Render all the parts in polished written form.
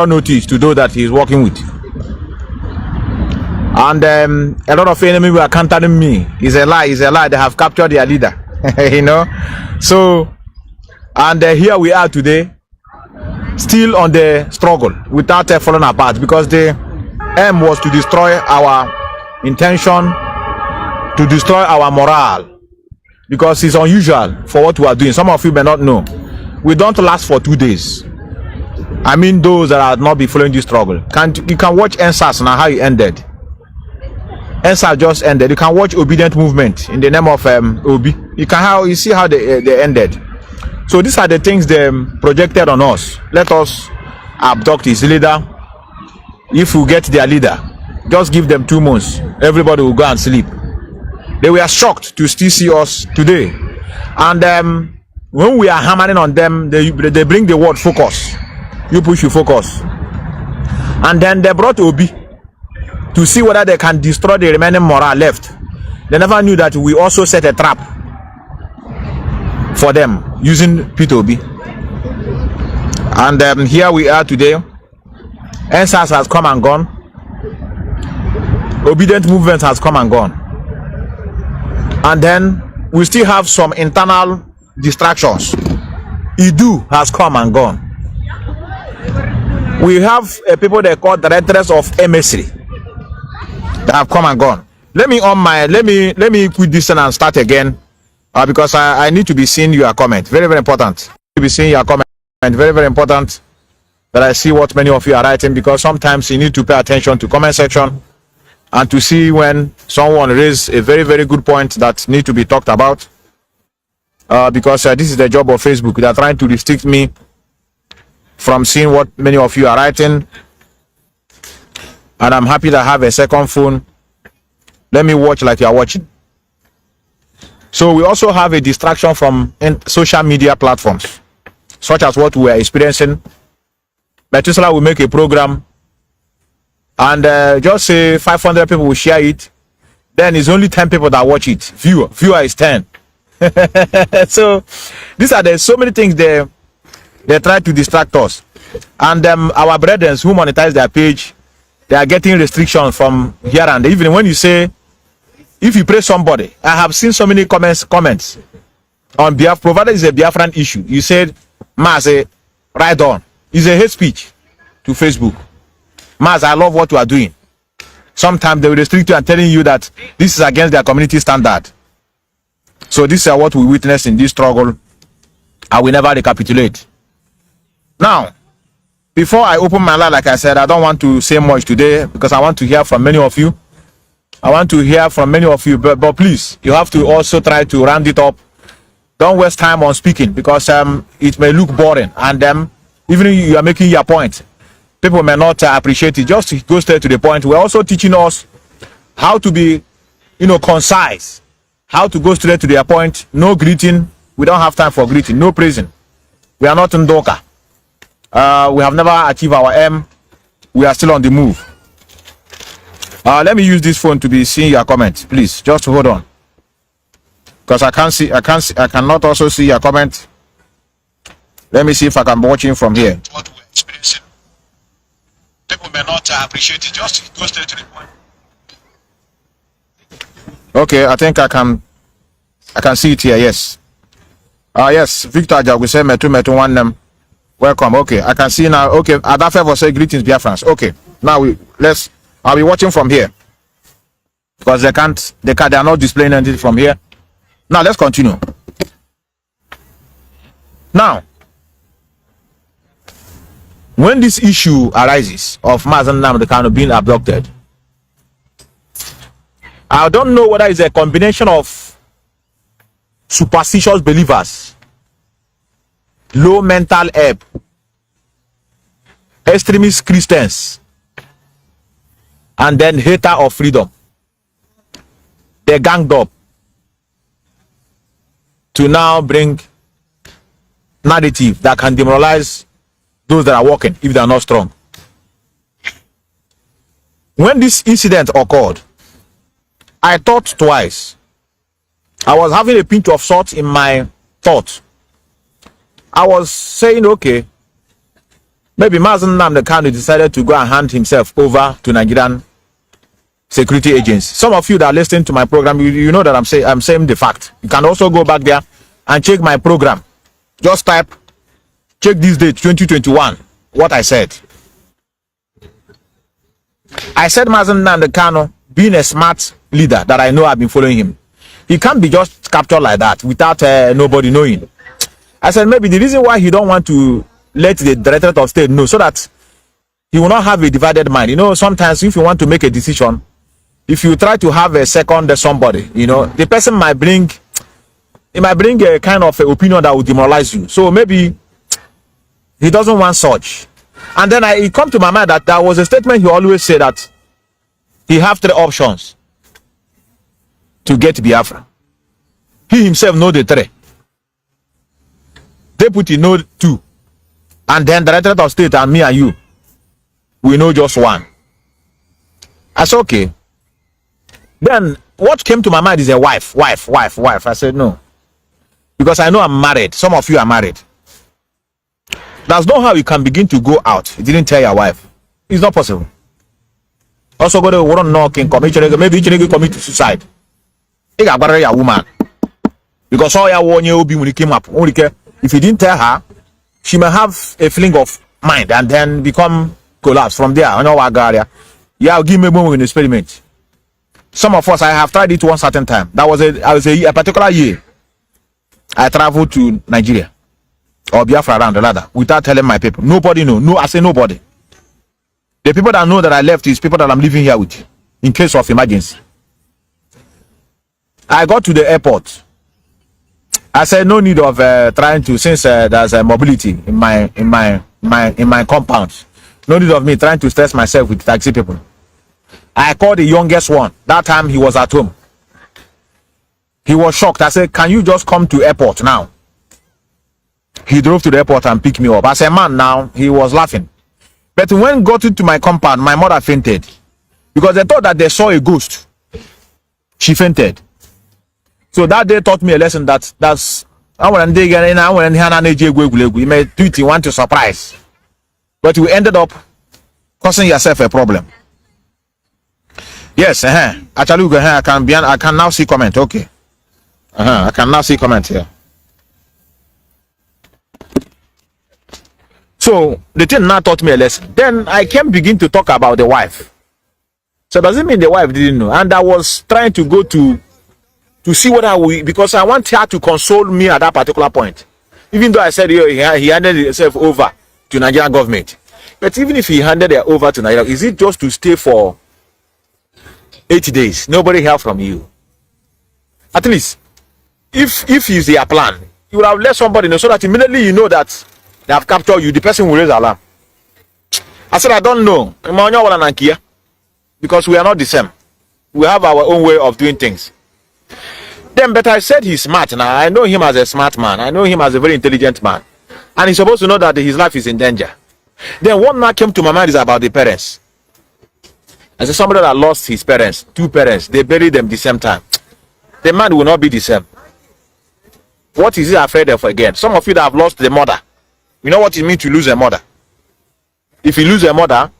notice to those that he's working with. And a lot of enemy were countering me. It's a lie, they have captured their leader. You know. So, and here we are today, still on the struggle without falling apart, because the aim was to destroy our intention, to destroy our morale, because it's unusual for what we are doing. Some of you may not know, we don't last for 2 days. I mean, those that are not be following this struggle, you can watch NSAS now, how it ended. NSAS just ended. You can watch Obedient Movement in the name of Obi. You see how they ended. So these are the things they projected on us. Let us abduct his leader. If we get their leader, just give them 2 months. Everybody will go and sleep. They were shocked to still see us today. And when we are hammering on them, they bring the word focus. You push, you focus. And then they brought Obi to see whether they can destroy the remaining morale left. They never knew that we also set a trap for them using P2B. And here we are today. NSAS has come and gone. Obedient Movement has come and gone. And then we still have some internal distractions. Idu has come and gone. We have people they call directors of emissary that have come and gone. Let me quit this and start again. Because I need to be seeing your comment. Very, very important. To be seeing your comment. Very, very important that I see what many of you are writing, because sometimes you need to pay attention to comment section and to see when someone raises a very, very good point that need to be talked about. Because this is the job of Facebook. They are trying to restrict me from seeing what many of you are writing. And I'm happy to have a second phone. Let me watch like you are watching. So we also have a distraction from social media platforms, such as what we are experiencing. Methuselah will make a program, and just say 500 people will share it. Then it's only 10 people that watch it. Viewer is 10. So there's so many things they try to distract us. And our brethren who monetize their page, they are getting restrictions from here and there. Even when you say, if you praise somebody, I have seen so many comments on Biafra, provided it's a Biafran issue. You said, Mazi, right on. It's a hate speech to Facebook. Mazi, I love what you are doing. Sometimes they will restrict you and telling you that this is against their community standard. So this is what we witnessed in this struggle, and we never recapitulate. Now, before I open my line, like I said, I don't want to say much today because I want to hear from many of you. But please, you have to also try to round it up. Don't waste time on speaking, because it may look boring, and even if you are making your point, people may not appreciate it. Just go straight to the point. We're also teaching us how to be, concise, how to go straight to their point. No greeting. We don't have time for greeting. No praising. We are not in Doka. We have never achieved our aim. We are still on the move. Let me use this phone to be seeing your comments. Please, just hold on, because I cannot also see your comment. Let me see if I can be watching from here. What we're experiencing, people may not appreciate it. Just go straight to the point. Okay, I think I can see it here. Yes. Yes, Victor Ajagu say Metu one them. Welcome. Okay, I can see now. Okay, Adafe will say greetings, Biafrans. Okay, now I'll be watching from here, because they are not displaying anything from here. Now let's continue. Now, when this issue arises of Mazi Nnamdi Kanu being abducted, I don't know whether it's a combination of superstitious believers, low mental ebb, extremist Christians, and then hater of freedom. They ganged up to now bring narrative that can demoralize those that are working if they are not strong. When this incident occurred, I thought twice. I was having a pinch of salt in my thought. I was saying, okay, maybe Mazi Nnamdi Kanu decided to go and hand himself over to Nigerian security agents. Some of you that are listening to my program, you know that I'm saying the fact. You can also go back there and check my program. Just type, check this date, 2021, what I said. I said Mazi Nnamdi Kanu, being a smart leader that I know I've been following him, he can't be just captured like that without nobody knowing. I said maybe the reason why he don't want to let the Directorate of State know, so that he will not have a divided mind. You know, sometimes if you want to make a decision, if you try to have a second somebody, you know, the person might bring a kind of opinion that will demoralize you. So maybe he doesn't want such. And then it come to my mind that there was a statement he always said, that he have 3 options to get Biafra. He himself know the 3. Deputy know 2. And then Directorate of State and me and you, we know just 1. I said, okay. Then what came to my mind is a wife. I said, no. Because I know I'm married. Some of you are married. That's not how you can begin to go out. You didn't tell your wife. It's not possible. Also, go to one knocking, maybe you commit suicide. You got a woman. Because all your 1 year will be when you came up. Only if you didn't tell her, she may have a feeling of mind and then become collapse from there. I know what area. Yeah, I'll give me more in experiment. Some of us, I have tried it one certain time. That was a particular year. I traveled to Nigeria or Biafra around the ladder without telling my people. Nobody know. No, I say nobody. The people that know that I left is people that I'm living here with in case of emergency. I got to the airport. I said no need of trying to, since there's a mobility in my compound. No need of me trying to stress myself with taxi people. I called the youngest one. That time he was at home. He was shocked. I said, can you just come to airport now? He drove to the airport and picked me up. I said, man, now he was laughing. But when got into my compound, my mother fainted. Because they thought that they saw a ghost. She fainted. So that day taught me a lesson that's you may do it, you want to surprise. But you ended up causing yourself a problem. Yes, actually, I can now see comment. Okay. I can now see comment here. So the thing now taught me a lesson. Then I can begin to talk about the wife. So does it mean the wife didn't know? And I was trying to go to see what because I want her to console me at that particular point. Even though I said he handed himself over to Nigerian government. But even if he handed it over to Nigeria, is it just to stay for 80 days? Nobody heard from you. At least, if it's their plan, you would have let somebody know so that immediately you know that they have captured you, the person will raise alarm. I said, I don't know. Because we are not the same. We have our own way of doing things. Then, but I said he's smart now. I know him as a smart man. I know him as a very intelligent man. And he's supposed to know that his life is in danger. Then what now came to my mind is about the parents. I said somebody that lost his parents, 2 parents, they buried them the same time. The man will not be the same. What is he afraid of again? Some of you that have lost the mother, you know what it means to lose a mother. If you lose a mother,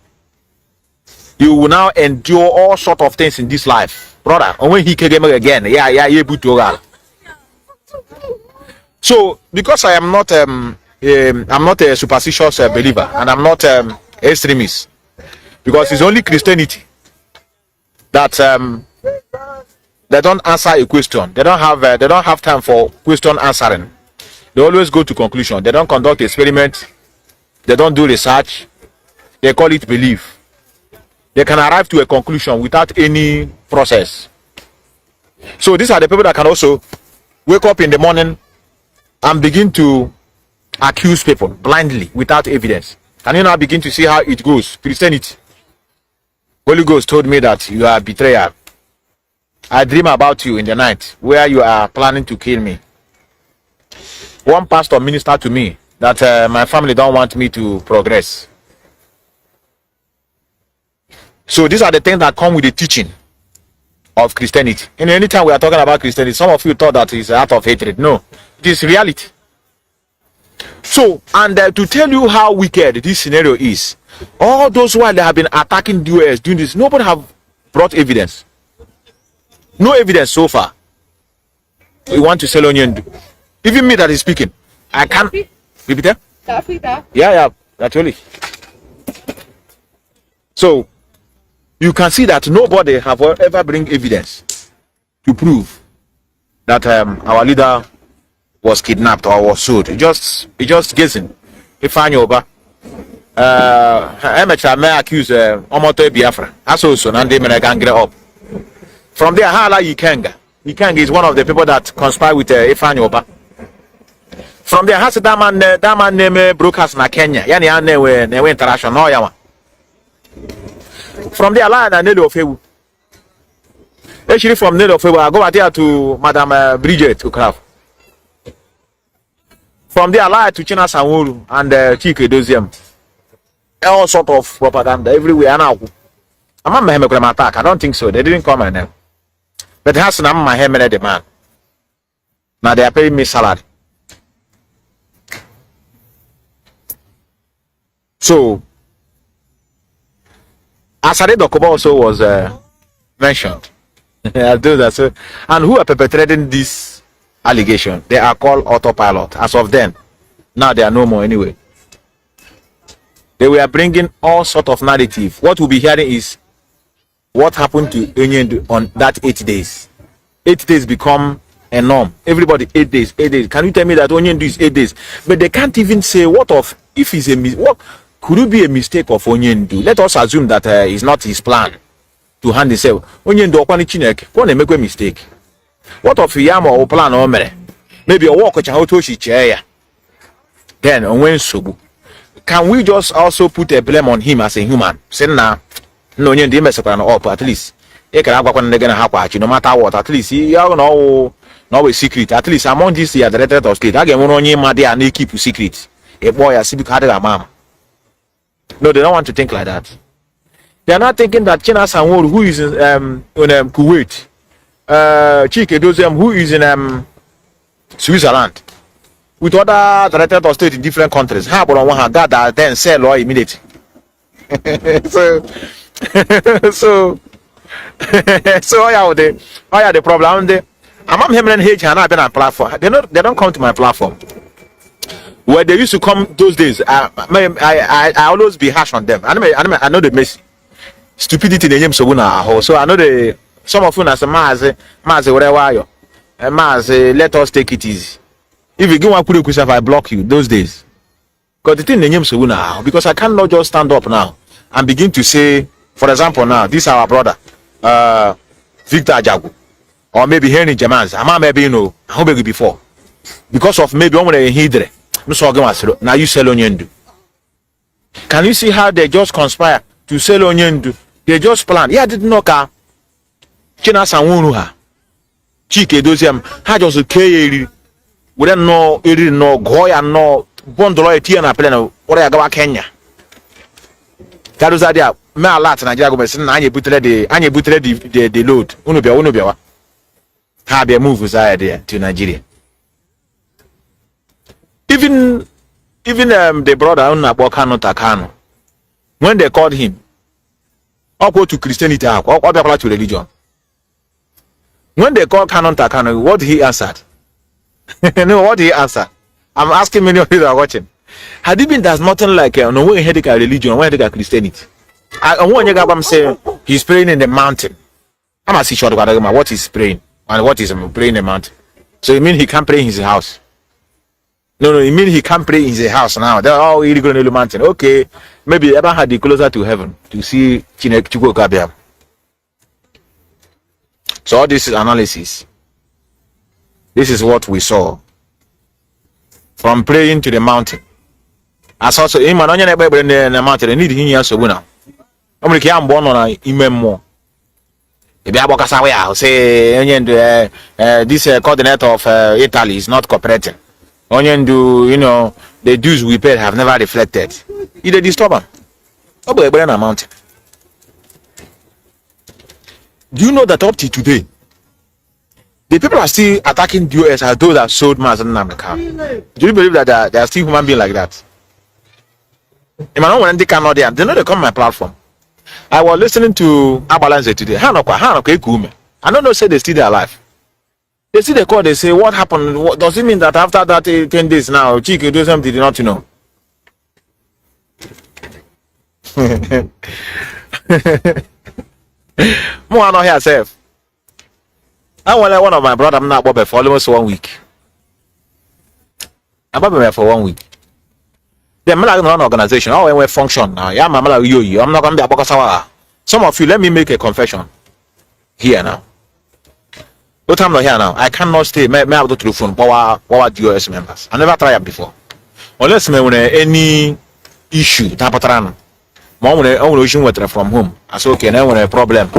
you will now endure all sort of things in this life, brother. And when he came again, so because I am not I'm not a superstitious believer, and I'm not extremist, because it's only Christianity that they don't answer a question. They don't have time for question answering. They always go to conclusion. They don't conduct experiment. They don't do research. They call it belief. They can arrive to a conclusion without any process. So these are the people that can also wake up in the morning and begin to accuse people blindly without evidence. Can you now begin to see how it goes? Christianity. Holy Ghost told me that you are a betrayer. I dream about you in the night where you are planning to kill me. One pastor ministered to me that my family don't want me to progress. So these are the things that come with the teaching of Christianity. And anytime we are talking about Christianity, some of you thought that it's an act of hatred. No, it is reality. So, and to tell you how wicked this scenario is, all those while they have been attacking the US doing this, nobody have brought evidence. No evidence so far. We want to sell onion. Even me that is speaking, I can't. Repeat that? Yeah, actually. So you can see that nobody have ever bring evidence to prove that our leader was kidnapped or was sold. It just guessing. If I know over, I may accuse Omoto Biafra. That's also and they may get up. From there, how like Ikenga is one of the people that conspire with Ifeanyi Oba. From there, has that man name broadcast na Kenya. Yani we international yawa. From there, I and Nelly Ofewu. Actually, from Nelly Ofewu, I go out there to Madam Bridget Ukrav. From there, I lied to China Sanworu and Chike Doziem. All sort of propaganda everywhere now. I'm not attack. I don't think so. They didn't come my name. But has my hammer the man. Now they are paying me salary. So, Asare Dokuba also was mentioned. I do that. So, and who are perpetrating this allegation? They are called autopilot. As of then, now they are no more anyway. They were bringing all sort of narrative. What we'll be hearing is what happened to Onyendu on that 8 days. 8 days become a norm. Everybody 8 days, 8 days. Can you tell me that Onyendu is 8 days? But they can't even say what of if it's a what could it be a mistake of Onyendu? Let us assume that it's not his plan to hand himself. Onyendu okwani Chineke, won't make a mistake. What of Yama or plan or mere? Maybe a walk which I told you chair. Then on when so can we just also put a blame on him as a human? Say now, no Onyendu mess up at least. You can have one again happen, no matter what. At least you know no secret. At least among this the director of state. I get one on you, my dear, and keep secret. A boy a civic card mom. No, they don't want to think like that. They are not thinking that China Sanworu, who is in Kuwait, Chike Dozem, who is in Switzerland, with other directors of state in different countries. How about one hand that then sell or immediately? so I the problem. I'm him and H and I've been on platform. They don't come to my platform. Where they used to come those days, I always be harsh on them. I know the mess stupidity in the name so I know some of you as a Mazi whatever you Mazi, let us take it easy. If you give one put yourself, I block you those days. Because the thing in the name so now, because I cannot just stand up now and begin to say, for example, now this is our brother, Victor Ajagu, or maybe Henry Jamans. I'm maybe how big before because of maybe I'm gonna hidre. Now you sell Onyendu. Can you see how they just conspire to sell Onyendu? They just plan. Yeah, didn't know ka China Sanworu ha Chike Doziem ha just okay. We don't know eri no Goya no bondolo eti na plan what I go Kenya. That was idea. Me a lot Nigeria go say na anye butere the load. Unu bia wa. Ha be move inside there to Nigeria. Even the brother Kanu, when they called him, I'll go to Christianity, I'll go to religion. When they called Kanu, what he answered? No, what he answered? I'm asking many of you that are watching. Had it been there's nothing like no way headache religion, why headache Christianity? I want you to say he's praying in the mountain. I'm not sure what he's praying and what is praying in the mountain. So it means he can't pray in his house. No, it means he can't pray in his house now. They're all illegal in the mountain. Okay, maybe ever had the closer to heaven to see Chinek. So all this is analysis. This is what we saw from praying to the mountain. As also in the mountain, they need him here so now. I'm born on a imemo. If say this coordinator of Italy is not cooperating. Onyendu, the dues we paid have never reflected. It's a disturber. A mountain. Do you know that up to today, The people are still attacking the US as those that sold Mazi Methuselah. Do you believe that there are still human beings like that? If I don't want to come out there, they know they come on my platform. I was listening to Abalanze today. I don't know, say they still alive. They see the call, they say, what happened? What, does it mean that after that 10 days now, Chike do something did not know? More not here, self. I want one of my brother, I'm not Bobby for almost 1 week. I'm Bobby for 1 week. Then I'm not an organization. Oh, we function now. Yeah, I'm not going to be a Bokasawa. Some of you, let me make a confession here now. But I'm not here now. I cannot stay. May I have to telephone power DOS members. I never tried it before. Unless me when any issue tapatrana. Mom when I issue from home. I say okay, now when a problem.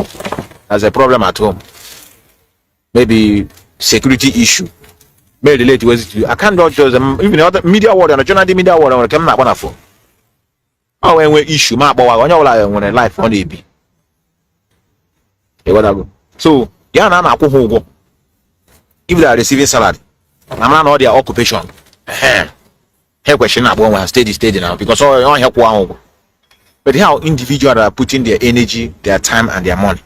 There's a problem at home. Maybe security issue. May relate to it. I can't just even the other media world and the journal media world and come on a phone. Oh, when we issue my boy when you when a life on the be. So yeah, now go. If they are receiving salary, I'm not know their occupation. Hey, question about when steady now because all help one. But how individuals are putting their energy, their time, and their money.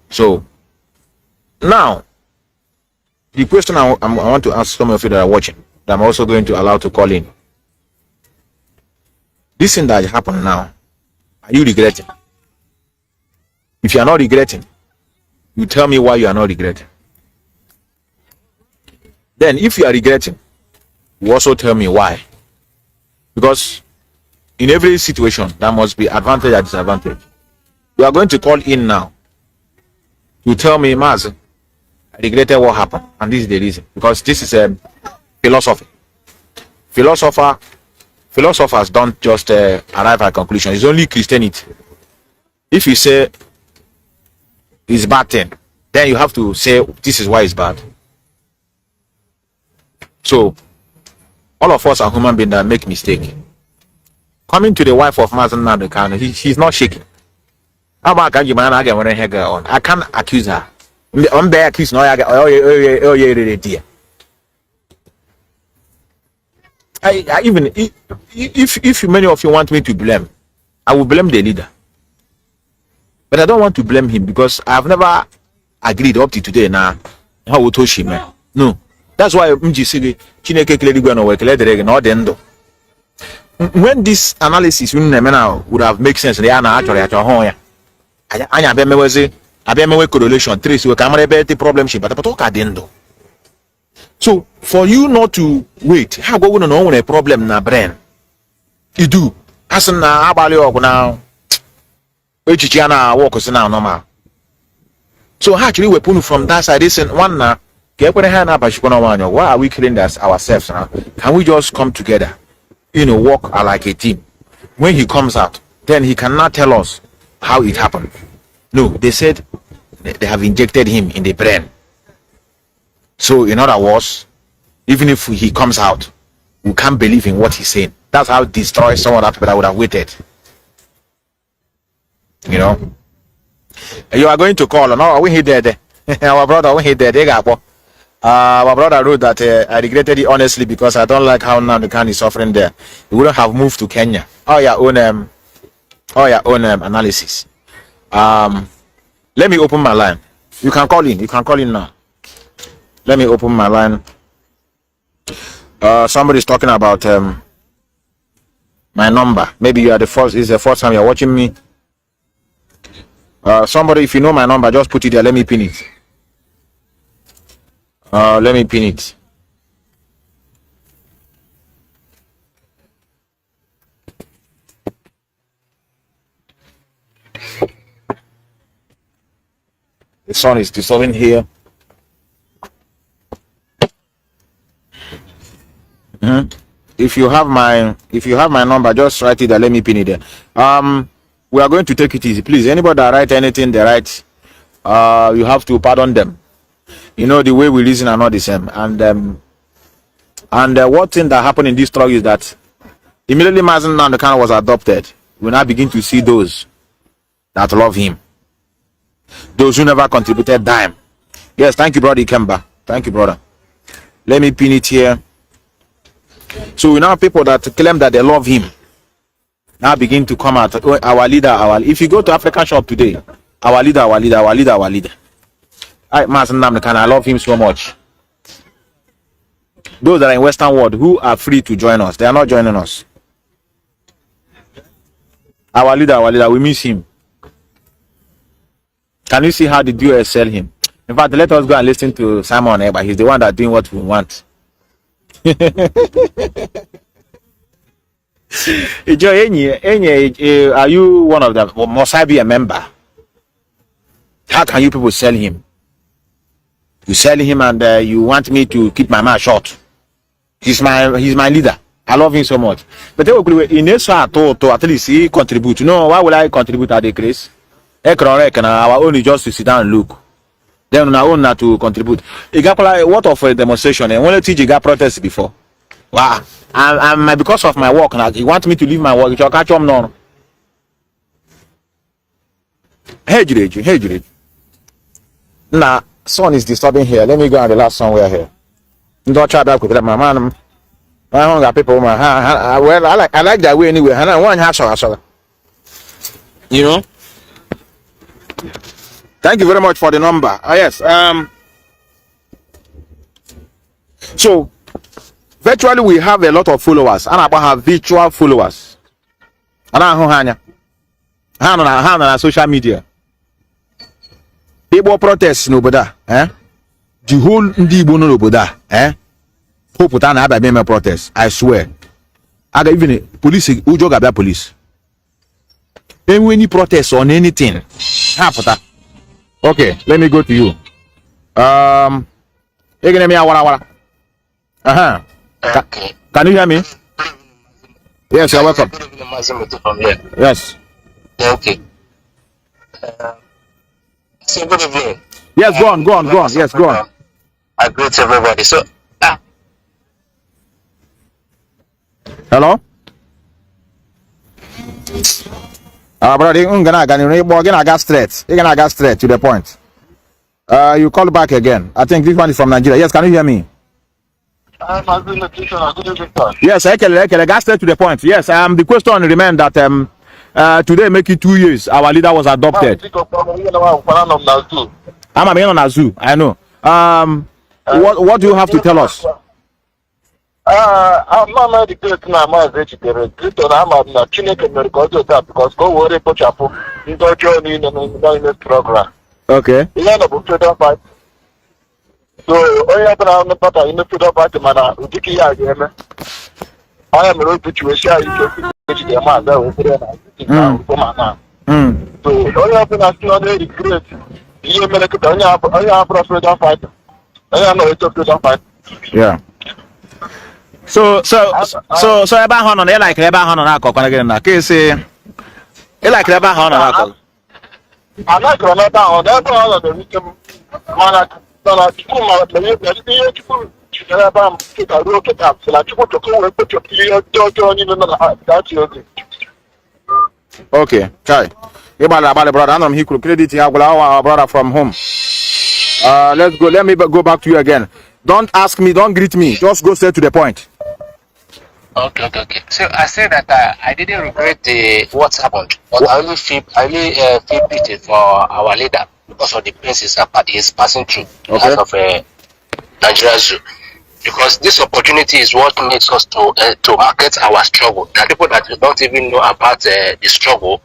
So now, the question I want to ask some of you that are watching, that I'm also going to allow to call in. This thing that happened now, are you regretting? If you are not regretting, you tell me why you are not regretting. Then if you are regretting, you also tell me why. Because in every situation, there must be advantage and disadvantage. You are going to call in now. You tell me, Mazi, I regretted what happened. And this is the reason. Because this is a philosophy. Philosophers don't just arrive at a conclusion. It's only Christianity. If you say it's bad thing, then you have to say this is why it's bad. So all of us are human beings that make mistakes. Coming to the wife of Mazi Methuselah, she's not shaking. How about I can't accuse her. I'm there accused no I even if many of you want me to blame, I will blame the leader. But I don't want to blame him because I've never agreed up to today now. How would Toshi? No. That's why Mji Chineke clearly going to work when this analysis would have made sense, they are actually at your home. I be correlation trace we camera the problem she but talk at the end. So for you not to wait, how go know when a problem na brain? You do. As na abali ogu now. Echichiana work is now normal. So actually we put from that side this one na why are we killing ourselves now? Can we just come together? Work like a team. When he comes out, then he cannot tell us how it happened. No, they said they have injected him in the brain. So in other words, even if he comes out, we can't believe in what he's saying. That's how destroy some of that people that would have waited. You are going to call. No, we hit there. Our brother, we hit there. They got my brother wrote that I regretted it honestly because I don't like how Nnamdi is suffering there. He wouldn't have moved to Kenya. Your own analysis. Let me open my line. You can call in. You can call in now. Let me open my line. Somebody's talking about my number. Maybe you are the first. It's the first time you're watching me. Somebody, if you know my number, just put it there. Let me pin it. Let me pin it. The sun is dissolving here. If you have my number, just write it there. Let me pin it there. We are going to take it easy, please. Anybody that write anything they write, you have to pardon them. The way we reason are not the same. And what thing that happened in this struggle is that immediately Mazi Methuselah was adopted, we now begin to see those that love him. Those who never contributed dime Yes, thank you, brother Ikemba. Thank you, brother. Let me pin it here. So we now have people that claim that they love him now begin to come out. Oh, our leader, if you go to African shop today, our leader. I Mazi Nnamdi, I love him so much. Those that are in Western world who are free to join us, they are not joining us. Our leader, we miss him. Can you see how the duo sell him? In fact, let us go and listen to Simon Eba. He's the one that doing what we want. Are you one of them? Must I be a member? How can you people sell him? You sell him and you want me to keep my mouth shut. He's my leader. I love him so much. But in at least he contribute. You know, why will I contribute at the case? Our own is just to sit down and look. Then our own not to contribute. What of a demonstration? And when you got protest before. Wow. I'm because of my work now. You want me to leave my work? You catch no. Hey, Jude. Nah, sun is disturbing here. Let me go and relax somewhere here. Don't try back with that, my man. I don't got people. Well, I like that way anyway. And I want to have some. You know. Thank you very much for the number. Yes. So virtually we have a lot of followers, and I have virtual followers. And I on social media. People protest no boda, the whole Ndibo no boda, Hope put an abba protest. I swear. I got even police who jog about police. Then when you protest on anything, okay, let me go to you. You can hear me? Okay. Can you hear me? Yes, you're welcome. Yes. Okay. So good evening. Yes, go on. Yes, go on. I greet everybody. So, hello? Brother, you're gonna get straight to the point. You call back again. I think this one is from Nigeria. Yes, can you hear me? Mazi Methuselah, good evening. Yes, I got straight to the point. Yes, the question remains that today make it 2 years our leader was adopted. I'm a on a zoo. I know. What do you have to tell us? I'm not educated now. I'm educated. I'm not because go worry about your in the program. Okay. So, I am in the freedom party, man. I am a little bit to share it with the man that was there. So, I have been asking on the great. You make it on your freedom fight. I am not a freedom fight. Yeah. So about Hon on like Hon on alcohol again. Case like Hon on alcohol. I like another on the weekend. Okay, Chai. Brother, I'm he could credit our brother from home. Let's go. Let me go back to you again. Don't ask me, don't greet me. Just go straight to the point. Okay. So I said that I didn't regret what happened, but I only feel pity for our leader because of the pains he is passing through because of Nigeria Zoo. Because this opportunity is what makes us to market our struggle. There are people that don't even know about the struggle,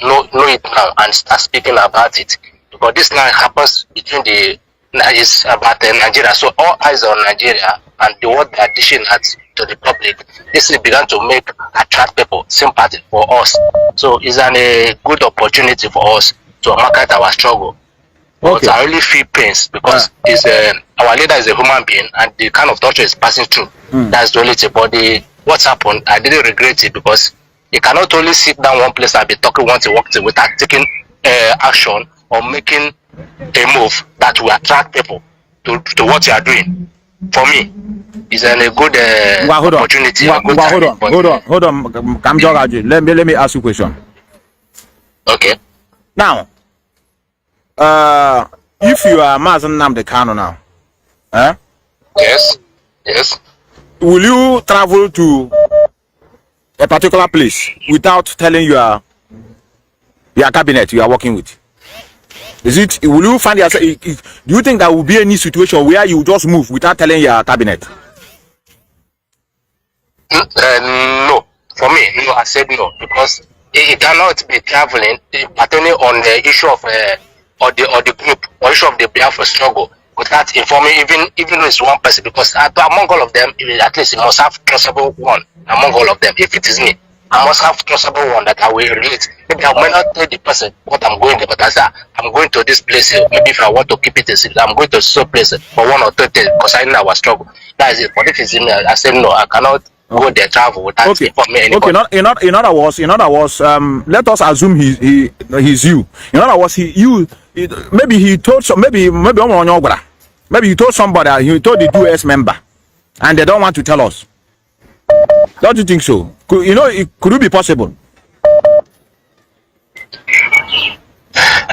know it now and start speaking about it. Because this now happens between is about Nigeria. So all eyes are on Nigeria and the word they are dishing to the public. This began to attract people sympathy for us. So it's a good opportunity for us to market our struggle. But I really feel pains because our leader is a human being and the kind of torture is passing through. That's the only thing. But what's happened, I didn't regret it because you cannot only sit down one place and be talking once you walk without taking action or making a move that will attract people to what you are doing. For me, it's a good opportunity. Hold on. Let me ask you a question. Okay. Now, if you are Mazi Nnamdi Kanu now, eh? Yes. Yes. Will you travel to a particular place without telling your cabinet you are working with? Is it? Will you find yourself? Do you think there will be any situation where you just move without telling your cabinet? No. For me, no. I said no because it cannot be traveling pertaining on the issue of or the group or issue of the Biafra struggle without informing even though it's one person, because among all of them, at least you must have trustable one among all of them. If it is me, I must have trustable one that I will relate. Maybe I might not tell the person what I'm going there, but I say I'm going to this place. Maybe if I want to keep it a secret, I'm going to some place for 1 or 2 days because I know our struggle. That is it. But if it's me, I say no, I cannot go there travel without informing anybody. Okay, in other words, let us assume he's you. In other words, maybe he told maybe he told somebody, he told the US member, and they don't want to tell us. Don't you think so? Could it be possible?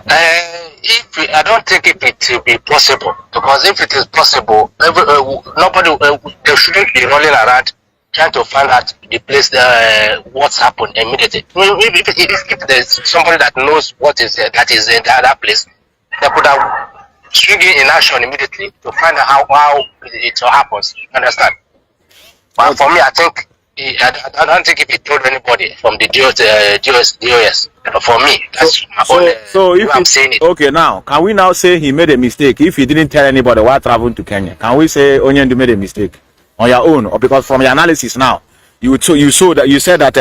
I don't think it will be possible, because if it is possible, nobody they shouldn't be rolling around trying to find out the place what's happened immediately. If there's somebody that knows what is that is in that place, they could have swing in action immediately to find out how it all happens. Understand? But for me, I think I don't think if he told anybody from the DOS. For me, that's my own. So if I'm saying it. Okay, now can we now say he made a mistake if he didn't tell anybody while traveling to Kenya? Can we say Onyendu made a mistake on your own, or because from your analysis now you said that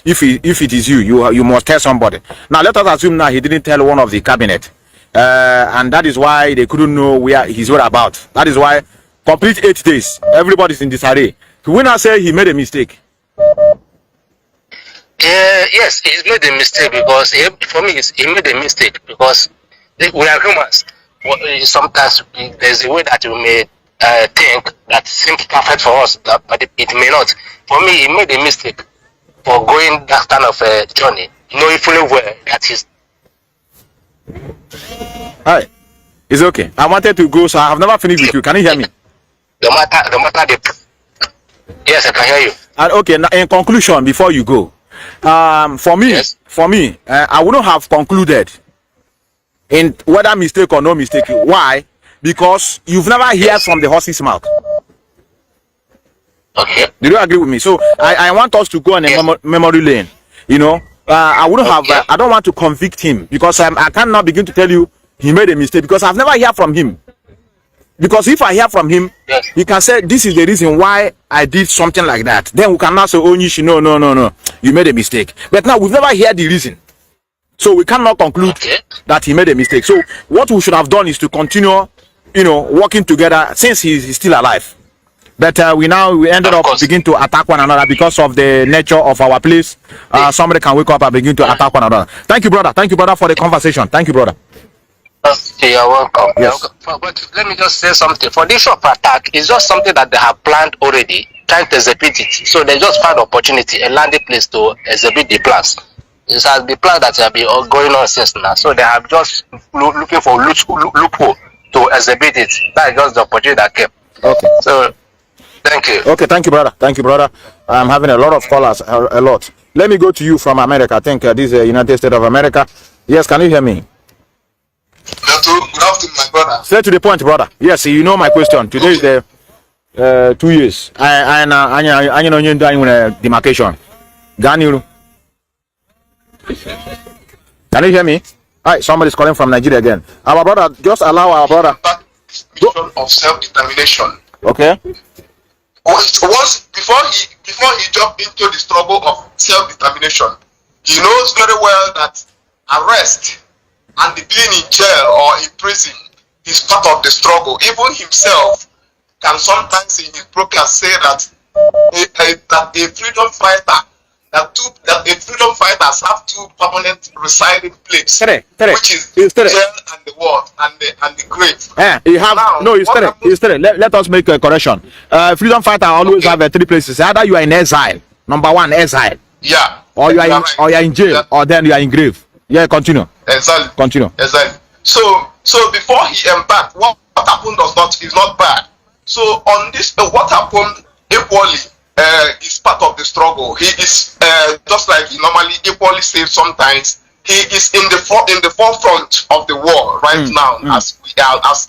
if it is you must tell somebody. Now let us assume now he didn't tell one of the cabinet, and that is why they couldn't know where he's about. That is why complete 8 days everybody's in disarray. Can we now say he made a mistake? Yes, he's made a mistake, because for me he made a mistake because we are humans. Sometimes there's a way that we may think that seems perfect for us, but it may not. For me, he made a mistake for going that kind of journey, knowing fully well that he's. Hi, it's okay. I wanted to go, so I have never finished with you. Can you hear me? The matter. Yes, I can hear you. And okay, now in conclusion, before you go, for me, I wouldn't have concluded in whether mistake or no mistake. Why? Because you've never heard from the horse's mouth. Okay. Do you agree with me? So I want us to go on a memory lane. I wouldn't have. I don't want to convict him, because I cannot begin to tell you he made a mistake, because I've never heard from him. Because if I hear from him, he can say this is the reason why I did something like that. Then we cannot say, oh, no, you made a mistake. But now we've never heard the reason, so we cannot conclude that he made a mistake. So what we should have done is to continue, working together since he's still alive. But we ended up begin to attack one another because of the nature of our place. Somebody can wake up and begin to attack one another. Thank you, brother. Thank you, brother, for the conversation. Thank you, brother. You're welcome. Yes. But let me just say something. For this shop attack, it's just something that they have planned already, trying to exhibit it. So they just found opportunity, a landing place to exhibit the plans. It's has the plan that have been going on since now. So they have just looking for loophole to exhibit it. That's just the opportunity that came. Okay. So thank you. Okay, thank you, brother. Thank you, brother. I'm having a lot of callers, a lot. Let me go to you from America. I think this is United States of America. Yes, can you hear me? Good afternoon, my brother. Straight to the point, brother. Yes, you know my question. Today is the 2 years. I know you're doing demarcation. Can you hear me? All right, somebody's calling from Nigeria again. Our brother, just allow our brother. Mission of self-determination. Okay. Once before he jumped into the struggle of self-determination, he knows very well that arrest and being in jail or in prison is part of the struggle. Even himself can sometimes in his broadcast say that a freedom fighter, that a freedom fighters have two permanent residing places, which is jail and the world and the grave. You have now, no. It's Let us make a correction. Freedom fighter always have 3 places. Either you are in exile, number 1, exile. Yeah. Or you are in jail, or then you are in grave. Yeah, continue. Exactly. Continue. Exactly. So So before he embarked, what happened is not bad. So on this, what happened equally is part of the struggle. He is just like he normally equally says sometimes. He is in the forefront of the war right now as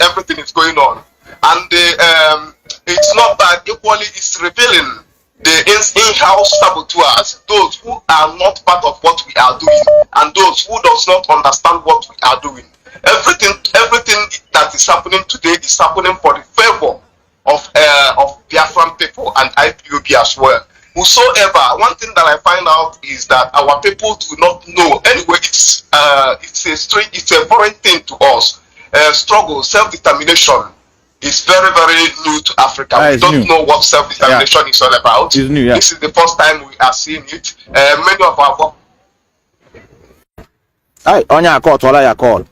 everything is going on, and it's not that equally is revealing the in-house saboteurs, those who are not part of what we are doing, and those who does not understand what we are doing. Everything that is happening today is happening for the favor of Biafran people and IPOB as well. Whosoever, one thing that I find out is that our people do not know. Anyway, it's a foreign thing to us. Struggle, self-determination is very, very new to Africa. We don't know what self-determination is all about. It's new, This is the first time we are seeing it. Many of our Hi, on your call, your call.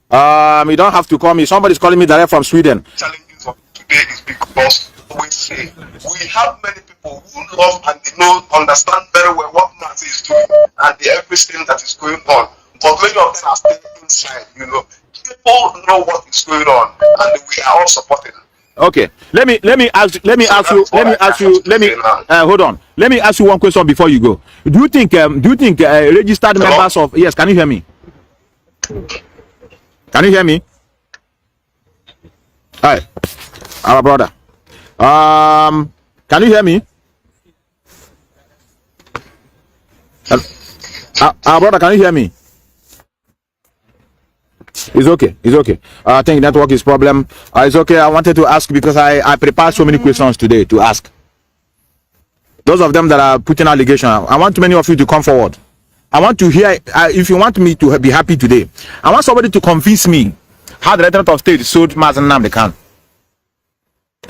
You don't have to call me. Somebody's calling me direct from Sweden. Challenges of today is because we say we have many people who love and they understand very well what Mazi is doing and everything that is going on. But many of them are still inside, People know what is going on and we are all supporting. Okay, let me ask you hold on. Let me ask you one question before you go. Do you think registered members of, yes, can you hear me? Can you hear me? Hi, our brother. Can you hear me? Our brother, can you hear me? It's okay. I think network is problem. It's okay. I wanted to ask because I prepared so many questions today to ask. Those of them that are putting allegation, I want many of you to come forward. I want to hear, if you want me to be happy today, I want somebody to convince me how the Directorate of State sold Mazi Nnamdi.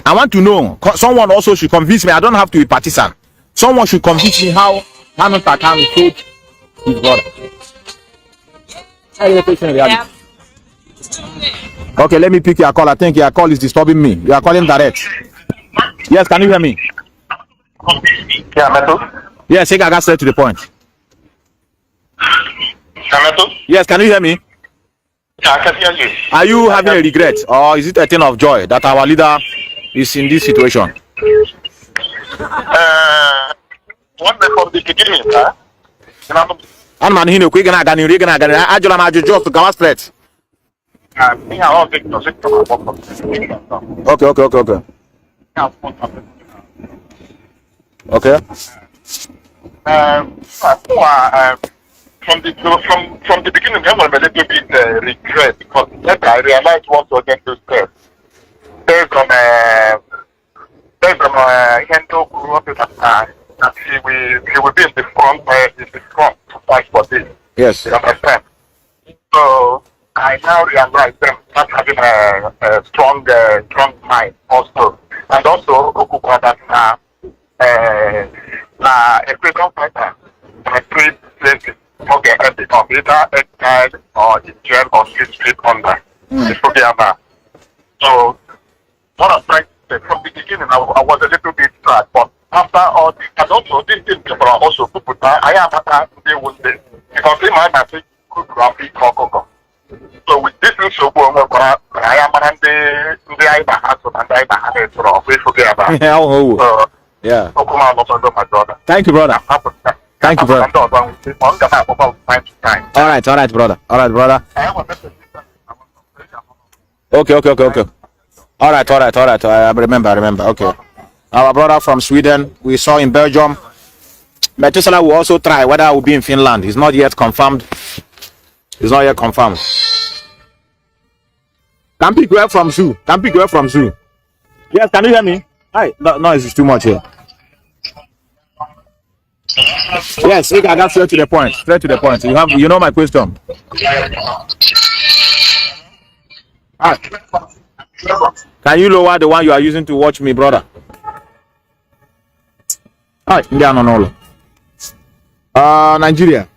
I want to know, someone also should convince me, I don't have to be partisan. Someone should convince me how Kanu sold his brother. Yeah. Okay, let me pick your call. I think your call is disturbing me. You are calling direct. Yes, can you hear me? Yeah, Metu. Yes, I got straight to the point. Yes, can you hear me? Yeah, I can hear you. Are you having a regret, or is it a thing of joy that our leader is in this situation? One day from the beginning, huh? I'm not here. We're gonna go straight. Okay. From the beginning, I was a little bit regret because later I realized what was going to say. Based on Hendo grew up in that he will be in the front to fight for this. Yes. You understand? So I now realize them not having a strong mind also, and also Okuka that a freedom fighter by 3 places. Okay, at the top, either exiled or in jail or street under. So what I'm trying to say from the beginning, I was a little bit sad, but after all this, and also this thing people are also people I am they will say because in my message could graphic Coco. So with this issue, I am the yeah. Thank you, brother. Thank you, brother. All right, brother. Okay. All right. I remember. Okay. Our brother from Sweden, we saw in Belgium. Methuselah will also try whether I will be in Finland. It's not yet confirmed. Can pick where from zoo. Yes, can you hear me? Hi. No, noise is too much here. Yes, I got straight to the point. You know my question. Hi. Can you lower the one you are using to watch me, brother? Hi, Nigeria.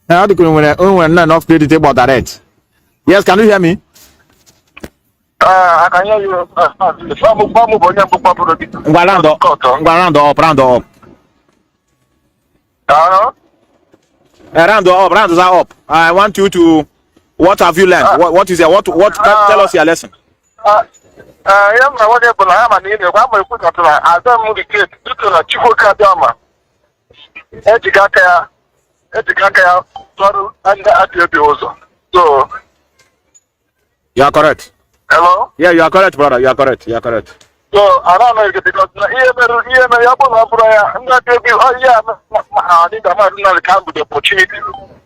How do you when enough play the table direct? Yes, can you hear me? I can hear you. Round up. Round are up. I want you to What have you learned? What is your what tell us your lesson. Yeah, my what happened? I am an Indian. I'm a good actor. I don't move the kid. You can a chico kadama. Etikaka, and the also. So, You are correct. hello? Yeah, you are correct, brother. You are correct. You are correct. So, I don't know because I'm not going to be, oh, yeah, I need to come with the opportunity.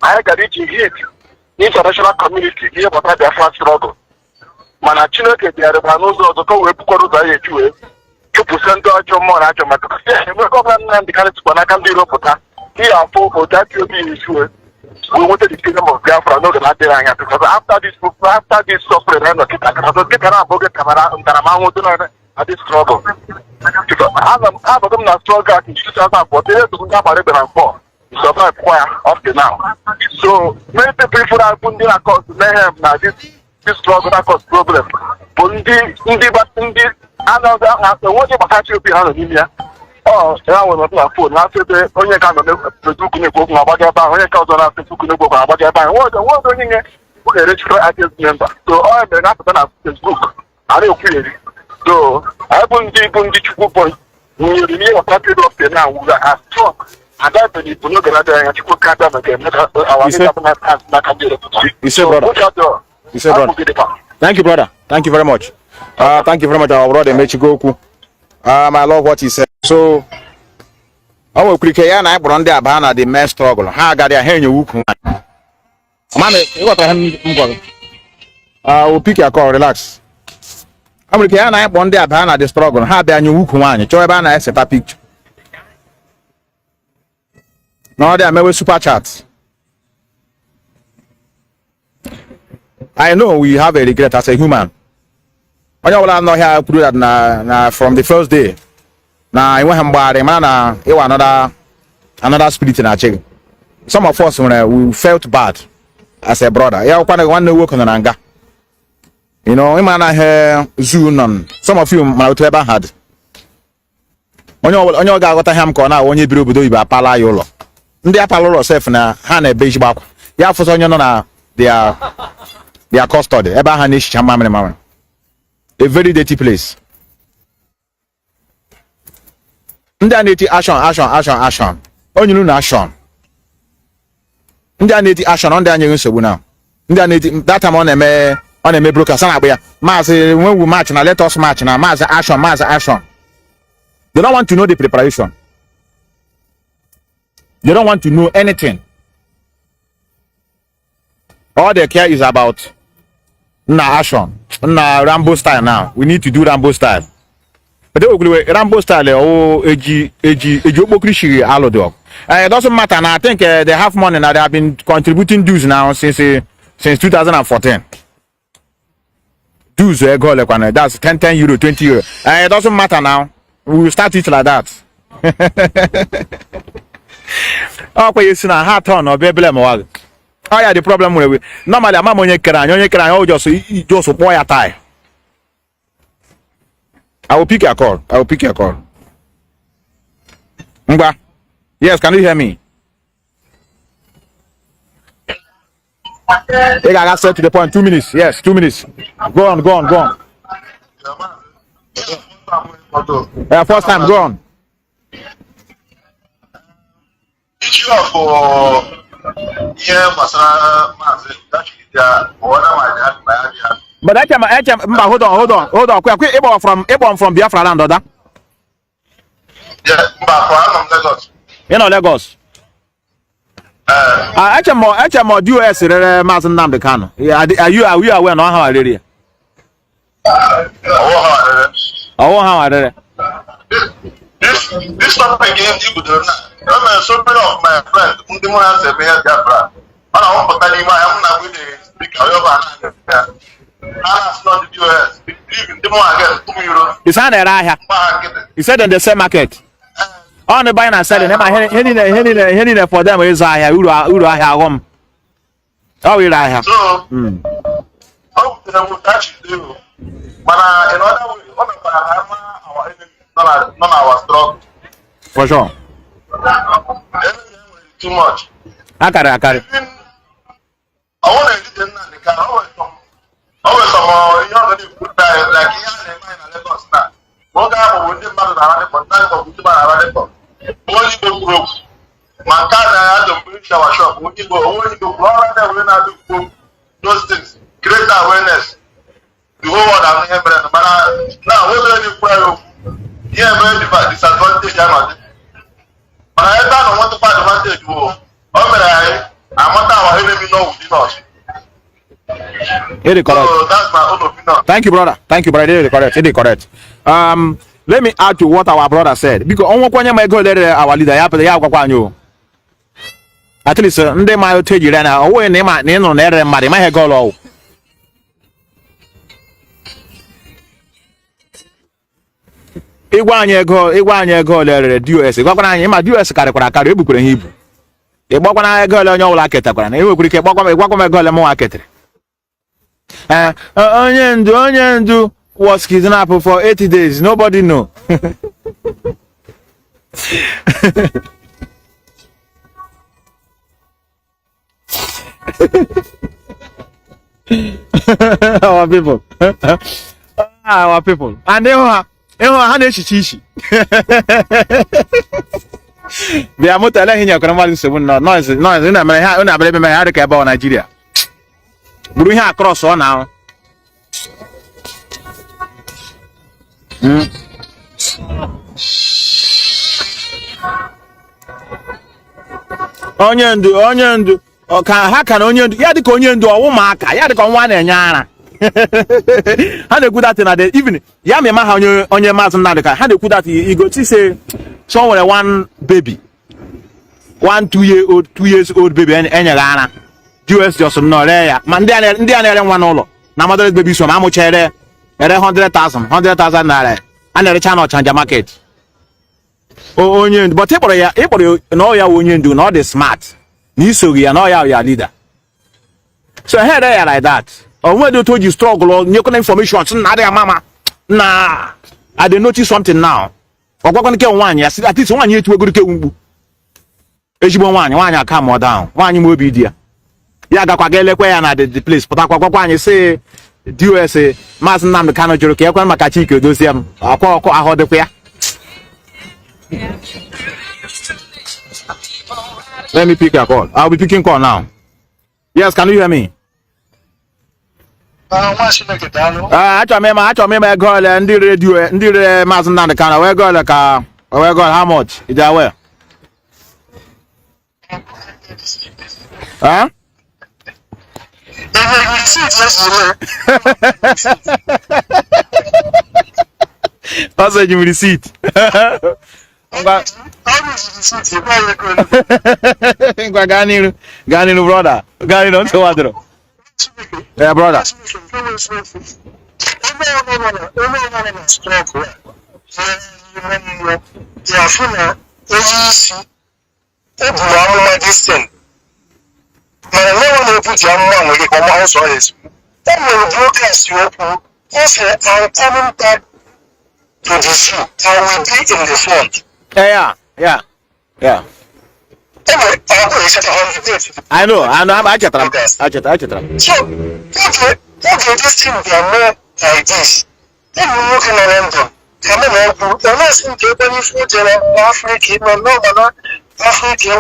I got it here. International community here, but I have struggle. Mana Chineke bịara ba n'ụzọ ọzọ ka wee bukọrọ ụzọ anyị eji wee chụpụsị ndị ọjọọ mmụọ na ajọ mmadụ. Ebe gọvanọ Nnamdi Kanu sikwa n'aka ndị iro pụta ihe afọ otu aka obi esi wee nweta the kingdom of Biafra n'oge na-adịghị anya because after this suffering anyị nọ kịta kịta na-abụ oge kamara ntaramahụhụ dị na this struggle. Anọdụ m na struggle at 2014 ihe tụrụ ndị agbara ebe na mkpọ survive kwaya up to now. So many people are put in a cause mayhem na this struggle that cause problem. But ndị another what you about to be on India. Oh, I was not on phone. I said onye ka no Facebook ni go na agbaga ba, onye ka ọzọ na Facebook ni go na agbaga ba. What onye nye who dey register artist member. So all men na put na Facebook. Are you clear? So I put ndị chukwu point. We really are happy up there now. We are strong. And I believe we no gonna do anything. Chukwu can't do again. Our leader na can do it. You say, brother. You say, brother. Thank you, brother. Thank you very much. Thank you very much, our brother Mechigoku. I love what he said. So, I will quickly and I brought the Abana the mass struggle. How got their hand you man, what I will pick your call, relax. I will carry I brought the Abana the struggle. How their new one, Joy Bana as a picture. No, they are maybe super chats. I know we have a regret as a human. I know here prove that na from the first day. Now I want him by the man another spirit in our check. Some of us we felt bad as a brother. Yeah, one work on an anger. You know, man I Zoom on. Some of you might ever had. On your guy got a ham corner when you do a pala yolo. Ndị apaloro self na ha na ebe ijigba akwa ya fụsọ onye nọ na their custody ebe ha na-ehicha mamịrị a very dirty place. Ndị a na-eti action onye nu na action ndị a na-eti action ndị anya nsogbu na ndị a na-eti that time ọ na-eme broker sana akpa ya maazị when we march na let us march na maazị action. They don't want to know the preparation. They don't want to know anything. All they care is about action. Rambo style now. We need to do Rambo style. But they will Rambo style it doesn't matter now. I think they have money now. They have been contributing dues now since 2014. Dues that's 10 euro, 20 euro. It doesn't matter now. We will start it like that. Oh, you see na heart on or be blame wag. Oh yeah, the problem with normally I'm onye kran just boy tie. I will pick your call. Ngba. Yes, can you hear me? I got straight to the point. 2 minutes. Yes, 2 minutes. Go on. Yeah, first time, go on. But that time, hold on. Quick, Ibon from Biafra land, order. Yeah, I'm Lagos. You know Lagos. HM do US Mazi Nnamdi Kanu. Are you aware no how I ready? How This topic again, you would know. I'm a super of my friend, Mundimuna Biafra. I want to tell you, I'm not going to speak over. That's not the US. Even the more I get 2 euros. It's on the He said in the same market. On the buying and selling, heading for them is I have home. Oh, we have. So, how can I actually do? But in other way, our enemy, not our struggle. For sure. Too much. I carry. I want to can always some you already put that like here in Lagos now. One guy who didn't matter around the country for good around the country. Only go group. Mankana had to bring shower shop. Only go around there when I do those things. Create awareness. The whole world I'm here, but now what's any prayer? Yeah, very disadvantage. But I don't want to find advantage. I'm not our enemy. No, us. It is correct. So that's my own opinion. Thank you, brother. Thank you, brother. It is correct. It is correct. Let me add to what our brother said. Because on one my God, our leader, at least they might tell you that now. Oh, name my name on there, my head go low. Iwanye go there, US. What can I do as a carry book in Hebrew? A book when I go on your like it. I will cricket walk on my go and market. Onyendu was kidnapped for 80 days. Nobody know. Our people. Our people. And they are Haneshi. They are not telling you noise. I believe my heart about Nigeria. We have across one now. Onyendu. How can Onyendu? Yeah, the Onyendu or Womaka. Yeah, the one and Yana. Had a good at in the evening. Yamma on your mouth and Nadaka. Had a good at you go to say somewhere one baby. 2 years old baby and Yana. US just no there. Mandian one all. Now mother baby so how much there? 100,000 naira. And the channel change market. Oh, onion, but people no ya onion do not the smart. Nisogi and all your leader. So here they are like that. Or when they told you struggle or new information, so now mama. Nah, I didn't notice something now. Or what gonna kill 1 year? At least 1 year to a good kill. If you want one, come more down. 1 year will be there. Yaga kwagele kwa na the place but akwa you say USA Mazi Nnamdi Kanu juru ke kwa maka chike dozie am akwa ahode kwa. Let me pick a call. I'll be picking call now. Yes, can you hear me? Acho me girl ndi radio ndi Mazi Nnamdi Kanu we girl ka we girl how much? Is that well? Huh? Pass you receipt. Gani brother. Gani don't say what. Yeah, brother. But no one will put your mom with the house or his. Then will broadcast you open. Also, I'm coming back to the zoo. I will be in the front. Yeah. Anyway, I'll go set 100 days. I know. I get So, okay, this thing, they are more like this. Then we're looking around them. Come on, the last thing to be food in Africa, no, Africa,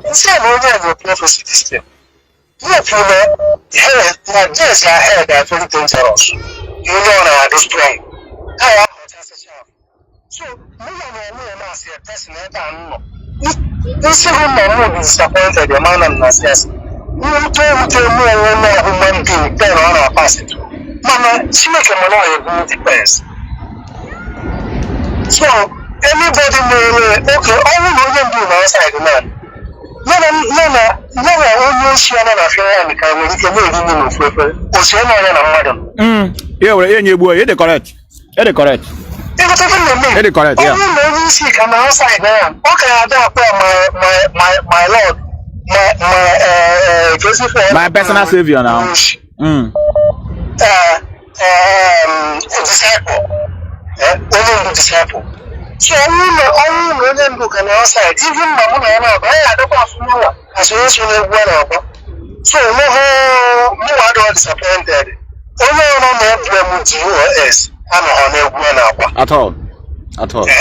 instead of a prophecy system. Look, like this, I heard that very dangerous. You know, this strong. I as a child. So, no person ever this woman is disappointed, the man and myself. You told me one thing, then on our passage. Mama, she make a money depends. So, anybody may, okay, all we know do outside the man. No, only she and a friend can make a very good or she and yeah, boy, you're correct. You're correct. You're correct, yeah. Only she come outside now. Okay, I don't my Lord, my personal savior now. Disciple. So only them look on outside. Even my mother and I don't know as well as well. So no, I don't disappointed. Only one of them GOS and on a at all. At all. At all.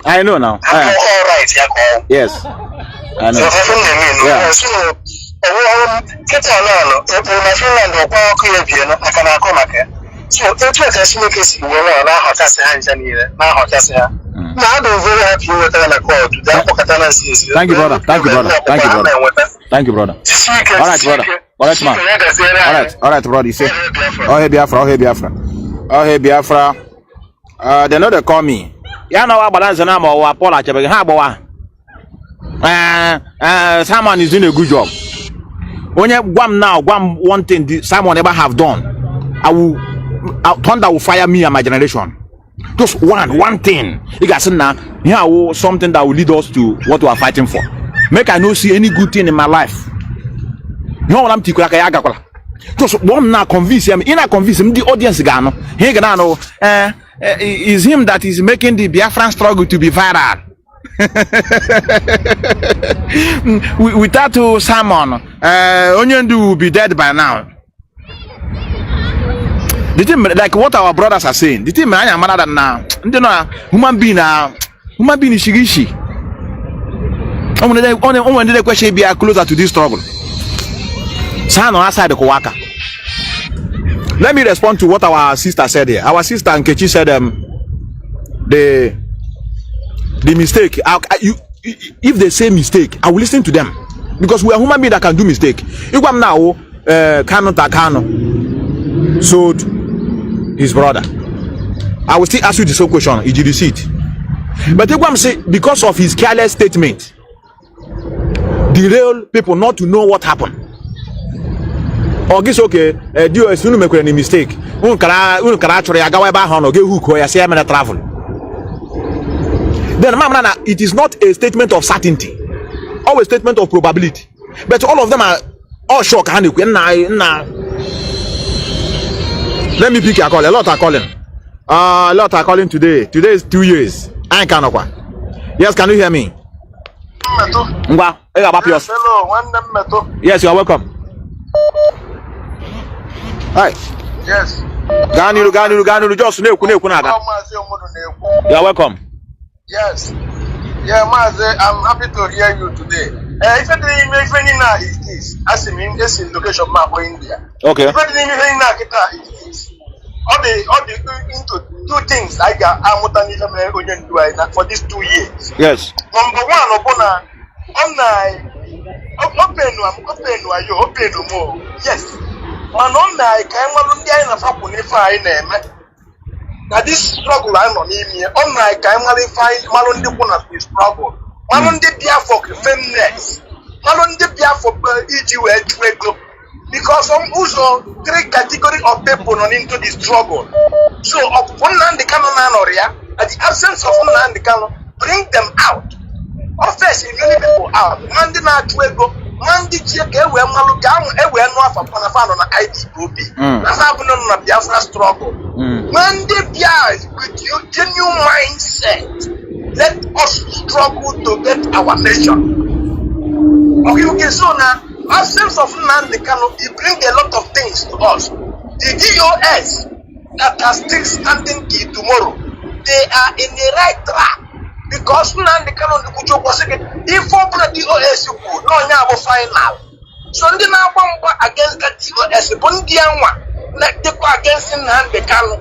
I know now. All right, yes. I know. Yeah. So, so it was a small case in your own house and now house. Now I'm very happy with the call to that. Thank you, brother. Thank you, brother. Thank you, brother. Thank you, brother. All right, brother. All right, man. All right, brother. You say, oh, hey, Biafra. Oh, hey, Biafra. Oh, hey, Biafra. They know they call me. Yeah, no, I balance and I'm a Paula. Someone is doing a good job. When you guam now, guam one thing someone ever have done, thunder will fire me and my generation. Just one thing. You guys now, here something that will lead us to what we are fighting for. Make I not see any good thing in my life. No, I'm just one now convince him. In a convince him, the audience gano. He gonna know. Is him that is making the Biafran struggle to be viral. Without Simon, Onyendu will be dead by now. The thing, like what our brothers are saying, the thing, I am mad than now. You know, human being is shigishi. Only the question be closer to this struggle. Son on outside the Kowaka. Let me respond to what our sister said here. Our sister Nkechi said, the mistake. If they say mistake, I will listen to them because we are human beings that can do mistake. If I'm now, Kanu sold his brother, I will still ask you the same question. Did you see it? But if I'm saying because of his careless statement, derail people not to know what happened. Or guess okay, do you make any mistake? Then it is not a statement of certainty or a statement of probability. But all of them are all shocked. Let me pick a call. A lot are calling. A lot are calling today. Today is 2 years. I can't. Yes, can you hear me? Hello, yes, you are welcome. Hi. Yes. Ganu, just you are welcome. Yes. Yeah, Mazi, I'm happy to hear you today. If anything is this, as in this location map for India. Okay. If anything is all the into two things I got for these 2 years. Yes. Number one, open more. Yes. Man on I now this struggle I'm on me. On I can find Malon de Pona struggle. Malon de Biafra fairness. Malon de Biafra EGU because also 3 categories of people on into the struggle. So of one land the canon at the absence of one land the canon, bring them out. First, many people out. Mandi na Twego, Mandi Cheke, where Malugam, where North of Panafan on IDOB. That's happening on the Biafra struggle. Mandi Bia with your genuine mindset. Let us struggle to get our nation. Okay, so now, absence of land, they cannot bring a lot of things to us. The DOS that are still standing till tomorrow, they are in the right track. Because Nnamdi cannot do good was again. If for the DOS you could no now final. So the now against the DOS, Bundianwa, let the against Nnamdi Kanu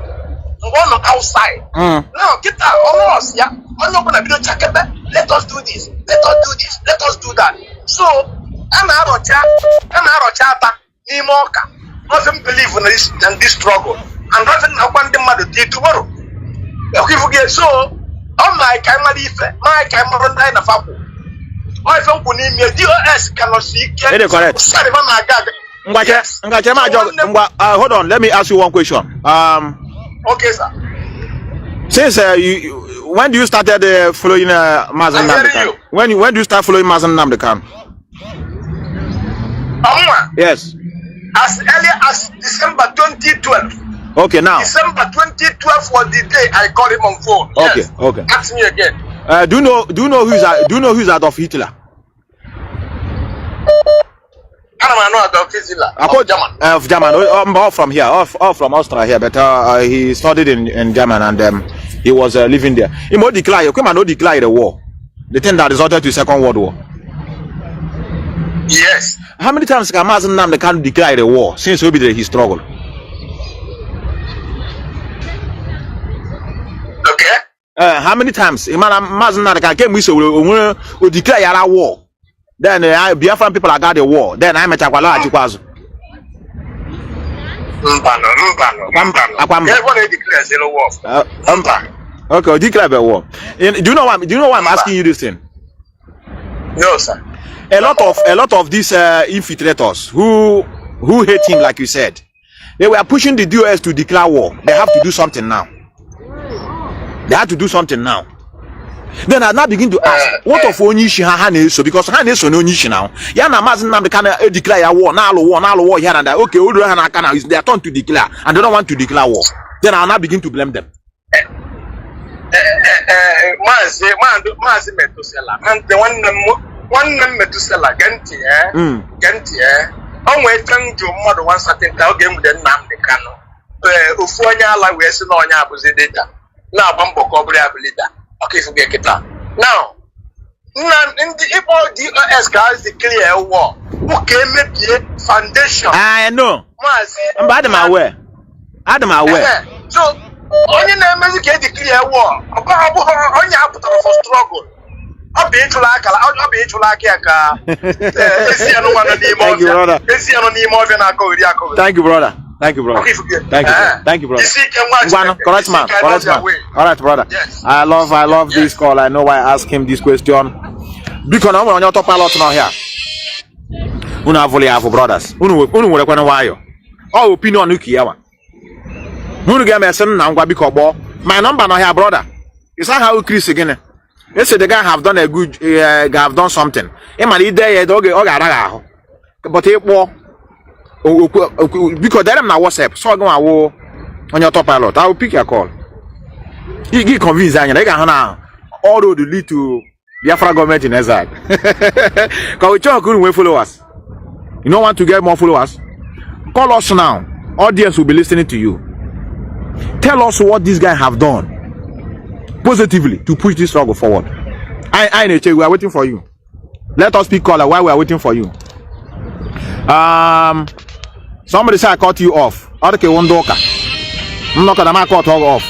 one outside. Now get out almost, yeah. I'm not gonna be no check. Let us do this, let us do this, let us do that. So I'm out of chata, Imoka. Doesn't believe in this struggle. And doesn't want the mother to tomorrow. Okay, forget so. Oh my camera die na fapo. My phone could name your DOS cannot see. Correct. Hold on, let me ask you one question. Okay, sir. Since when do you started following Mazi Methuselah? When do you start following Mazi Methuselah? Yes. As early as December 2012. Okay, now. December 2012 was the day I called him on phone. Okay, yes. Okay. Ask me again. Do you know who's Adolf Hitler? Of German, all from here, all from Austria here, but he studied in German and he was living there. He more declare, declare the war. The thing that resulted to Second World War. Yes. How many times can Mazi Nnamdi can declare the war since we did his struggle? Okay. How many times? Mazi Nnamdi came we declare a war. Then Biafran people are got the war. Then I met Akwala Ajikwazu. Okay, declare the war. Do you know why I'm asking you this thing? No, sir. A lot of these infiltrators who hate him, like you said, they were pushing the DOS to declare war. They have to do something now. They have to do something now. Then I now begin to ask, what of Onishi Haneso? Because Haneso no Nishi now. Yana Mazi Nnamdi can declare war, now war here and there. Okay, Udo Hanakana is their turn to declare, and they don't want to declare war. Then I'll now begin to blame them. Mazi Methuselah, and the one Methuselah, Ganti, only turn to mother one certain game with the Nnamdi Kanu. Ufuanya la wesi no nya abuzedeta. Now bambo kobri abilida. Okay, forget it now. Now, if all DOS guys declare war, who can make a foundation? I know. I'm bad my way. Adam aware. So, only name is declare war. Only have to for struggle. I'll be to like Thank you, brother. Thank you, brother. Thank you, brother. Thank you, brother. Correct man. All right, brother. Yes. I love this call. I know why I ask him this question. Because I'm on your top pilot now here. Una volley have brothers. Unu will why all opinion Nukiyawa. Unu get me send now because my number now here, brother. It's not how Chris again. They say the guy have done a good have done something. But it war. Because they're not WhatsApp, so I go on your top pilot. I will pick your call. You get convinced that they can all the lead to Biafra government in exile. Because we couldn't wait followers. You don't want to get more followers? Call us now. Audience will be listening to you. Tell us what these guys have done positively to push this struggle forward. We are waiting for you. Let us pick caller while we are waiting for you. Somebody say I cut you off. Okay, one doka. I'm not gonna cut off.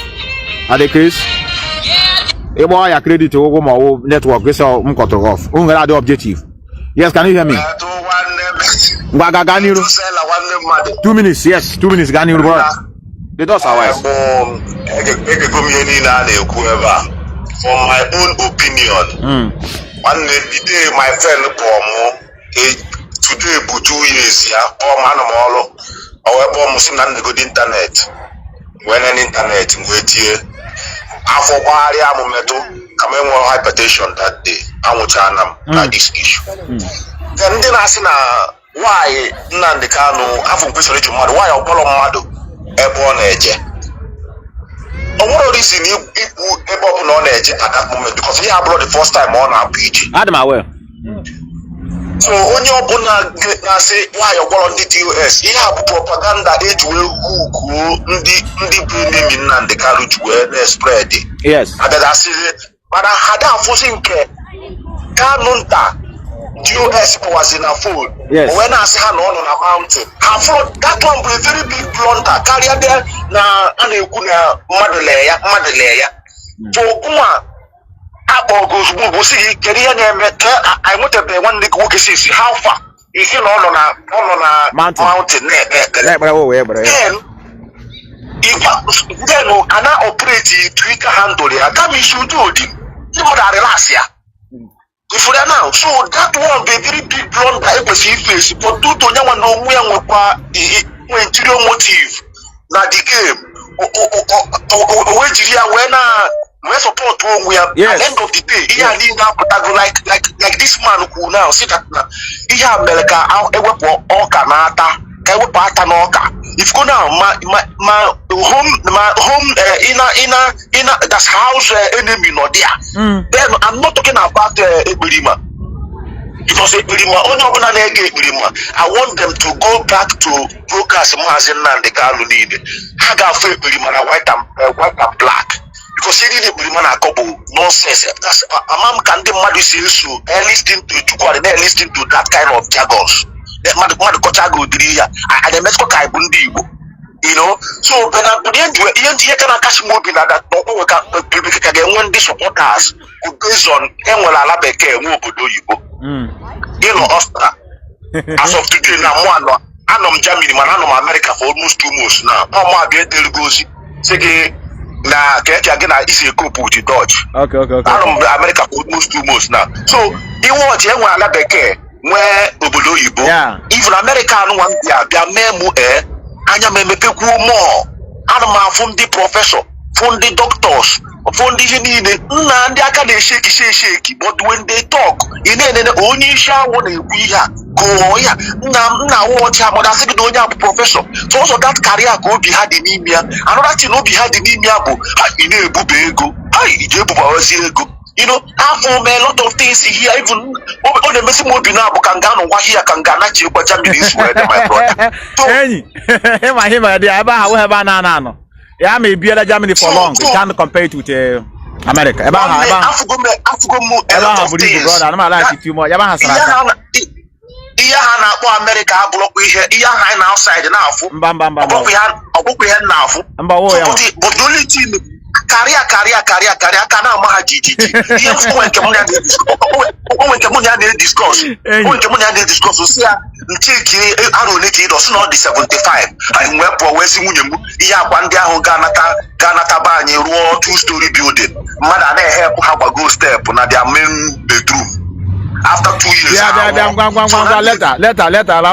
Are they Chris? A boy, I credit to Ogo network. This is cut off. The objective. Yes, can you hear me? 2 minutes. Yes, 2 minutes. Can you, brother? The doors are wise. For my own opinion, one day my friend today for 2 years, Muslim and the good internet. When an internet wait here, I forgot hypertension that day. I want to this issue. Then I say why Nnamdi Kanu have question why Obolo Mado Ebon Eje. What is in Ebon on Edge at that moment because he brought the first time on our PG. Adam aware. So when you open say why you go on the DOS, you have propaganda age will the name in the carriage where they spread it. Yes. And then I say, but I had a forcing Kanunta DOS was in a food. Yes. When I say on a mountain, I thought that one was a very big blunder. Carry there now and you could Madeleya. So Kuma. I want to be one nigga who see how far is it on a mountain. Then I operate Twitter handle. I can't be sure do it. You know that last year. If we are now, so that one be very big blunder. I was face, but do to know when interior motive. Now the game. We support we are at the end of the day. He had now like this man who now see that he have America all Canada, if go now my home in that's house enemy not there. Then I'm not talking about Ebirima. Because I want them to go back to broadcast Mazi Nnamdi Kanu need. I got white and black. Because he didn't bring a couple nonsense. That's a man can the madu so listening to that kind of jargons. That madu kochago diriya. I the Mexico kai bundi. You know, so when I begin to can catch more than that. No one can when these supporters who based on Emola Labeke Mobodo. You know, Oscar. As of today, now one, I'm Germany, man, I'm America for almost 2 months now. I'm more get Delegosi. Say, na again, I is a couple with Dodge. Okay. I'm America for almost 2 months now. So, you want Emola Labeke where Obodo Yibo. Yeah. Even America, no one, they are memo anya memepeku more. I'm from the professor, from the doctors. From the na ndị aka na-shake but when they talk onye isi awụ na-ekwu ihe a kụọ ya nna wọcha ma na-asị gị na onye abụ prọfesọ so also that career ka obi ha dị n'ime ya another thing obi ha dị n'ime ya bụ ị na-ebube ego ije ebubawazi ego you know I've a lot of things here even on the messy mobile now ka nga no wa here ka nga na chi gbaja mmiri isi were my brother enyi him dey aba ha we eba na no. Yeah, I may be in Germany for long. We can't compare it with America. Eba brother. I'm like it too much. Eba has iya ha na akpọ America abụrụkwa ihe iya ha na outside na afụ mba ọgbọkwa ihe na afụ mba wo ya but the only thing career ka na ama ha jiji ihe mfu nke m na discuss si ya ncheki aro ne ki do so no di 75 anyị wee pụọ wee si nwunye m ihe akwa ndị ahụ ga-anata ba anyị ruo 2-story building mmadụ a na-ehepụ ha gbago step na their main bedroom after 2 years yeah gwangwa letter la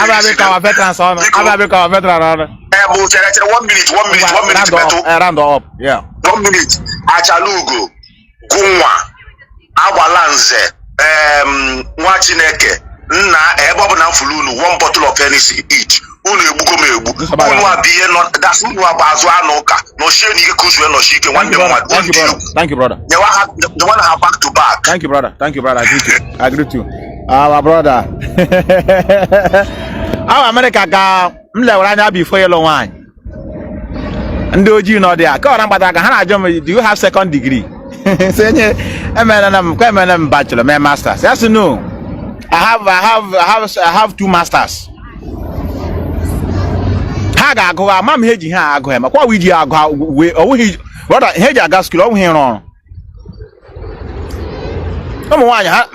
Arabic our veterans on Arabic our veteran on 1 minute round up yeah 1 minute achalugo gunwa agbalanze nwa Chineke nna ebe ọ bụ na mfulunu 1 bottle of Hennessy each unu egbugo m egbu unu abiye no that's unu abazu anuka no sheni ike kuzwe no shike nwanne m thank you brother they want to have back to back thank you brother I agree to our brother our America ka mlewara anya before yellow wine ndị ojii no there ka ọra mgbata ka ha na-ajọ m do you have second degree say nye MNM bachelor my masters yes no I have 2 masters ha ga-agụ ama m he ji ha agụ ma kwa wi ji agụ we owuhi brother he ji aga school owuhi ron ụmụ nwaanyị ha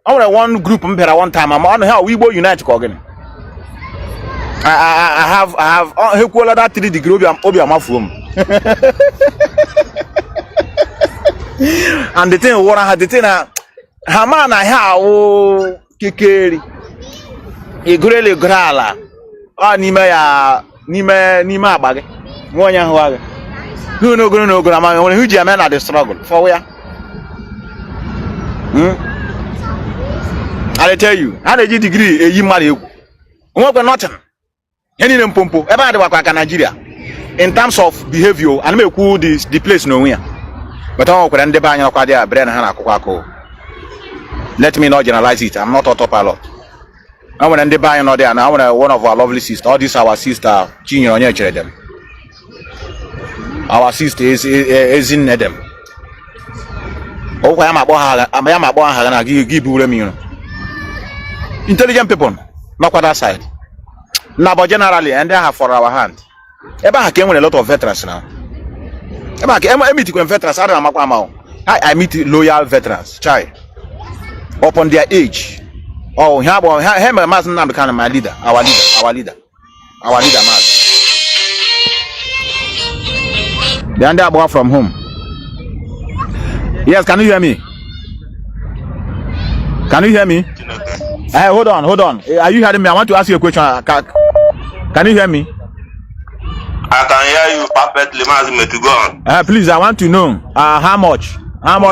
o nwere one group m bịara one time ama ọ na ha Igbo Unite ka ogene I have he kwuola that 3 degree obi amafuo m and the thing wora ha the thing na ha ma na ha o kekeri igurele grala ọ n'ime agba gị nwa onye ahụ agha n'ogoro ama nwere hu ji ame na the struggle for where I tell you ha na-eji degree eyi mmadụ egwu nwekwe nothing ihe niile mpompo ebe a dịwakwa ka Nigeria in terms of behavior ana m ekwu the place n'onwe ya but ọ nwekwara ndị be anyị ọkwa dị a bere na ha na-akụkwa akụ let me not generalize it. I'm not autopilot. I want to buy another and I want one of our lovely sisters. All this our sister Chinyo onye chere them. Our sister is in them. Oh, I am about her and give you intelligent people. Not quite that side. Now, but generally, and they have for our hand. Eba came with a lot of veterans now. Eba meet veterans. I meet loyal veterans. Chai. Upon their age. Oh, him Mazi Nnamdi Kanu, my leader, our leader, Mazi. The under boy from home. Yes, can you hear me? Can you hear me? Hey, hold on. Are you hearing me? I want to ask you a question. Can you hear me? I can hear you perfectly, Mazi Methuselah. Please, I want to know how much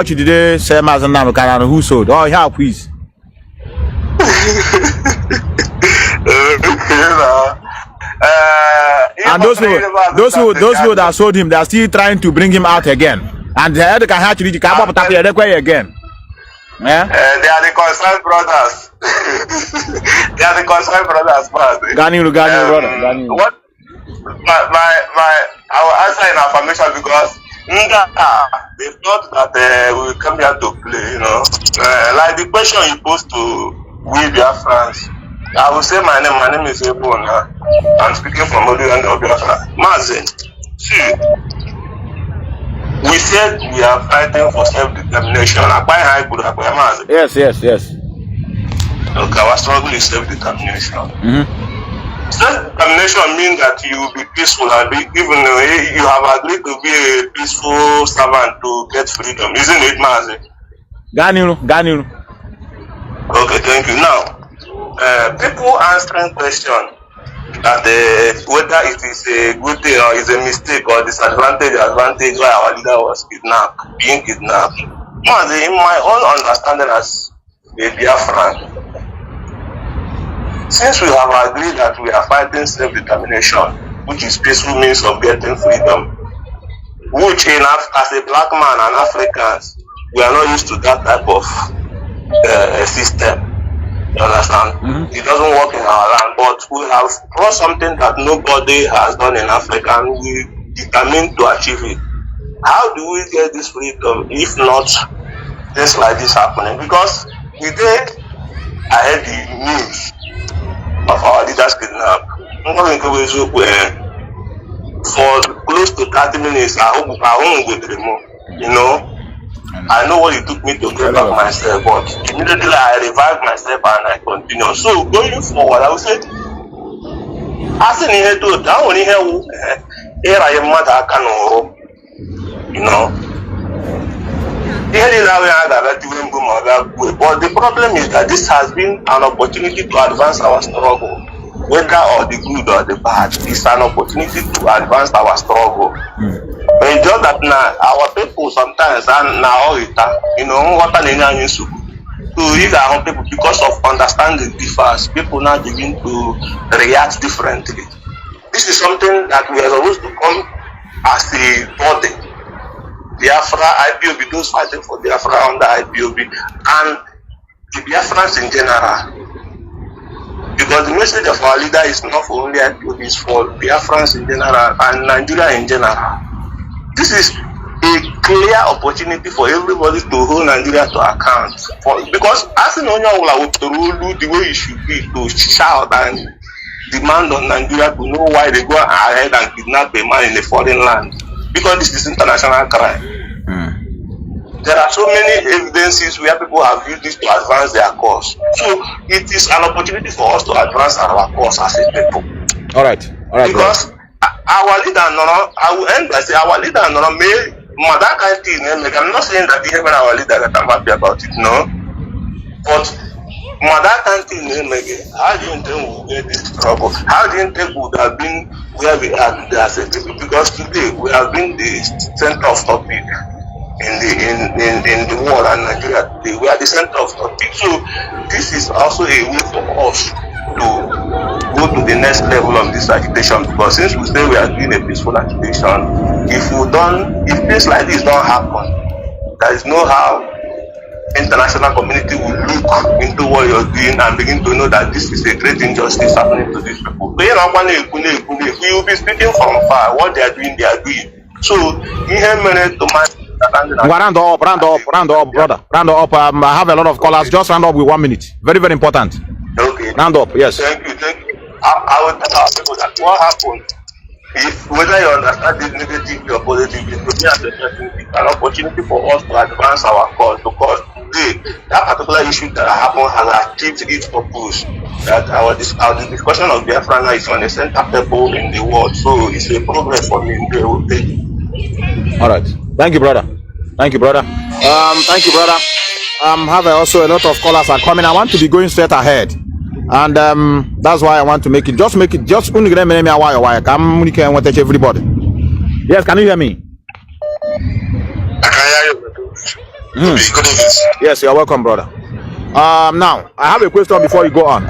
did they sell Mazi Nnamdi Kanu? Who sold? Oh, yeah, please. And those who that sold him, they are still trying to bring him out again. And the other can actually come up again. Yeah? They are the concerned brothers. They are the concerned brothers, man. Ganiru, brother. What? I will answer in affirmation because they thought that we will come here to play, you know. Like the question you posed to we Biafrans, I will say my name is Ebona. I'm speaking from Oluwanda Biafra. Mazi, see, we said we are fighting for self-determination. Yes. Okay, our struggle is self-determination. Self-determination means that you will be peaceful and even though you have agreed to be a peaceful servant to get freedom, isn't it, Mazi? Ganiru. Okay, thank you. Now, people answering question that whether it is a good thing or is a mistake or advantage why our leader was being kidnapped. Mazi, in my own understanding as a Biafran, since we have agreed that we are fighting self-determination, which is peaceful means of getting freedom, which as a black man and Africans, we are not used to that type of system. You understand? It doesn't work in our land, but we have brought something that nobody has done in Africa and we determined to achieve it. How do we get this freedom if not things like this happening? Because the day I heard the news of our leaders kidnapped, for close to 30 minutes, I won't go anymore. You know, I know what it took me to get back myself, but immediately I revived myself and I continue. So going forward, I would say, as in here to down when here I am mother Kanu, you know. But the problem is that this has been an opportunity to advance our struggle. Whether or the good or the bad, it's an opportunity to advance our struggle. But just that now, our people sometimes are now, you know, what an enemy is. So if our people, because of understanding differs, people now begin to react differently. This is something that we are supposed to come as a body. Biafra, IPOB, those fighting for Biafra under IPOB, and the Biafrans in general. Because the message of our leader is not for only IPOB, it's for Biafrans in general and Nigeria in general. This is a clear opportunity for everybody to hold Nigeria to account. Because as in the way it should be, to shout and demand on Nigeria to know why they go ahead and kidnap a man in a foreign land. Because this is international crime. There are so many evidences where people have used this to advance their cause. So it is an opportunity for us to advance our cause as a people. All right. Because our leader, I will end by saying our leader, I'm not saying that even our leader that I'm happy about it, no. But how do you think we'll get this trouble? How do you think we would have been where we are today as a people? Because today we have been the center of topic in the world and Nigeria today. We are the center of topic. So this is also a way for us to go to the next level of this agitation, because since we say we are doing a peaceful agitation, if things like this don't happen, there is no how international community will look into what you're doing and begin to know that this is a great injustice happening to these people. We will be speaking from far. What they are doing. So, round up, brother. Round up. I have a lot of callers. Just round up with 1 minute. Very, very important. Okay. Round up, yes. Thank you. I will tell our people that what happened, if whether you understand it negatively or positively, to me as a person, it's an opportunity for us to advance our cause, because today that particular issue that happened has achieved its purpose. That the discussion of Biafra is on the center table in the world, so it's a progress for me. All right. Thank you, brother. Thank you, brother. Have also a lot of callers are coming. I want to be going straight ahead. And that's why I want to make it. Just only get me a while. I can want to touch everybody. Yes, can you hear me? I can hear you. Good evening. Yes, you're welcome, brother. Now I have a question before you go on.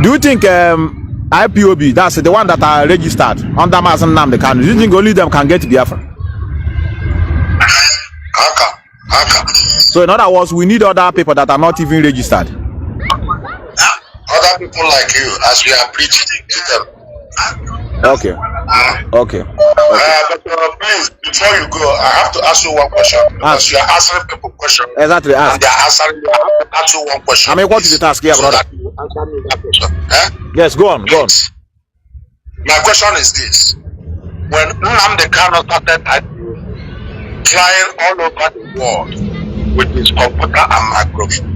Do you think IPOB, that's the one that are registered under Mazi Nnamdi, do you think only them can get Biafra? How come? So in other words, we need other people that are not even registered. Other people like you, as we are preaching to them. Okay. Okay. But please, before you go, I have to ask you one question. Because you are answering people questions. Exactly. Ask. And they are answering you. I have to ask you one question. I mean, what is the task here, brother? So that you answer me that question. Yes, go on. Go on. My question is this. When Nnamdi Kanu started flying all over the world with his computer and microphone,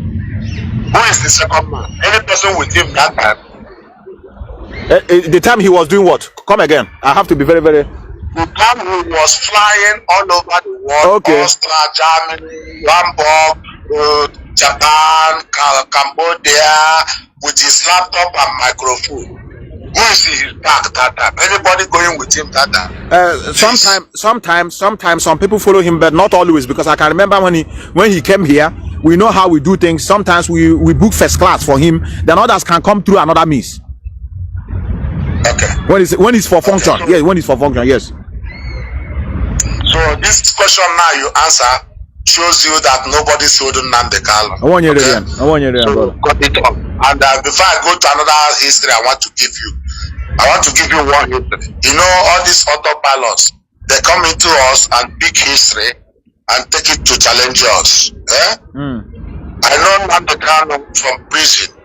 who is the second man? Any person with him that time? The time he was doing what? Come again. I have to be very, very. The time he was flying all over the world, Okay. Austria, Germany, Hamburg, Japan, Cambodia, with his laptop and microphone. Who is his back that time? Anybody going with him that time? Sometimes some people follow him, but not always, because I can remember when he came here, we know how we do things. Sometimes we book first class for him, then others can come through another means. Okay. When it's for function. Okay, so, yes, when it's for function, yes. So this question now you answer shows you that nobody sold Nnamdi Kanu. I want you again. I want you again, So brother. cut it off. And before I go to another history, I want to give you one history. You know, all these autopilots, they come into us and pick history and take it to challenge us. I know Nnamdi Kanu from prison.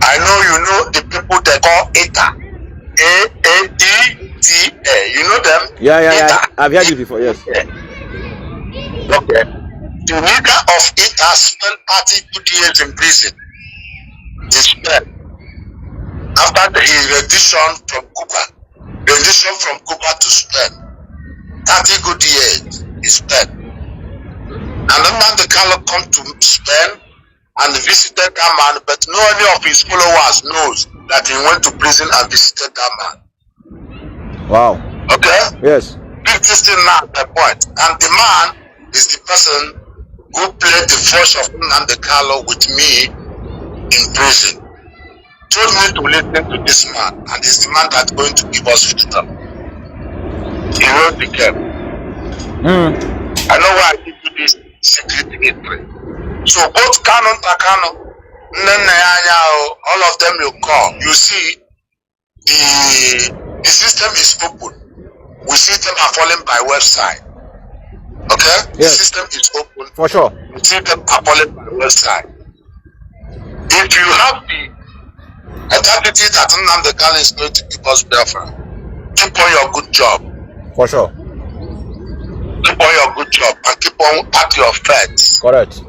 I know you know the people they call ETA. A-A-E-T-A. You know them? Yeah. ETA. I've heard it before, yes. Okay. The leader of ETA spent 32 years in prison. He spent after his rendition from Cuba to Spain. 30 good years he spent. And then Nnamdi Kanu come to Spain and visited that man, but no any of his followers knows that he went to prison and visited that man. Wow. Okay? Yes. Pick this thing now at the point. And the man is the person who played the voice of Nnamdi Kanu with me in prison. Told me to listen to this man, and it's the man that's going to give us wisdom. He wrote the game. I know why I give you this secret history. So both Kanu and Kanu, all of them you call, you see the system is open. We see them are falling by website. Okay? Yes. The system is open. For sure. We see them are falling by website. If you have the identity that Nnamdi Kanu is going to give us Biafra, keep on your good job. For sure. Keep on your good job and keep on at your faith. Correct.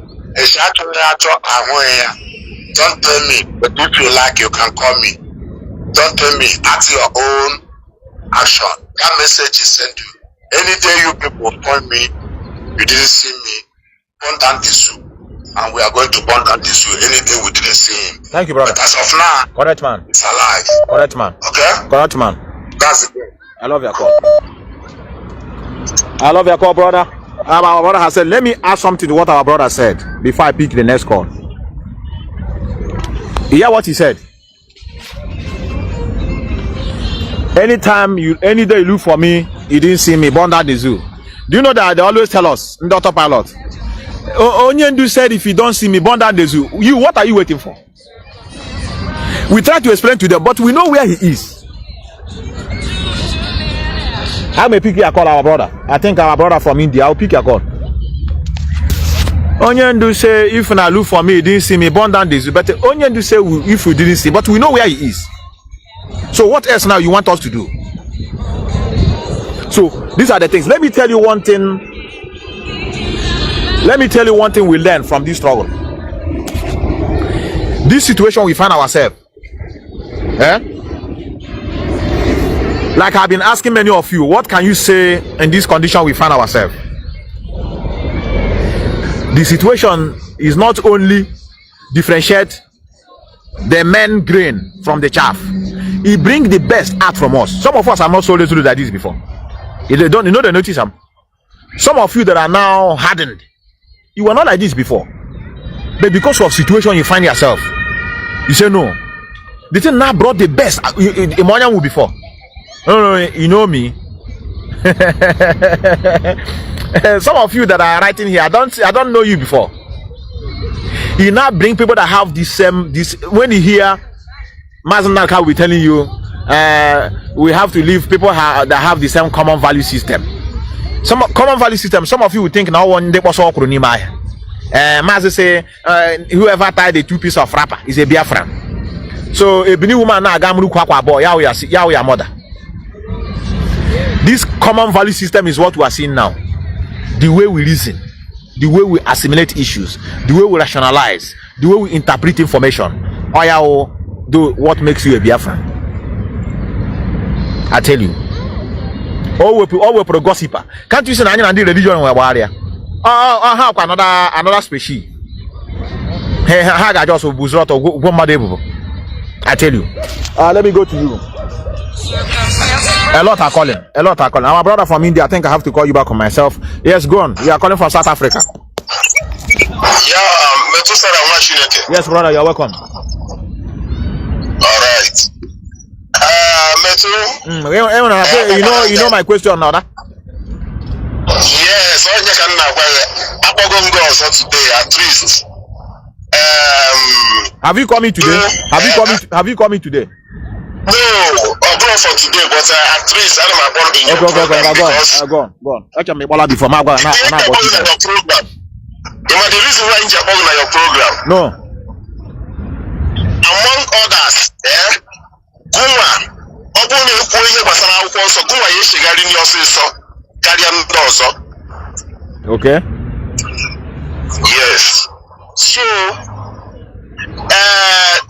Don't tell me, but if you like, you can call me. Don't tell me, at your own action. That message is sent you. Any day you people phone me, you didn't see me, burn down the zoo. And we are going to burn down the zoo any day we didn't see him. Thank you, brother. But as of now, correct, man. It's alive. Correct, man. Okay? Correct, man. That's the thing. I love your call. I love your call, brother. Our brother has said, let me add something to what our brother said before I pick the next call. You hear what he said? Any day you look for me, you didn't see me, burn down the zoo. Do you know that they always tell us in the autopilot? Onyendu said, if you don't see me, burn down the zoo. What are you waiting for? We try to explain to them, but we know where he is. I may pick your call, our brother. I think our brother from India. I'll pick your call. Onyendu say, if you look for me, you didn't see me, burn down the zoo. But Onyendu say, if we didn't see, but we know where he is. So what else now you want us to do? So these are the things. Let me tell you one thing. Let me tell you one thing we learned from this struggle. This situation we find ourselves. Like I've been asking many of you, what can you say in this condition we find ourselves? The situation is not only differentiate the main grain from the chaff. It brings the best out from us. Some of us are not so resolute like this before. If they don't, they notice them. Some of you that are now hardened, you were not like this before. But because of situation you find yourself, you say no. The thing now brought the best in Monyamu before. No, you know me. Some of you that are writing here, I don't know you before. You now bring people that have this when you hear Mazi Methuselah will be telling you we have to leave people that have the same common value system. Some common value system, some of you will think now one day was all Mazi say whoever tied the 2 pieces of wrapper is a Biafran. So a Benin woman now gamru kwakwa boy, ya mother. This common value system is what we are seeing now. The way we reason, the way we assimilate issues, the way we rationalize, the way we interpret information. Do what makes you a Biafran. I tell you. All we pro gossiper. Can't you say any religion we warrior? How another species? Hey, I just buzrot or go madebo. I tell you. Let me go to you. A lot are calling. Our brother from India, I think I have to call you back on myself. Yes, go on. You are calling from South Africa. Yeah, Methuselah. Yes, brother, you're welcome. All right. You know my question now, that? Yes, I can go today at least. Have you called me today? Have you called me today? No, I'll go for today, but at least I don't want to be in your program. Go on. I can make all before my program. The reason why you're on your program. No. Among others, Guma, Obuni Kuya Basana also Guma Yeshigari in your sister, Karian Dozo. Okay. Yes. So,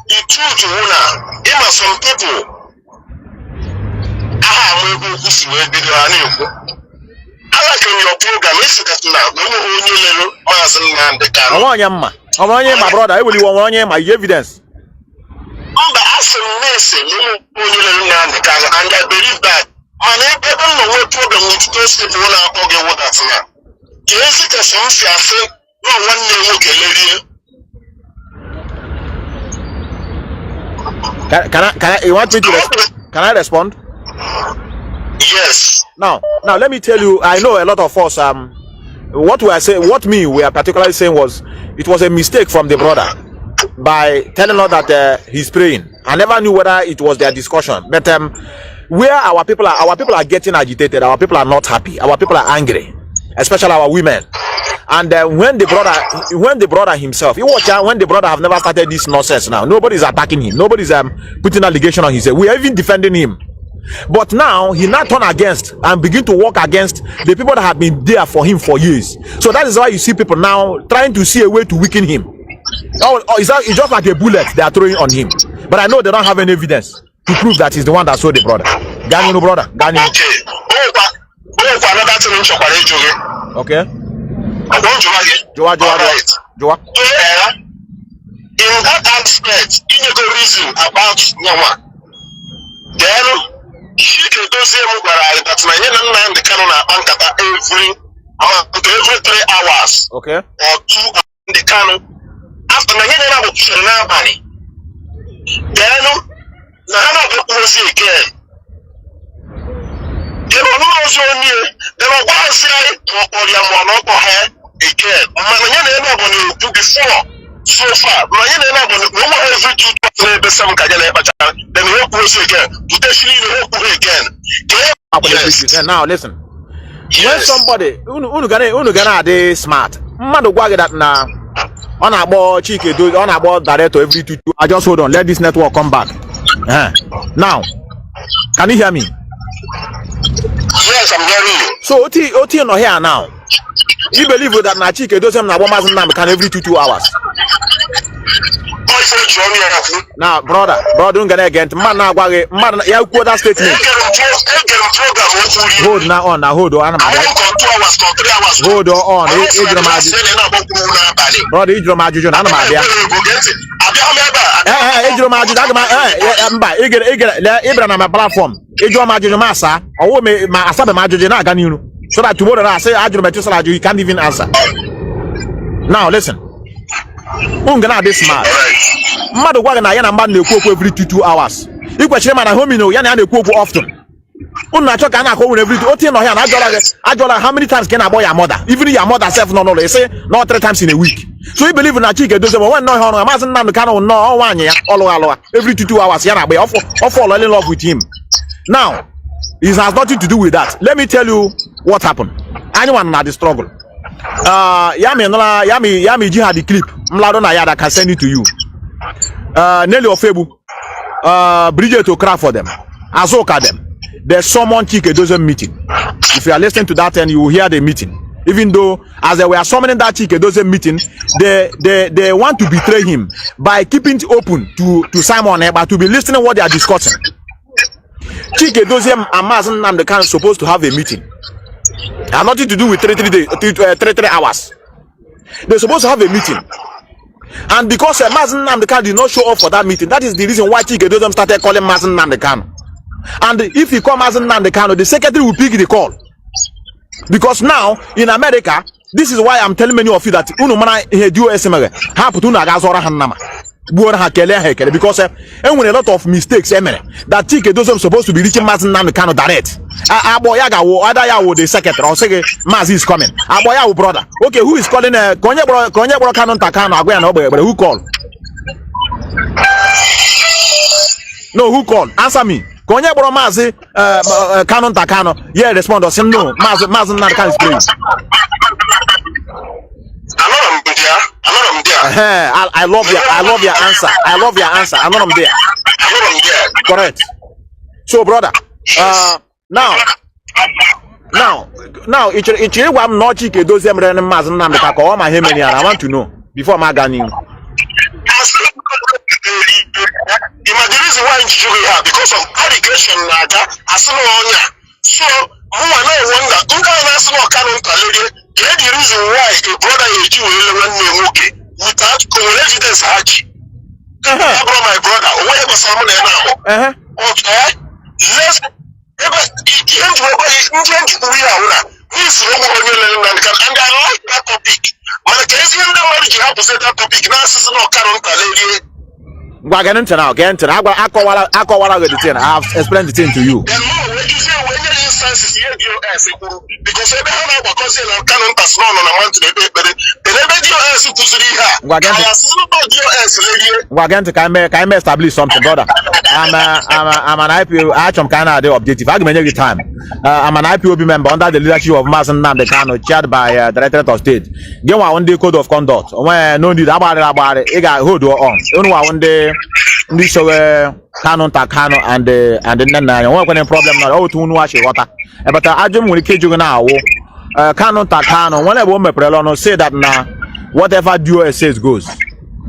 the truth, even some people, I like in your program, it's that now, I want you, my brother. I will want you my evidence. And I believe that I don't know what problem with those people now talking about that now. Yes, it is something I say, no one name okay, lady. Can I you want me to can I respond? Yes. Now let me tell you, I know a lot of us what we are saying, we are particularly saying was it was a mistake from the brother by telling us that he's praying. I never knew whether it was their discussion, but where our people are getting agitated, our people are not happy, our people are angry, especially our women. And when the brother himself, when the brother have never started this nonsense now, nobody's attacking him, nobody's putting allegation on his head. We are even defending him. But now he not turn against and begin to work against the people that have been there for him for years. So that is why you see people now trying to see a way to weaken him. It's just like a bullet they are throwing on him. But I know they don't have any evidence to prove that he's the one that sold the brother. Gani no brother. Gani. Okay. Joa. In that aspect, in the reason about Nyama, then she can do that my Nnamdi Kanu every 3 hours. Okay. Or 2 hours in the Kanu. After Nanyana would share nobody. Then Nana was again. They were not so near. They were one say or Yamono hair again. Manana when you do before so far. Manana when every 2 then we work again. Potentially we work again. Yes. Now listen. Yes. When somebody unu they smart. Mmadụ gwa gị that na on about Chike do on about director every 2. I just hold on. Let this network come back. Now, can you hear me? Yes, I'm hearing you. So Oti no here now. You believe that na Chike do some na Mazi Methuselah can every 2 hours. Now, brother, don't get again. Man, now, man, you quote that statement. Hold now on, hold on. Hold on. Brother, you don't imagine. I'm not there. Ibrahim platform. You don't imagine massa. Or my asabe imagine na gani you. So that tomorrow I say Mazi Methuselah you can't even answer. Now listen. Ungana this smart. Mmadụ gwa na ya na mmadụ na-ekwu okwu every 2 hours. Ikwechiri mana homie no ya na na-ekwu okwu often. Una talk and I everything. Otin no here na ajola how many times can I boy your mother? Even your mother self no they say not 3 times in a week. So you believe in a chick does when no hono Mazi Nnamdi Kanu no one ya all every 2 hours yana be off fall in love with him. Now, it has nothing to do with that. Let me tell you what happened. Anyone na the struggle. Yami jihad the clip. Mlado na yada can send it to you. Nelly Ofebu, Bridget to cry for them. Azoka them. There's someone Chike doesn't meeting. If you are listening to that and you will hear the meeting. Even though as they were summoning that Chike doesn't meeting, they want to betray him by keeping it open to Simon Eba to be listening what they are discussing. Chike Doziem and Mazi Nnamdi Kanu supposed to have a meeting. It has nothing to do with 3 hours. They're supposed to have a meeting. And because Mazi Nnamdi Kanu did not show up for that meeting, that is the reason why Chike Doziem started calling Mazi Nnamdi Kanu. And if he call Mazi Nnamdi Kanu, the secretary will pick the call. Because now in America, this is why I'm telling many of you that because and when a lot of mistakes that Chike Doziem supposed to be reaching Mazi Nnamdi Kanu direct. The secretary or say Mazi is coming. Brother. Okay, who is calling Konye Kanu Takano? Who called? No, who called? Answer me. Konye Mazi Kanu Takano. Yeah, respond or say no. Mazi Nnamdi Kanu is praying. I love your answer. I love your answer. I'm not there. Correct. So, brother, now, it's I'm not Chike Doziem Mazi Nnamdi Kanu. I want to know before my gunning. The reason why it's here because of allegation so who I wonder the reason why a brother is Jew without evidence my brother whatever someone now okay let's and I like that topic. You have to say that topic now is not current. We're getting to now. I have explained the thing to you. Then more when you say when your instances here because every time I because you can't pass on a month the we're going to can establish something, brother. I'm an IPO. I'm kind of the objective. I give every time. I'm an IPOB member under the leadership of Mazi Nnamdi Kanu, chaired by Directorate of State. Get one day code of conduct. When no need about it. It got hold on. Only one day. This Kanu Takano and then one problem now. Oh, to wash water. But I just want to keep you now. Kanu Takano. Whenever me prelono say that now, whatever DOS says goes.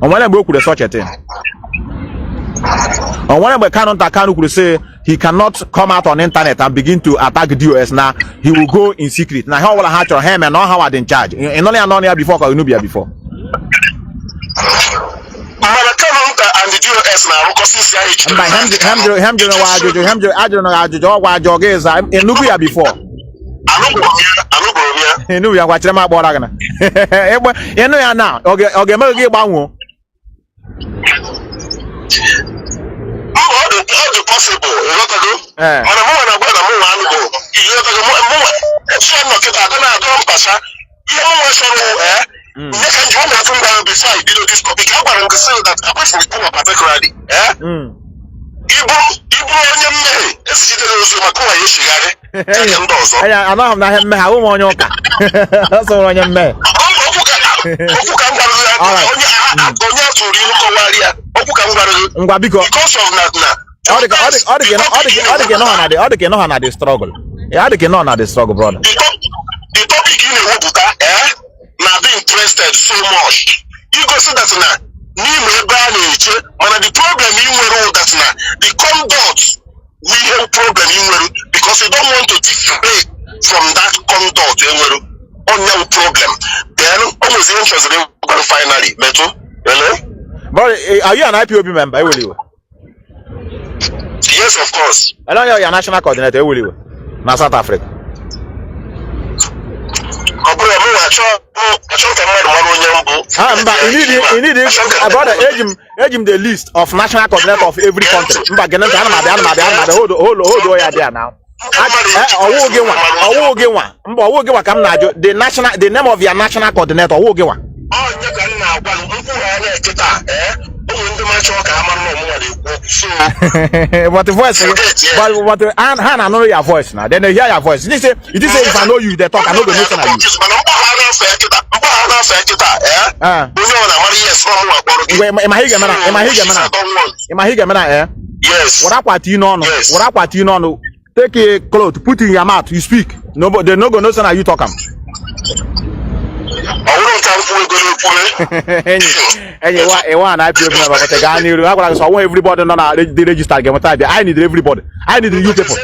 And when I go to such a thing. And whenever Kanu Takano could say he cannot come out on internet and begin to attack DOS now, he will go in secret. Now how will I hatch your him and not how I in charge? And only I before because you know before. And the DOS now because I don't know why jog is in Nubia before. I know you are watching my board. You know now. Okay, maybe about all the possible. You know to go. On a moment I went a moment. You know to go. So I'm not going pasha. You know beside this topic, I want to say that apart from Kuma particularly, I know I'm not having my own yoga. That's all I am. Because of that, the struggle. Yeah, they cannot the struggle, brother. The topic in the now be interested so much. You go see that now. One of the problem in that now the conduct we have problem in because we don't want to defray from that conduct on no problem. Then almost interested finally. Meto, hello? But are you an IPOB member? Will you? Yes, of course. I know you're a national coordinator. Will you? Now South Africa. You need brother, age him the list of national coordinator of every country. Hold there now. The name of your national coordinator. But the voice, but Hannah know your voice now. Then they hear your voice. It is say if I know you, they talk. I know the nation of you. Yes. What about you know? What about you know? Take a cloth, put in your mouth. You speak. Nobody, they no go know say you talk am. I want everybody know the register again. I need everybody. I need you people.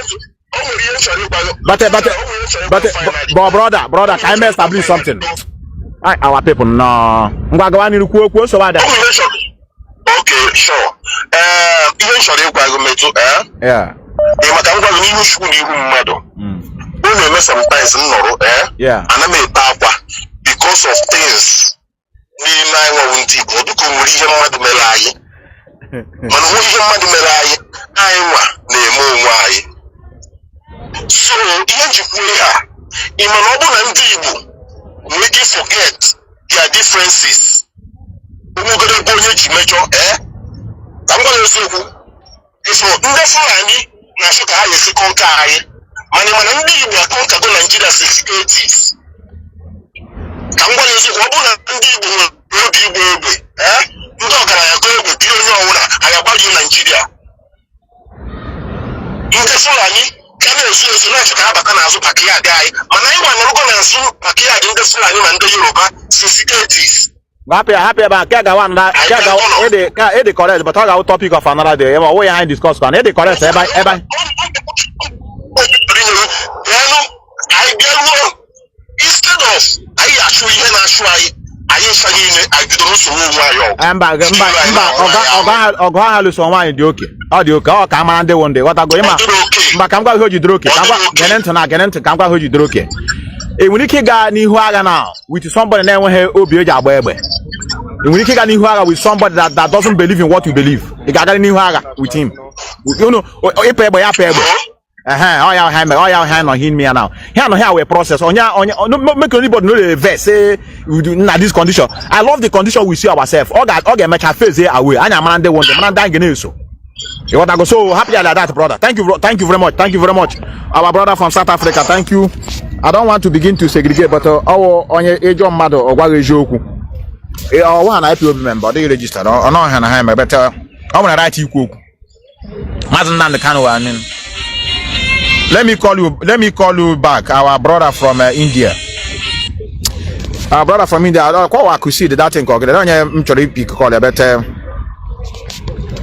But brother, can I establish something? Our people no. Okay, sure. Yeah. Yeah. Because of things. So, we forget their differences. I'm going to say, if Nigeria 60s. I'm going to happy about Kaga one that Kaga correct, but talk about topic of another day. We are discuss can correct instead of when you get now with somebody with somebody that doesn't believe in what you believe, you got with him. You know, hand on him now. Here no here we process. Make anybody know the verse. Say we do na this condition. I love the condition we see ourselves. All get match face here away. Anya man dey want the man dying again so. You want to go so happy like that, brother. Thank you very much. Thank you very much. Our brother from South Africa. Thank you. I don't want to begin to segregate, but our onye ejo mmadụ ogwa eziokwu. One IPO member they register. No hand but I want to write you okwu. Mazi Nnamdi Kanu I mean. Let me call you back, our brother from India. Our brother from India. I could see that thing.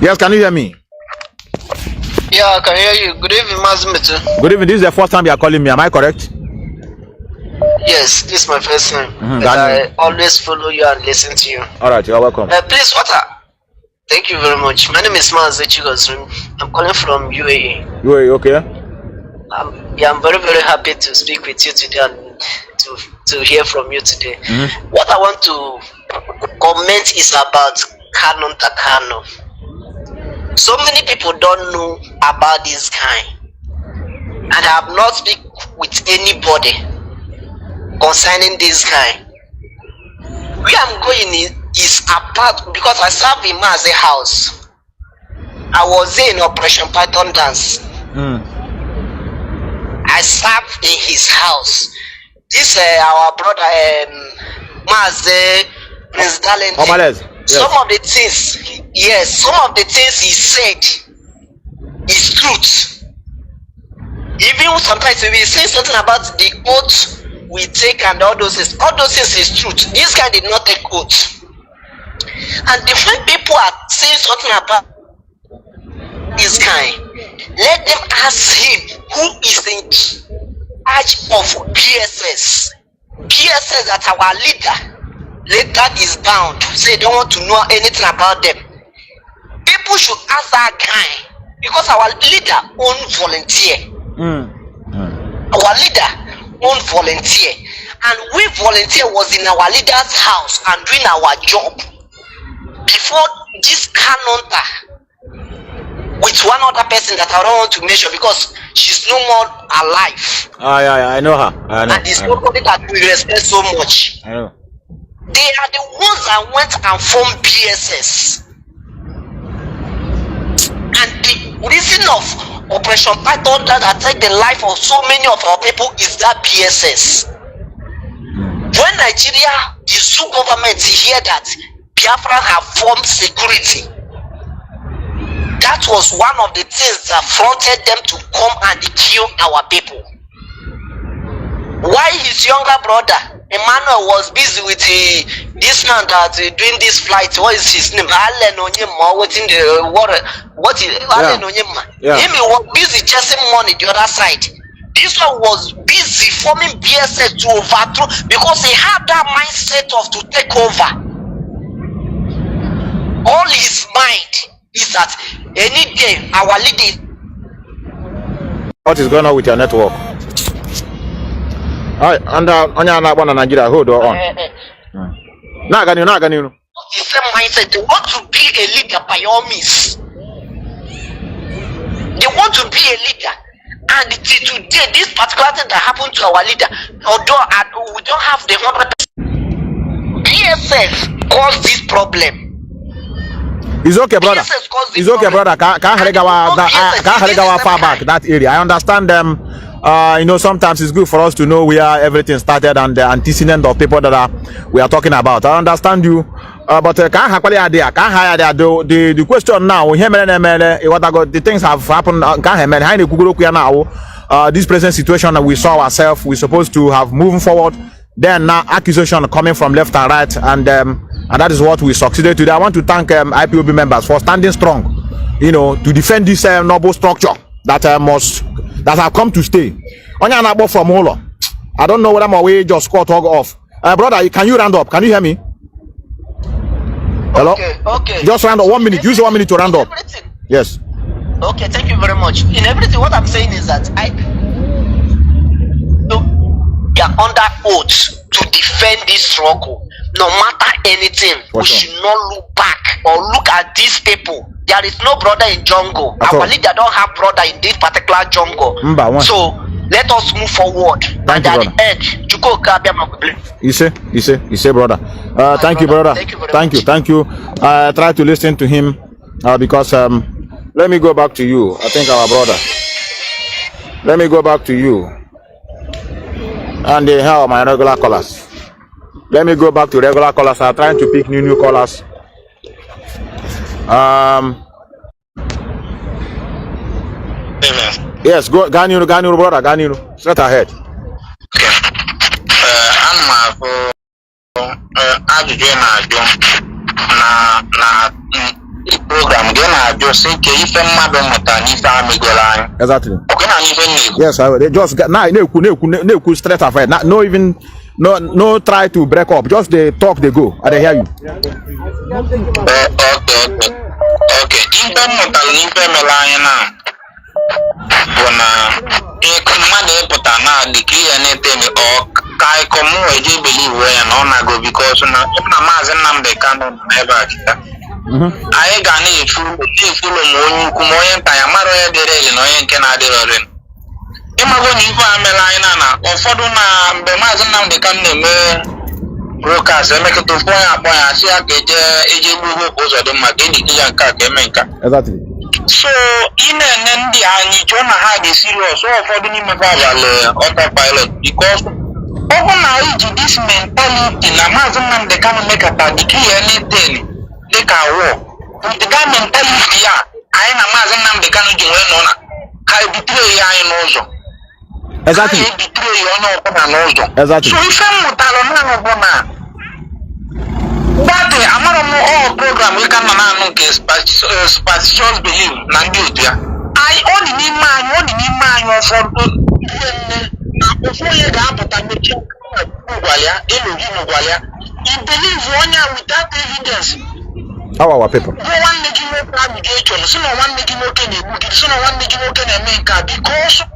Yes, can you hear me? Yeah, I can hear you. Good evening, Mazi Methuselah. Good evening. This is the first time you are calling me. Am I correct? Yes, this is my first time. I always follow you and listen to you. All right, you are welcome. Please, thank you very much. My name is Mazi Methuselah. I'm calling from UAE. UAE, okay. I'm very, very happy to speak with you today and to hear from you today. What I want to comment is about Kanu. So many people don't know about this guy, and I have not speak with anybody concerning this guy. Where I'm going is apart because I serve him as a house. I was there in Operation Python Dance. I served in his house. This our brother Mazi Methuselah. Some of the things he said is truth. Even sometimes we say something about the oath we take and all those things is truth. This guy did not take oath. And different people are saying something about this guy. Let them ask him who is in charge of PSS. PSS that our leader is bound. So they don't want to know anything about them. People should ask that guy because our leader won't volunteer. Our leader won't volunteer. And we volunteer was in our leader's house and doing our job. Before this Kanu with one other person that I don't want to mention because she's no more alive. I know her. I know. And it's nobody that we respect so much. I know. They are the ones that went and formed BSS. And the reason of Operation Python that attacked the life of so many of our people is that BSS. When Nigeria, the Zoo government hear that Biafra have formed security, that was one of the things that fronted them to come and kill our people. Why his younger brother Emmanuel was busy with this man that doing this flight? What is his name? Allen Onyema. What in the water? What is Allen Onyema? Him, he was busy chasing money the other side. This one was busy forming BSS to overthrow because he had that mindset of to take over. All his mind is that any day our leader. What is going on with your network? Alright, and on Nigeria, hold on. Not gonna. The same mindset. They want to be a leader by all means. They want to be a leader. And today, this particular thing that happened to our leader, although we don't have the 100%, BSS caused this problem. It's okay, brother. It's okay, brother. Can't Harigawa far back that area. I understand them. You know, sometimes it's good for us to know where everything started and the antecedent of people that we are talking about. I understand you, but the question now, the things have happened. This present situation that we saw ourselves, we're supposed to have moving forward. Then now accusation coming from left and right, and that is what we succeeded today. I want to thank IPOB members for standing strong, you know, to defend this noble structure that that have come to stay. Onyanabo from Holo. I don't know whether my way just got off. Brother, can you round up? Can you hear me? Hello? Okay. Just round up 1 minute. Use 1 minute to round up. Yes. Okay, thank you very much. In everything, what I'm saying is that we are under oath to defend this struggle. No matter anything, we should not look back or look at these people. There is no brother in jungle. Our leader don't have brother in this particular jungle. So let us move forward. Thank you, brother. You say, brother. Thank you, brother. Thank you. Try to listen to him because let me go back to you. I think our brother. Let me go back to you. And they have my regular callers. Let me go back to regular callers. I'm trying to pick new callers. Yes, go Ganyu, brother, Ganyu. Straight ahead. Okay. Program exactly. Yes, I will. They just now no straight ahead. No try to break up. Just they talk, they go. I hear you. Okay. Because Mazi Kanu never. I got it through the Kumoyan Tayamaro de no Canada. Imagine if I'm a line or Foduna, the Mazi Kanu broadcast, I make it to point up when I see a exactly. So, in an India, you don't have the serious or for the autopilot because overnight this mentality, Amazon they can't make a decree anything. They can walk. With the guy mentality, I am Amazon they can't do it on. I betray I also. Exactly. Exactly. So, if I'm but I'm all program we can superstitious belief Nnamdi. I only need man for before you got but I'm you believe one year without evidence. How our people? No one making no promulgation, so no one making no so no one making no because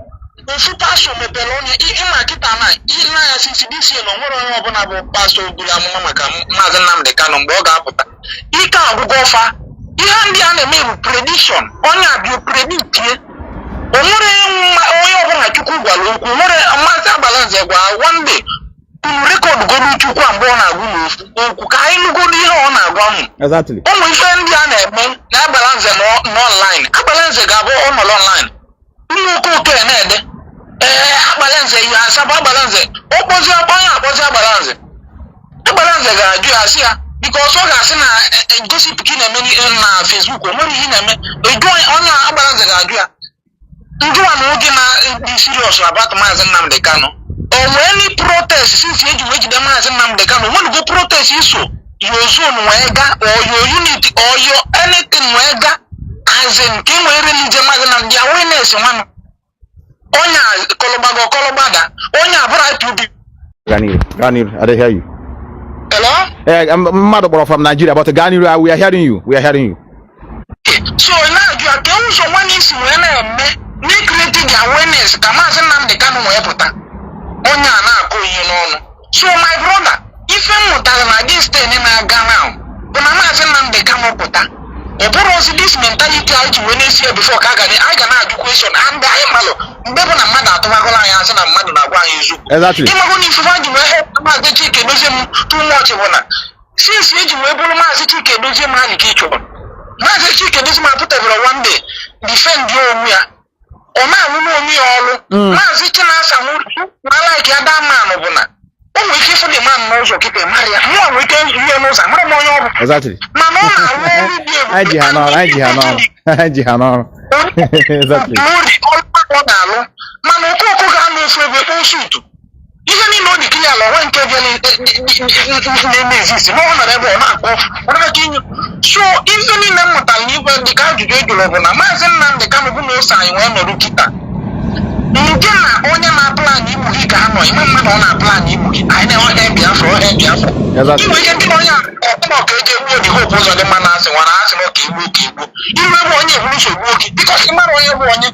Pastor Mepeloni, Imakitana, Ina since no more pastor Mazi Kanu Boga. Ika Ugofa, ihe ndị a na-eme bụ prediction onye abịa predict o nwere onye ọbụla Chukwu gwara okwu nwere Mazi Agbalanze gwa one day unu rekọd godu Chukwu mgbe ọ na-agwa okwu ka anyị nụgodu ihe ọ na-agwa m ụmụ ife ndị a na-eme na Agbalanze n'ọnlaịn Agbalanze ga-abụ ọnọrọ ọnlaịn ụmụ okoke na-ede Agbalanze ihe asabụ Agbalanze okpozi onye akpọzi Agbalanze ga-ajụ ya sị ya biko ọsọ ga-asị na gossip ka ị na-eme na Facebook o nwere ihe ị na-eme onye Agbalanze ga-ajụ ya ndị nwa na oge na-dị serious about Mazi Nnamdi Kanu o nwere any protest since eji wee jide Mazi Nnamdi Kanu when go protest iso your zone wee ga or your unit or your anything wee ga as in ka nwere religion Mazi Nnamdi awareness nwanụ onye kologbada onye abụrụ IPOB Ganiru, I hear you. hello I'm from Nigeria, but Ganiru, we are hearing you. So now you are doing so one is when creating awareness ka Mazi Nnamdi Kanu wee pụta onye a na-akụ ihe n'ọnụ. So my brother, ife mmụtara na this thing na-aga now bụ na Mazi Nnamdi Kanu pụta ọ bụrụ ozi this mentality anyị ji wee na-esi ya before ka anyị ga na-ajụ question and anyị malụ mgbe bụ na mmadụ atụbagoro anyị asị na mmadụ na-agwa anyị eziokwu ịmago na ifufe anyị ji wee Maazị Chike Edozie m too much bụ na since eji wee bụrụ Maazị Chike Edozie m ha nke ịchọrọ Maazị Chike Edozie m apụtabara one day defend onwe ya ọ na-alụ n'onwe ya ọrụ Maazị Chinasa na like ya daa manụ bụ na o nwere ike ịfụ dị manụ n'ụzọ kịta mara ya mụọ nwere ike ihe n'ụzọ mara m onye ọ bụ mana ọ na-alụ ọrụ dị ebube anyị ji ha n'ọrụ ọ na-alụ mana okoko ga-alụ ofu ebe kpọọ sutu ihe niile ọ dị kili ala ọnwa nke bịa na-eme ezisi na ọ nọrọ ebe ọ na-akpọ ọnaka inyo so ihe niile m mụtara n'igwe dị ka ajụjụ ejụrụ bụ na Maazị Nnamdi Kanu bụ na ose anyị wee nọrụ kịta nke na onye na-aplan igbu gị ga-anọ ime mmadụ ọ na-aplan igbu gị anyị na-enwe Biafra inwe ike ndị onye ọkpụkpọ ka eji egbuo dị hope ụzọ dị mma na asị nwara asị na ọka egbuo iru ebe onye eburu ụzọ gbuo gị bikọs ị mara onye bụ onye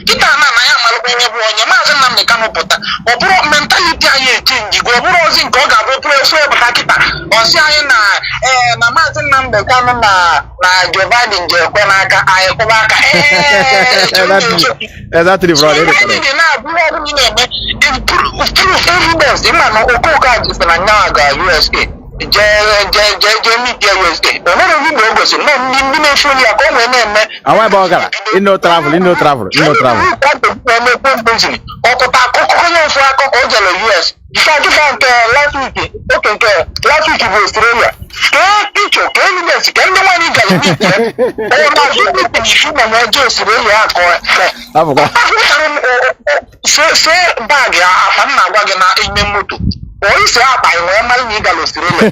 kịta na ya amalụkwa onye bụ onye Maazị Nnamdi Kanu pụta ọ bụrụ mentaliti anyị echenji gị ọ bụrụ ozi nke ọ ga-abụ pụrụ efu ebụta kịta ọsị anyị na Maazị Nnamdi Kanu na Joe Biden ji ekwe n'aka anyị kwụba aka evidence ịma na okooko a jisi na nyawa ga USA jee media USA o nwere vidio o gosiri na ndị na-efu ya ka o wee na-eme Inno travel ọkụta akụkọ onye ofu akụkọ o jere US dịka nke last week bụ Australia kee picho ka evidence ka ndị nwanyị gara na-azụ na na-eje Australia akọ see bag akpa m na-agwa gị na ime moto isi akpa anyị wee mara na ị gara Australia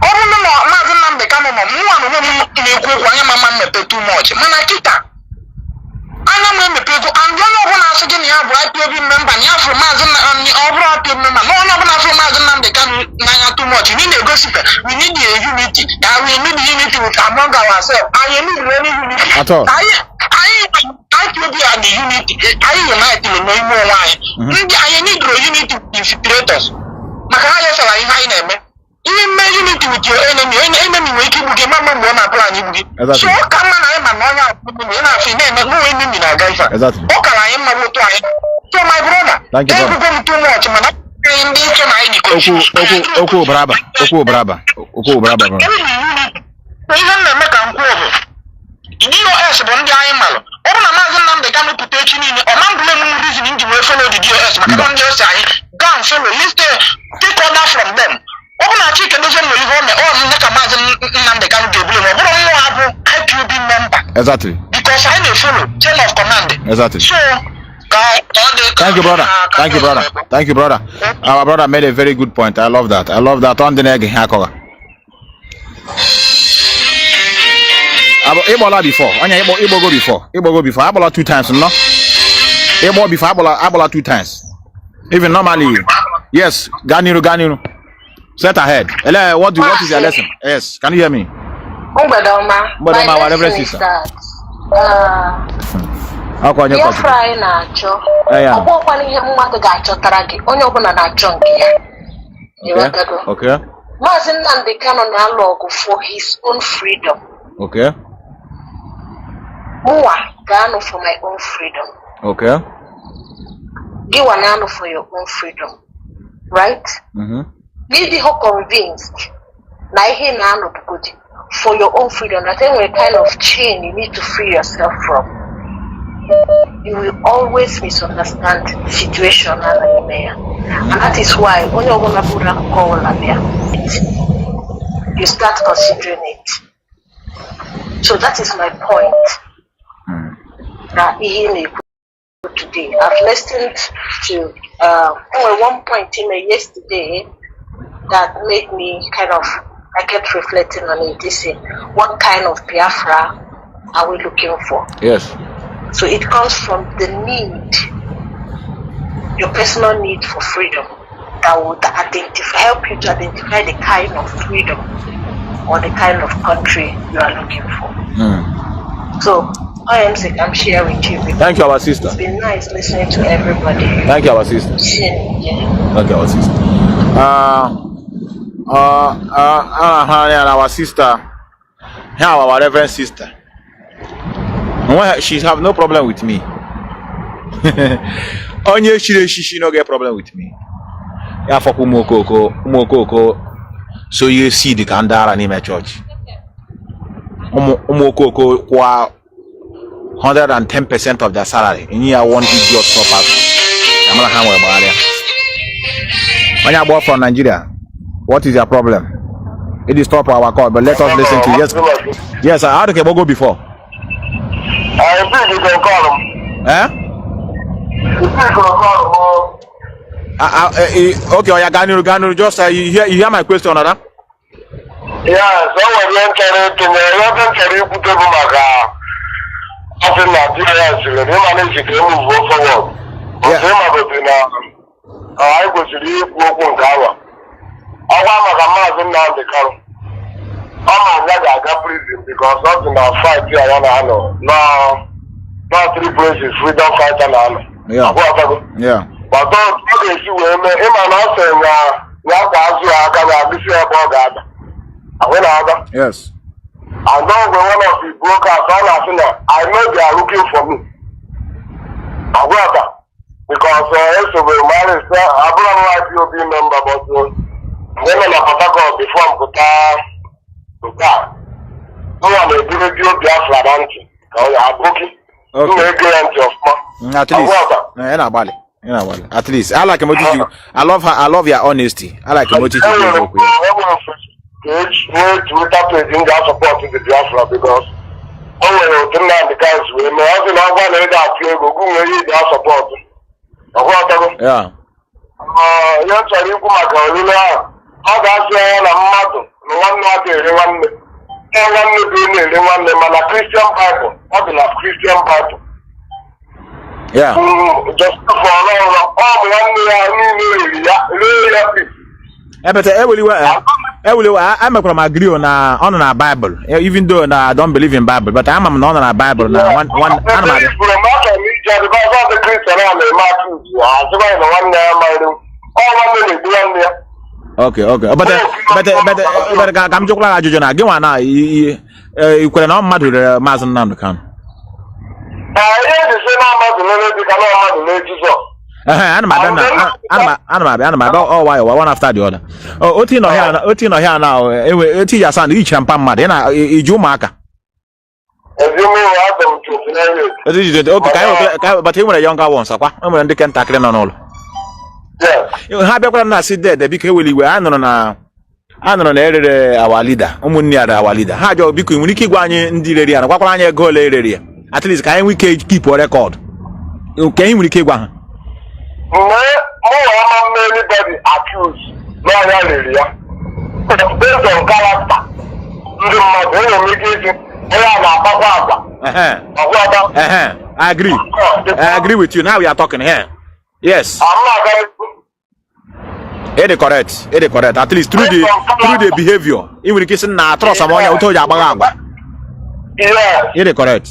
ọ bụrụ na Maazị Nnamdi Kanu nọ mụnwa na onwe m na-ekwu okwu anya mama mmepe too much mana kịta anya m emepe ego and onye ọbụla asị gị na ya bụ IPOB memba na ya fụrụ Maazị ọ bụrụ IPOB memba na onye ọbụla fụrụ Maazị Nnamdi Kanu n'anya too much we na-egosipụta we need a unity we need unity with among ourselves anyị need any unity IPOB and the unity anyị unite n'ime onwe anyị ndị anyị need unity with infiltrators maka ha yesara ihe anyị na-eme ihe mme unity with your enemy nwere ike igbu gị mama mgbe ọ na-apụrụ anyị igbu gị so ọ ka mma na anyị ma na onye akwụkwọ ị na-afị na-eme n'onwe enemy na-aga ife ọ kara anyị mma otu anyị so my brother ebugo m too much mana ndị ike na anyị dị okwu braba ihe m na-eme ka m kwuo bụ DOS bụ ndị anyị malụ ọ bụ na Maazị Nnamdi Kanu pụta echi niile ọ ma mbụle m reason nji wee follow the DOS maka na ndị ose anyị go and follow listen take order from them ọ bụ na Chike Edozie nwere ihe ọ nne ka Maazị Nnamdi Kanu ga-ebule ma ọ bụrụ nwa abụ IPOB member because anyị na-efollow chain of command so Thank you, brother. Our brother made a very good point. I love that. On the neck, Ebola before. Ebo go before. Ebola 2 times, no? Ebo before Ebola 2 times. Even normally, yes. Ganiru. Set ahead. What is your lesson? Yes. Can you hear me? My lesson is that Biafra anyị na-achọ ọ bụkwana ihe mmadụ ga-achọtara gị onye ọbụla na-achọ nke ya. Okay. Mazi Nnamdi Kanu na-alọgụ for his own freedom. Okay. Mwa ga-anọ for my own freedom. Okay. Giwa na-anọ for your own freedom. Right? Maybe how convinced na ihe na-anọ bugodi for your own freedom. That any kind of chain you need to free yourself from. You will always misunderstand the situation and that is why when you're going to put a call there, you start considering it. So that is my point. That today I've listened to one point in yesterday that made me I kept reflecting on it. They say, what kind of Biafra are we looking for? Yes. So it comes from the need, your personal need for freedom, that would help you to identify the kind of freedom or the kind of country you are looking for. So I'm sharing with you. Thank you, our sister. It's been nice listening to everybody. Thank you, our sister. Thank you, our sister. Our sister, our reverend sister. She have no problem with me. Onye she no get problem with me. Ya for umokoko. So you see the kandara in my church. Umokoko kwa 110% of their salary. And you are one idiot stop out. I'm not hammer about it. When you are from Nigeria, what is your problem? It is stop our call, but let us listen to yes. I had to go before. I think you can call him. Okay, Kanu, just you hear my question, or that? Yeah, so when you carry put over my car. After Nigeria, you manage to move forward. I go to the Open Gawa. I want my Mazi Nnamdi Kanu. I'm not prison because nothing I fight here. No 3 places, freedom fighter now. Yeah. But don't you him and I say, yes. I know the one of the brokers, I know they are looking for me. Because marriage, I don't know if you'll be member, but when I'm before I'm At least I like emoji. I love her. I love your honesty. I like emoji. Supporting the Biafra because the guys will support. Yeah. Christian Bible. Christian Bible. Yeah. Just for I'm a from agree on a Bible, even though I don't believe in Bible, but I'm not on a Bible now. One okay. But I'm joking. I do not give one. You could not mad with Mazi Nnamdi Kanu. One after the other. Oh, Otino here now. Oti ya sound each and pam mad. Na ijumaka. Okay, but he was a younger one, so I'm they can tackle on all. Yeah. You have a sit there, because we were on our leader. Our leader. How do you become when you keep going in the area? What can you go area? At least can we keep a record? You can we keep one? Anybody accused, no area. Based on character. I agree with you. Now we are talking here. Yes. It is correct. At least through the behavior. Even the case na trust someone who told you about. Yeah. It is correct.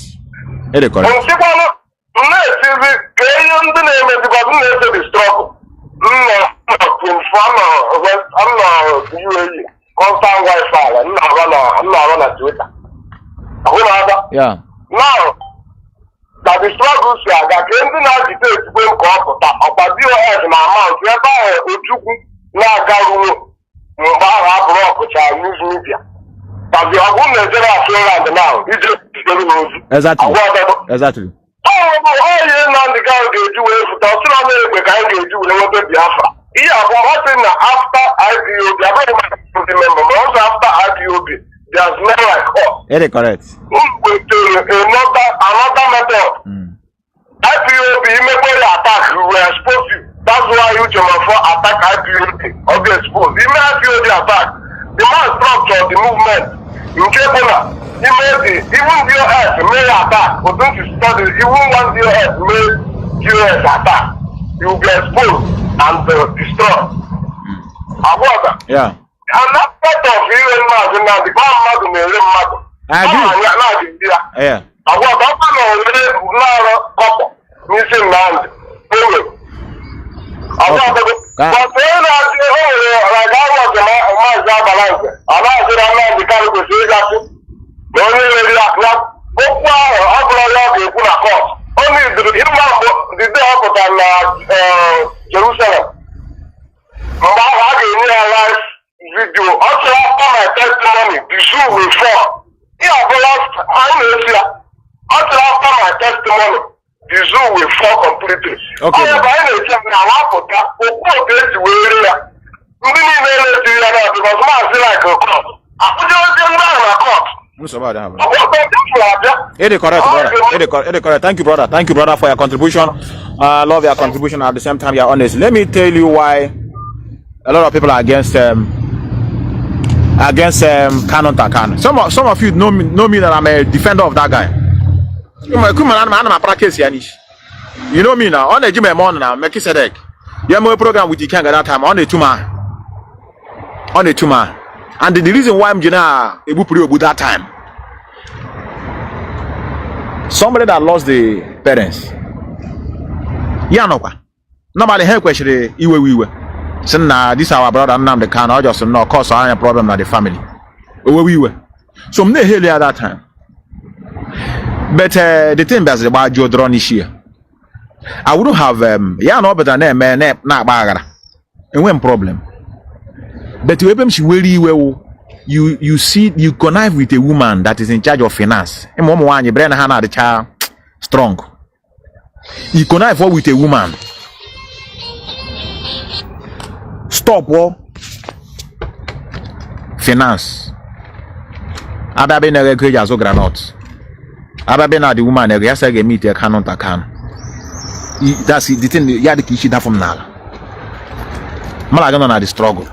constant Wi-Fi. I'm not on Twitter. Yeah. Now, that the struggles here, that the United States will go up, but the US in amount, whereby Ujuku, Nagaru, Mbara, Brock, which are news media. But the Agun General Florida now, he just very rosy. Exactly. Exactly. You know the guy they do it for the guy they do it Biafra. Yeah, but what in after IPOB, I don't remember, but also after IPOB, there's never like Very correct. Another method. IPOB, immediately attack, we were exposed to. That's why you attack IPOB, or be exposed. IPOB attack, the man structure the movement. In Kebona, even DOS may attack, but don't you study, even one DOS may DOS attack, you will be exposed and destroyed. Yeah. And that part of even Mazi now, the government may live matter. I agree. Yeah. I was up couple, missing land. But when I say, like I was my job balance, and I said, I'm not the kind of person the only lady that clap, only the day after Jerusalem. But I didn't realize video. Also, after my testimony, the zoo will fall. Yeah, but also after my testimony, the zoo will fall completely. Okay. Thank you, brother. Thank you, brother, for your contribution. I love your contribution. At the same time, you're honest. Let me tell you why a lot of people are against Kanu Takan. Some of you know me that I'm a defender of that guy. You know me now. On the gym morning now, make it Sedek. You have a program with the King at that time. On the Tuma. And the reason why I'm Jena Ebu that time. Somebody that lost the parents. Yeah, no. Nobody help question we. So now this our brother Nnamdi Kanu. I just no cause I have a problem with the family. We were. So I'm not here at that time. But the thing that's about Joe Drone this year. I wouldn't have no better name not bagara. And one problem. But you see you connive with a woman that is in charge of finance. And mom one you brain hand the child strong. You connive with a woman. Stop war. Finance. Ababe na rekeja so granite. Ababe na the woman na yasa get meet Kanu Takan. That's the thing. You had the issue that from now. Malaga na the struggle.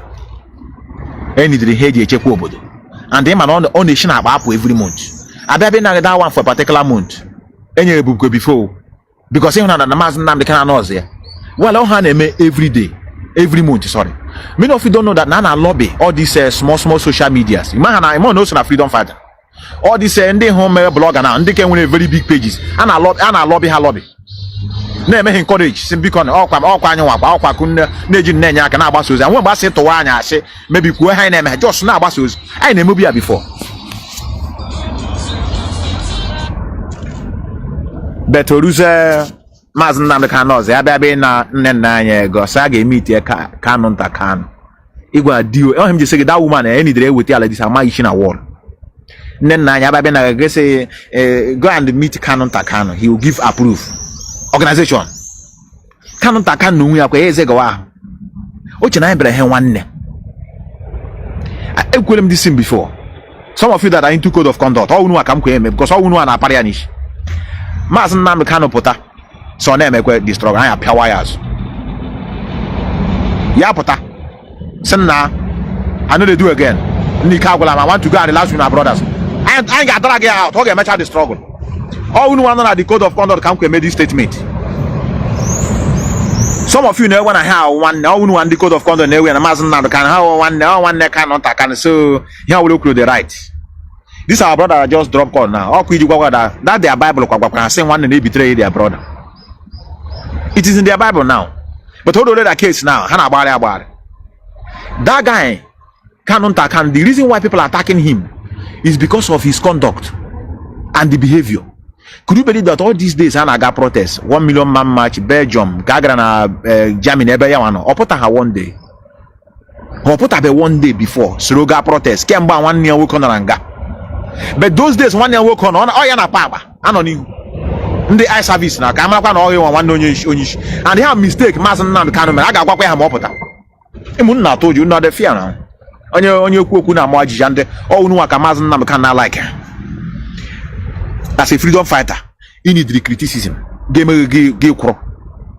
Any the head you check obodo. And them on the nation about every month. Ababe na that one for a particular month. Any book before because even na the Mazi Methuselah can knows there. Well, on hand every day, every month. Sorry. Many of you don't know that Nana lobby all these small social medias. Imagine I'm on also a freedom fighter. All these ndị home blogger now, and they can win very big pages. And I lobby her lobby. Na eme encourage simbi kon ọkwa anyi wakwa ọkwa kun na-eji nnenye aka na agbasa ozi. Anwe gbasa tụwa anya asị maybe kwuo ha na eme just na agbasa ozi. Anyị na-emebu ya before. But oruze Mazi Nnamdi Kanu ya bịa na nne anya ego sa ga eme ite Kanu Takan. Igwa dio ọ him just say that woman any dey with ala this ama ishi na wall. Nne anya bịa na ga say go and meet Kanu Takan. He will give approve. Organization. Kanu Takan no ya kwa eze gawa. Oche na ebere he nwanne. I equal him this thing before. Some of you that are into code of conduct, all unu akam kweme because all unu na apari anish. Mazi Nnamdi Kanu pụta. So na emekwe destroy anya pia wires. Ya pụta. Sinna I know they do again. Ndi ka gwala I want to go and relax with my brothers. I got drag out. Okay, match the struggle. All who want to the code of conduct can make this statement. Some of you know when I have one now who want the code of conduct now and Mazi Nnamdi Kanu how one Kanu Takan so here we look to the right. This our brother just drop call now. How could you go that their Bible can say one and they betray their brother. It is in their Bible now. But hold on that case now. That guy Kanu Takan, the reason why people are attacking him is because of his conduct and the behavior. Could you believe that all these days Anaga protests, 1 million man march, Belgium, Gagrana, Germany, Ebeyawan, or put her one day. Or put her one day before Suroga protest, Kemba 1 year work on Ranga. But those days 1 year work on Oyana Papa, and on you. In the eye service now, Kamakan or one and they have mistake, Mazi Methuselah, I got where I'm up. I told you not the fear now. On your Kukuna Moji and all no Mazi Methuselah like her. As a freedom fighter, you need the criticism. Give crow.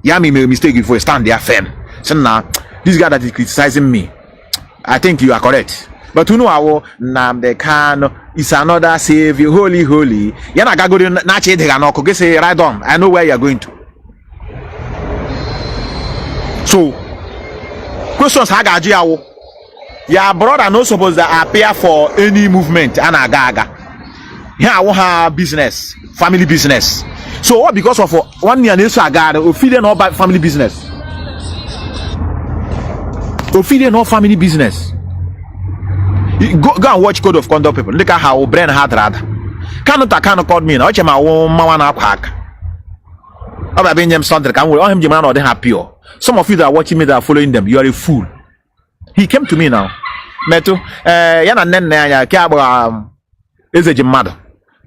Yami made a mistake before stand there firm. So now, this guy that is criticizing me, I think you are correct. But you know how Nnamdi Kanu is another savior, holy. Yana gago na che de ganoko. Get say right on. I know where you are going to. So, questions hagaji awo. Your brother not supposed to appear for any movement. Anagaga. Here I want her business, family business. So what because of 1 year next agada, feeding all by family business. Feeding all family business. Go and watch Code of Conduct people. Look at how brain hard rather. Kanu called me. I my own mama pack. I'm being them something. I'm with him. Or they happy. Some of you that are watching me that are following them, you are a fool. He came to me now. Metu, yana nene ya kiabo is a mother.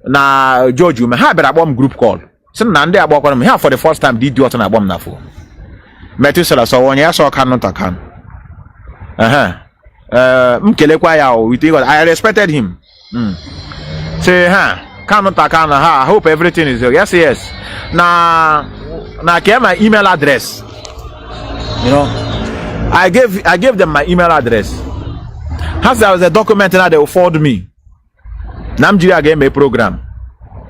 Na George, you may have a bomb group call. So Nande about him here for the first time. Did you want a bomb na for? Methuselah so when you saw Kanu. I respected him. Say, Kanu. I hope everything is okay. Yes. Now get my email address. You know, I gave them my email address. As there was a document that they will forward me. Nnamdi gave me a program.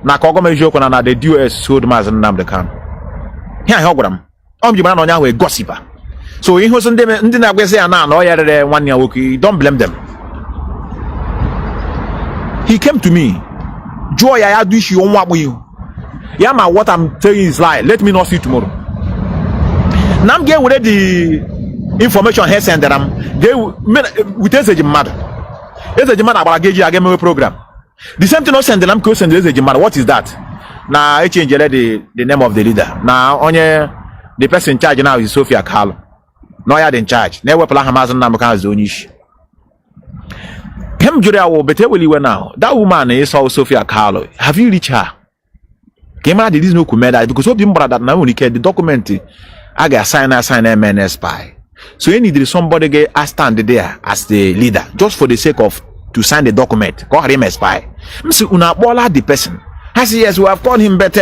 Na kogome joke na the DOS sold Mazi Nnamdi Kanu. Here I hold them. Jimana onya we gossiper. So he wasn't them didn't say na no yere 1 year work. Don't blame them. He came to me. Joy I do issue on what you. Yeah, what I'm telling is lie. Let me not see tomorrow. Now get with the information here send that I'm with this matter. It's a matter about I gave me a program. The same thing I send them question is a matter. What is that? Now I change the name of the leader. Now only the person in charge now is Sophia Carlo. No, I in charge. Never plan Mazi Nnamdi Kanu zonish. Him Julia will better will you now. That woman is also Sophia Carlo. Have you reached her? Came out there is no comment because of the brother that now only the document. I got sign MNS spy. So you need somebody get a stand there as the leader just for the sake of to sign the document. Call him a spy. Mr. Unabola the person. I say yes, we have called him, but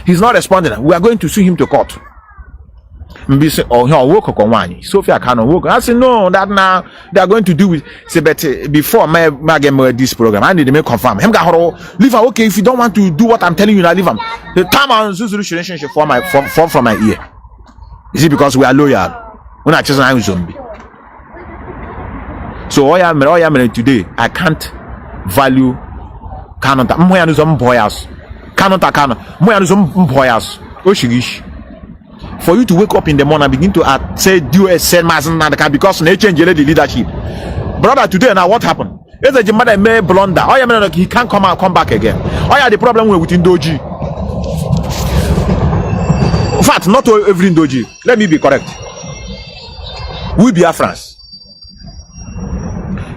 he's not responding. We are going to sue him to court. Sophia Kanu work. I say no, that now they are going to do with. Say, but before my game this program, I need to make confirm. Him leave her. Okay, if you don't want to do what I'm telling you, now leave him. The time on relationship from my ear. Is it because we are loyal? We're not just a zombie. So all I am today, I can't value Kanu. Moya some boyas. Kanu. Moya some boyas. Oshigish. For you to wake up in the morning and begin to say DOS send Mazi Nnamdi Kanu because they change the leadership. Brother, today now what happened? It's a mother may blunder. He can't come back again. The problem with Indoji. In fact, not every Indoji. Let me be correct. We Biafrans.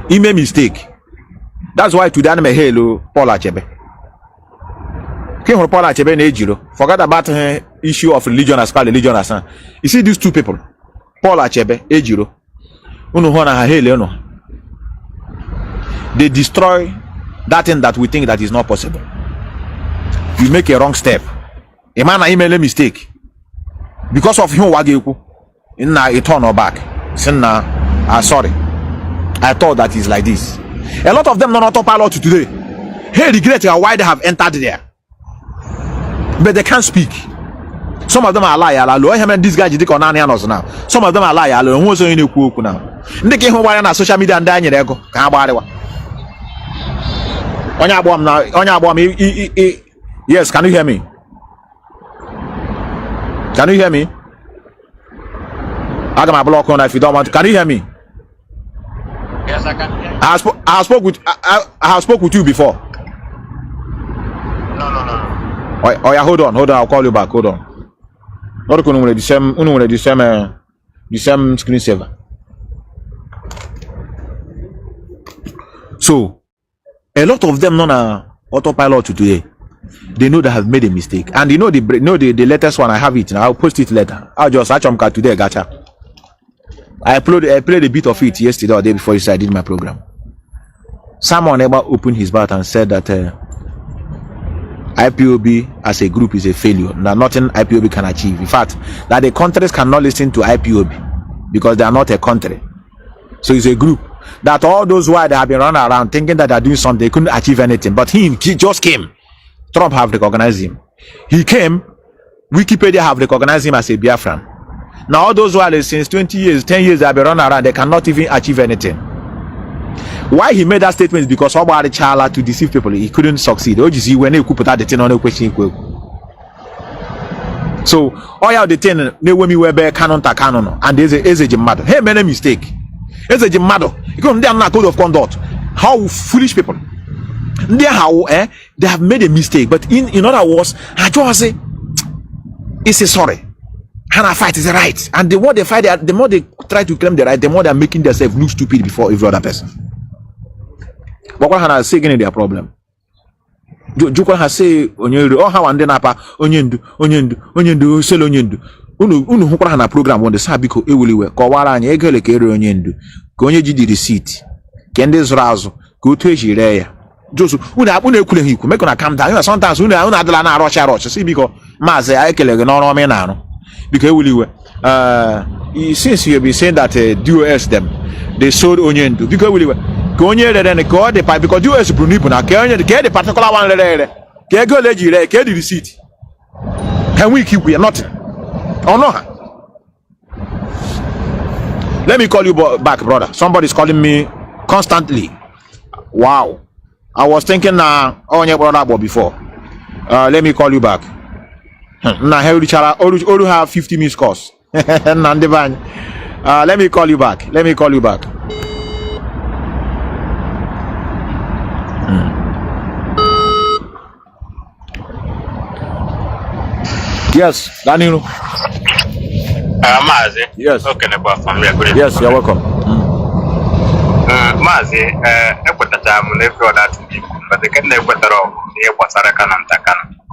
He made mistake. That's why today I'm a hello Paul Achebe. Paul Achebe Nejiro. Forget about the issue of religion as far religion as you see these two people, Paul Achebe, Ejiro. They destroy that thing that we think that is not possible. You make a wrong step. A man he made a mistake. Because of him, he turn back. Sorry. I thought that is like this. A lot of them not autopilot today. Hey, regret why they have entered there. But they can't speak. Some of them are liars. This guy is now. Some of them are liars. Who also in the cook now? They came on social media and dying there. Yes, can you hear me? Can you hear me? I got my block on if you don't want to. Can you hear me? Yes, I can hear you. I have spoke with you before. No. Oh yeah, hold on. I'll call you back. Hold on. Not the same screensaver. So a lot of them on autopilot today. They know they have made a mistake, and you know the latest one. I have it. I'll post it later. I'll just search on today. Gotcha. I played a bit of it yesterday or day before I did my program. Someone ever opened his mouth and said that IPOB as a group is a failure. That nothing IPOB can achieve. In fact, that the countries cannot listen to IPOB because they are not a country. So it's a group that all those while they have been running around thinking that they are doing something, they couldn't achieve anything. But he just came. Trump have recognized him. He came. Wikipedia have recognized him as a Biafran. Now all those while since 20 years, 10 years they have been running around, they cannot even achieve anything. Why he made that statement is because about the child to deceive people, he couldn't succeed. OGC when they could put out the thing on the question. So all you the thing they when me were canon to canon and there's a jimado. Hey, made a mistake. It's a jimado. Because they are not code of conduct. How foolish people. They have made a mistake, but in other words, I just say it's a sorry. And I fight is right, and the more they fight, the more they try to claim the right, the more they're making themselves look stupid before every other person. But what has saying their problem? Jukwa has say onyendu, oh how and then apa onyendu sell onyendu. Unu hukura na program on the sabiko ewuliwe. Kowara anya egele kere onyendu. Konye jidi receipt. Kende zrazo. Go to ejire. Josu una ekule hiku. Make una calm down. You know sometimes una adala na rush. See because maze ekele no no me na no. Because since you have been saying that DOS them they sold onion to because we were going then call the pipe because DOS Brunipo now the particular one there can go let you get the receipt. Can we keep we are nothing or no? Let me call you back, brother. Somebody's calling me constantly. Wow, I was thinking on your brother before. Let me call you back. Now Olu have 50 missed calls. Let me call you back. Yes, Daniel. Mazi. Yes. Okay, yes, you're welcome. Mazi,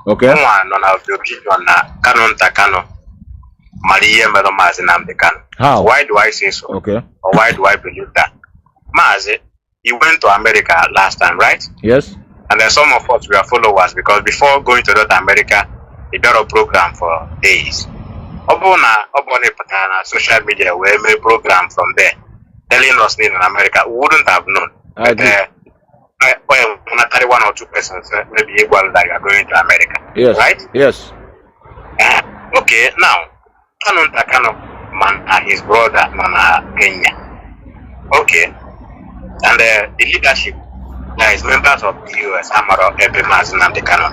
okay. How? Why do I say so? Okay. Or why do I believe that? Mazi, he went to America last time, right? Yes. And then some of us were followers because before going to that America, he did a program for days. Obona social media we made a program from there telling us in America we wouldn't have known. Well, 1 or 2 persons maybe equal that are going to America. Yes. Right? Yes. Okay, now Kanu man his brother man Kenya. Okay. And the leadership there is members of the US Amaro Ebe Mazi Nnamdi Kanu.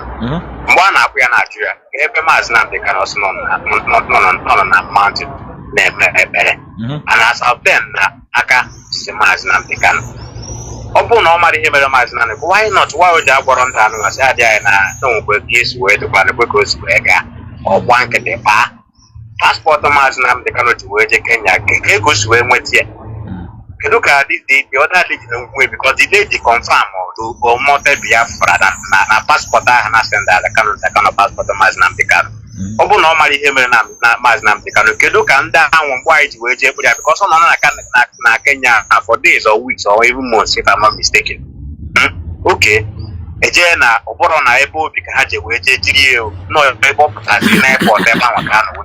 One up here Nigeria, Ebe Mazi Nnamdi Kanu is not on a mountain and as of then Aka Mazi Nnamdi Kanu. Open normally him Mazi Nnamdi. Why not? Why would you go on to us? I don't go this way to plan because or one can the passport Mazi Nnamdi Kanu to where Kenya goes to where went here. Look at this the other lady way because the lady confirm or more Biafra than passport I understand that the kind of passport Mazi Nnamdi Kanu. Open normally him Mazi Nnamdi Kanu. Look and down why it way because on na Kenya for days or weeks or even months if I'm not mistaken. Okay. Ejena oboro na ebo bi ka haje we je jiri no ebo puta si na airport e ma wakano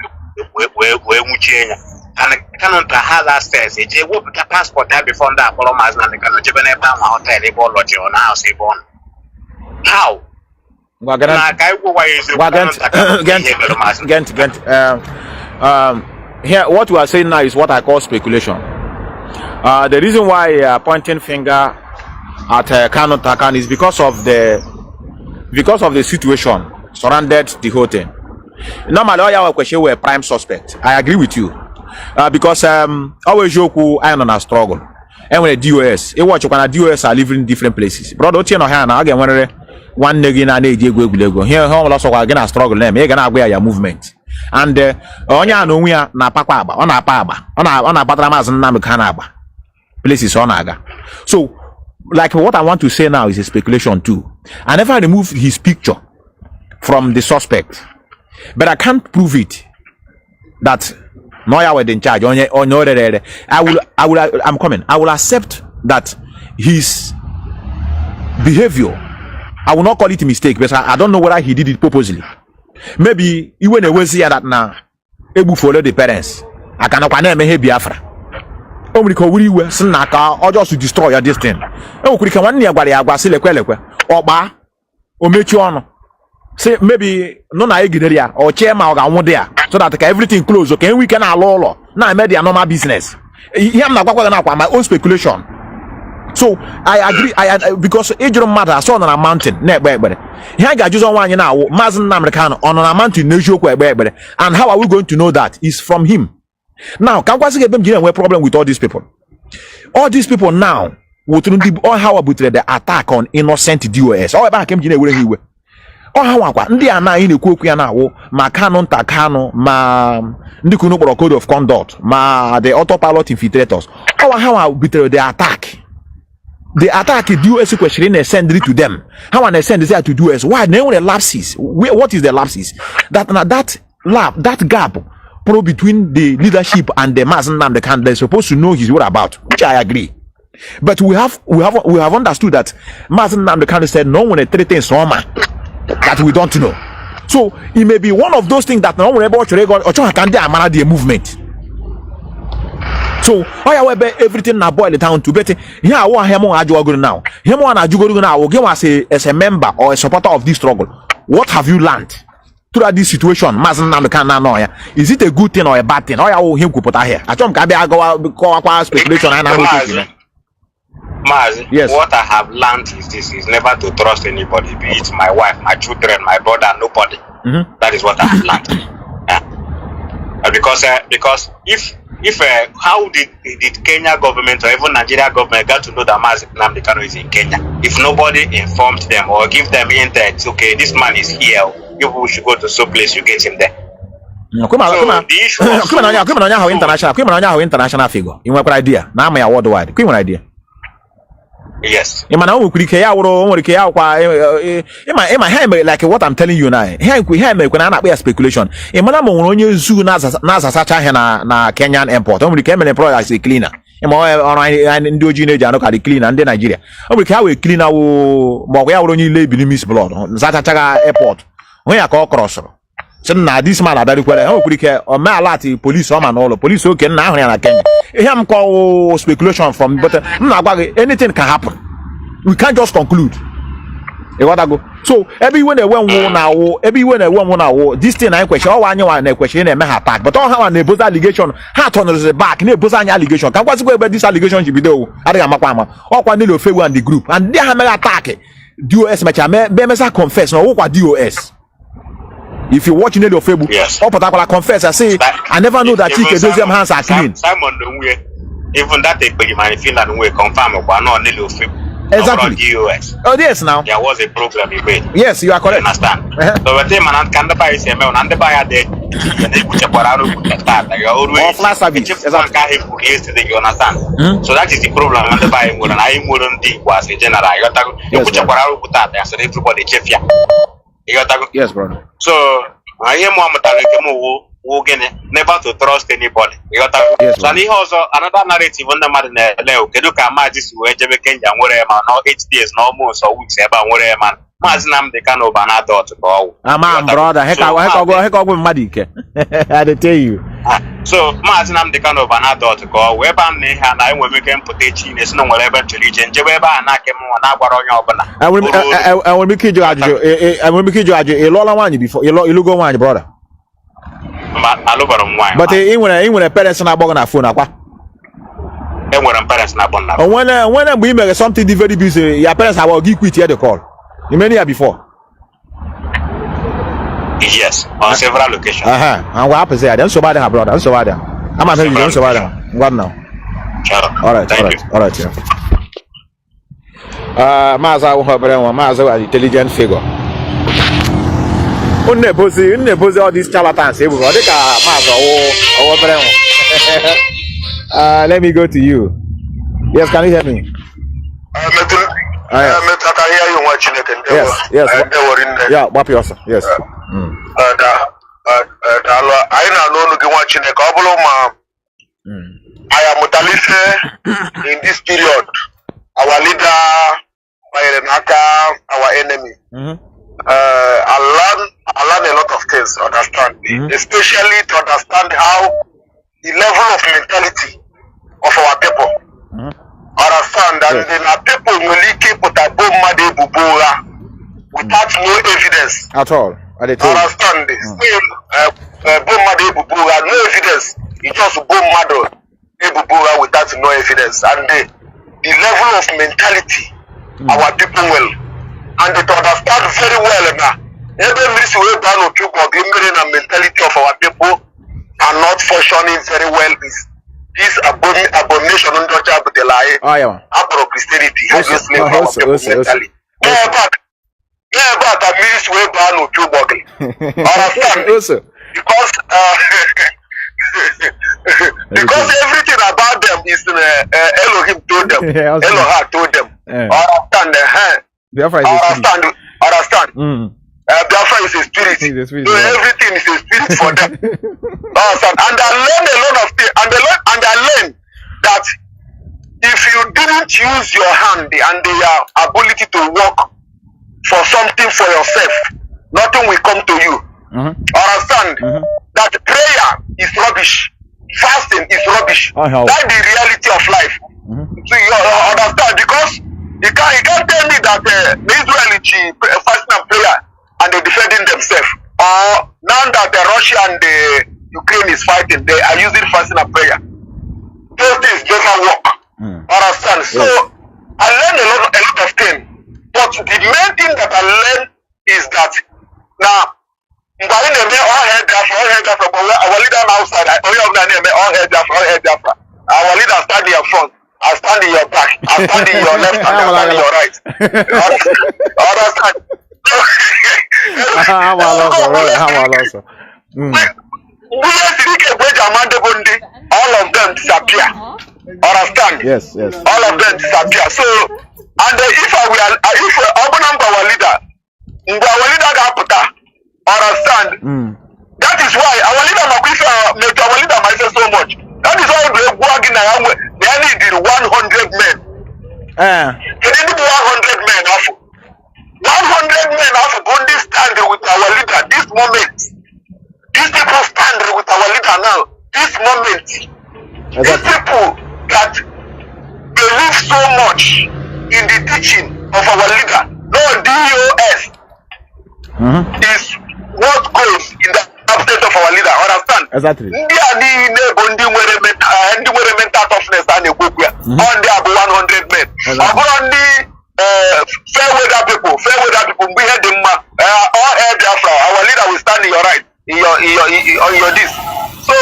we muchenya and Kanu has that stairs eje wo puta passport there before that follow Mazi Nnamdi Kanu je be na ba ma hotel ebo lodge on house ebo how here what we are saying now is what I call speculation. The reason why pointing finger at Kanu Takan is because of the situation surrounded the whole thing. Normally, all our questions were prime suspect. I agree with you because always joke I am on a struggle. and when DOS, it watch when DOS are living in different places. Brother, what you know here now again when one nigga na go here home also again struggle them. You gonna wear your movement. And onya no we na pakwa aba, ona apa aba, ona patra maz Nnamdi Kanu aba. Places on aga. So like what I want to say now is a speculation too. I never removed his picture from the suspect, but I can't prove it that Noya was in charge. I'm coming. I will accept that his behavior, I will not call it a mistake, because I don't know whether he did it purposely. Maybe even a way see that now, able follow the parents. I cannot name Biafra. Only we were snaka or just to destroy your destiny. Oh, we can one near or ba or make you on. Say maybe no na or chairman or one there so that everything close. Okay, we can allow now I made the normal business. I'm not my own speculation. So I agree. I because it don't matter. I saw on a mountain. Here got just one now. Mazi Nnamdi Kanu on a mountain. And how are we going to know that? Is from him. Now, can we get a problem with all these people? All these people now would all how about the attack on innocent DOS. All about him, you oh how ndị a na na-ekwu okwu ya na-awụ ma Kanu Kanu ma ndị kunu kpọrọ code of conduct ma the autopilot infiltrators. Oh how bitere the attack DOS question send it to them. How I send this to DOS? Why they want lapses? What is the lapses? That gap between the leadership and the Mazi Nnamdi Kanu, they're supposed to know his whereabouts, which I agree. But we have understood that Mazi Nnamdi Kanu said no one three things that we don't know. So it may be one of those things that no one about the movement. So everything now boil it down to better. Here I want him on now. Him on now as a member or a supporter of this struggle. What have you learned throughout this situation? Mazi Nnamdi Kanu, is it a good thing or a bad thing? Or him could put here. I don't go speculation and Mazi, yes. What I have learned is this: is never to trust anybody, be it my wife, my children, my brother, nobody. That is what I have learned. Yeah. Because if how did Kenya government or even Nigeria government got to know that Mazi Nnamdi Kanu is in Kenya? If nobody informed them or give them insight, okay, this man is here. You should go to some place, you get him there. The issue of international figure. You have an idea. Now I'm a worldwide. Queen idea. Yes. Like what I'm telling you now. Here when I not speculation. Na Kenyan airport. We came employed as a cleaner. Cleaner and Nigeria. We can cleaner blood. Airport. When I call crosser. So now this man are very or my police all police okay now in Kenya. Him call speculation from but anything can happen. We can't just conclude. So everyone they want now, this thing I question, all one question and attack. But all how an allegation, how turn the back, allegation. Can what's about this allegation should be though? I think I'm all one little favor and the group, and they have attack DOS match. Confess no what DOS. If you watch your Facebook, yes. I confess, I say I never know that those hands are clean. Simon, even that they feel that we confirm about no little Facebook. Exactly. DOS. Oh yes, now there was a program you made. Yes, you are correct. Understand? So when they man can buy say me on the buy there, they put a pararo put start. You always flash service. Exactly. You understand? So that is the problem. And the buy more than I wouldn't think was a general. You put a pararo put that there, so everybody chef ya. Yes, brother. So I am one never to trust anybody. Yes, so and also another narrative on the man Leo. Keduka Majis Wejebe Kenya whatever now 8 days no more so weeks about whatever man. Mazi Nnamdi Kanu banado to go. Man, brother, heck go Madike. I tell you. So Mazi Nnamdi Kanu banado to go. Weba me and I will make him put a chin no whatever to region. Jebeba and Nakemo and Abaron. I will make you a Lola one before you look one, brother. But when a parents and a phone, when we make something very busy, your parents have a quit here the call. You many years before. Yes, on several locations. And what happens there? Then so bad, brother. So bad. I'm not telling you, so bad. What now? All right. Yeah. Maza Maza an intelligent figure. Unneposi all these charlatans. Let me go to you. Yes, can you hear me? Yes. Yeah, Wapi also. Yes. I am in this period. Our leader, our enemy. I learn a lot of things, understand, especially to understand how the level of mentality of our people. Understand that the people will keep with a bomb without no evidence at all. Understand this? Still, bomb no evidence. It just bomb without no evidence, and the level of mentality our people will, and they understand very well now. Every mentality of our people are not functioning very well. This abomination under the lie, Christianity has just made our people mentally. But at least we ban no two bugging. Understand? Because everything about them is Elohim told them, Elohim told them. Understand? Biafra is a spirit. So everything is a spirit for them. Understand? And I learned a lot of things. And I learned that if you didn't use your hand and your ability to work for something for yourself, nothing will come to you. Understand? That prayer is rubbish. Fasting is rubbish. That's the reality of life. So you understand, because you can't tell me that the Israel is fasting and prayer and they're defending themselves. Or now that the Russia and the Ukraine is fighting, they are using fasting and prayer. Those things never work. Understand? So I learned a lot of things. But the main thing that I learned is that now our leader outside, all Biafra. Our leader stand in your front, I stand in your back, I stand in your left, and I stand in your right. Understand? All of them disappear. Understand? Yes. All of them disappear. So, and if our leader got put up, understand? That is why our leader make our leader myself so much. That is why we are working around. They only did 100 men. They didn't do 100 men. 100 men have Bundi stand with our leader. This moment, these people stand with our leader now. This moment, these people that believe so much in the teaching of our leader. No, DOS is what goes in the absence of our leader. Understand? Exactly. Mental toughness and on the 100 men. On the fair weather people, we had them all air Biafra. Our leader will stand in your right, on your this. So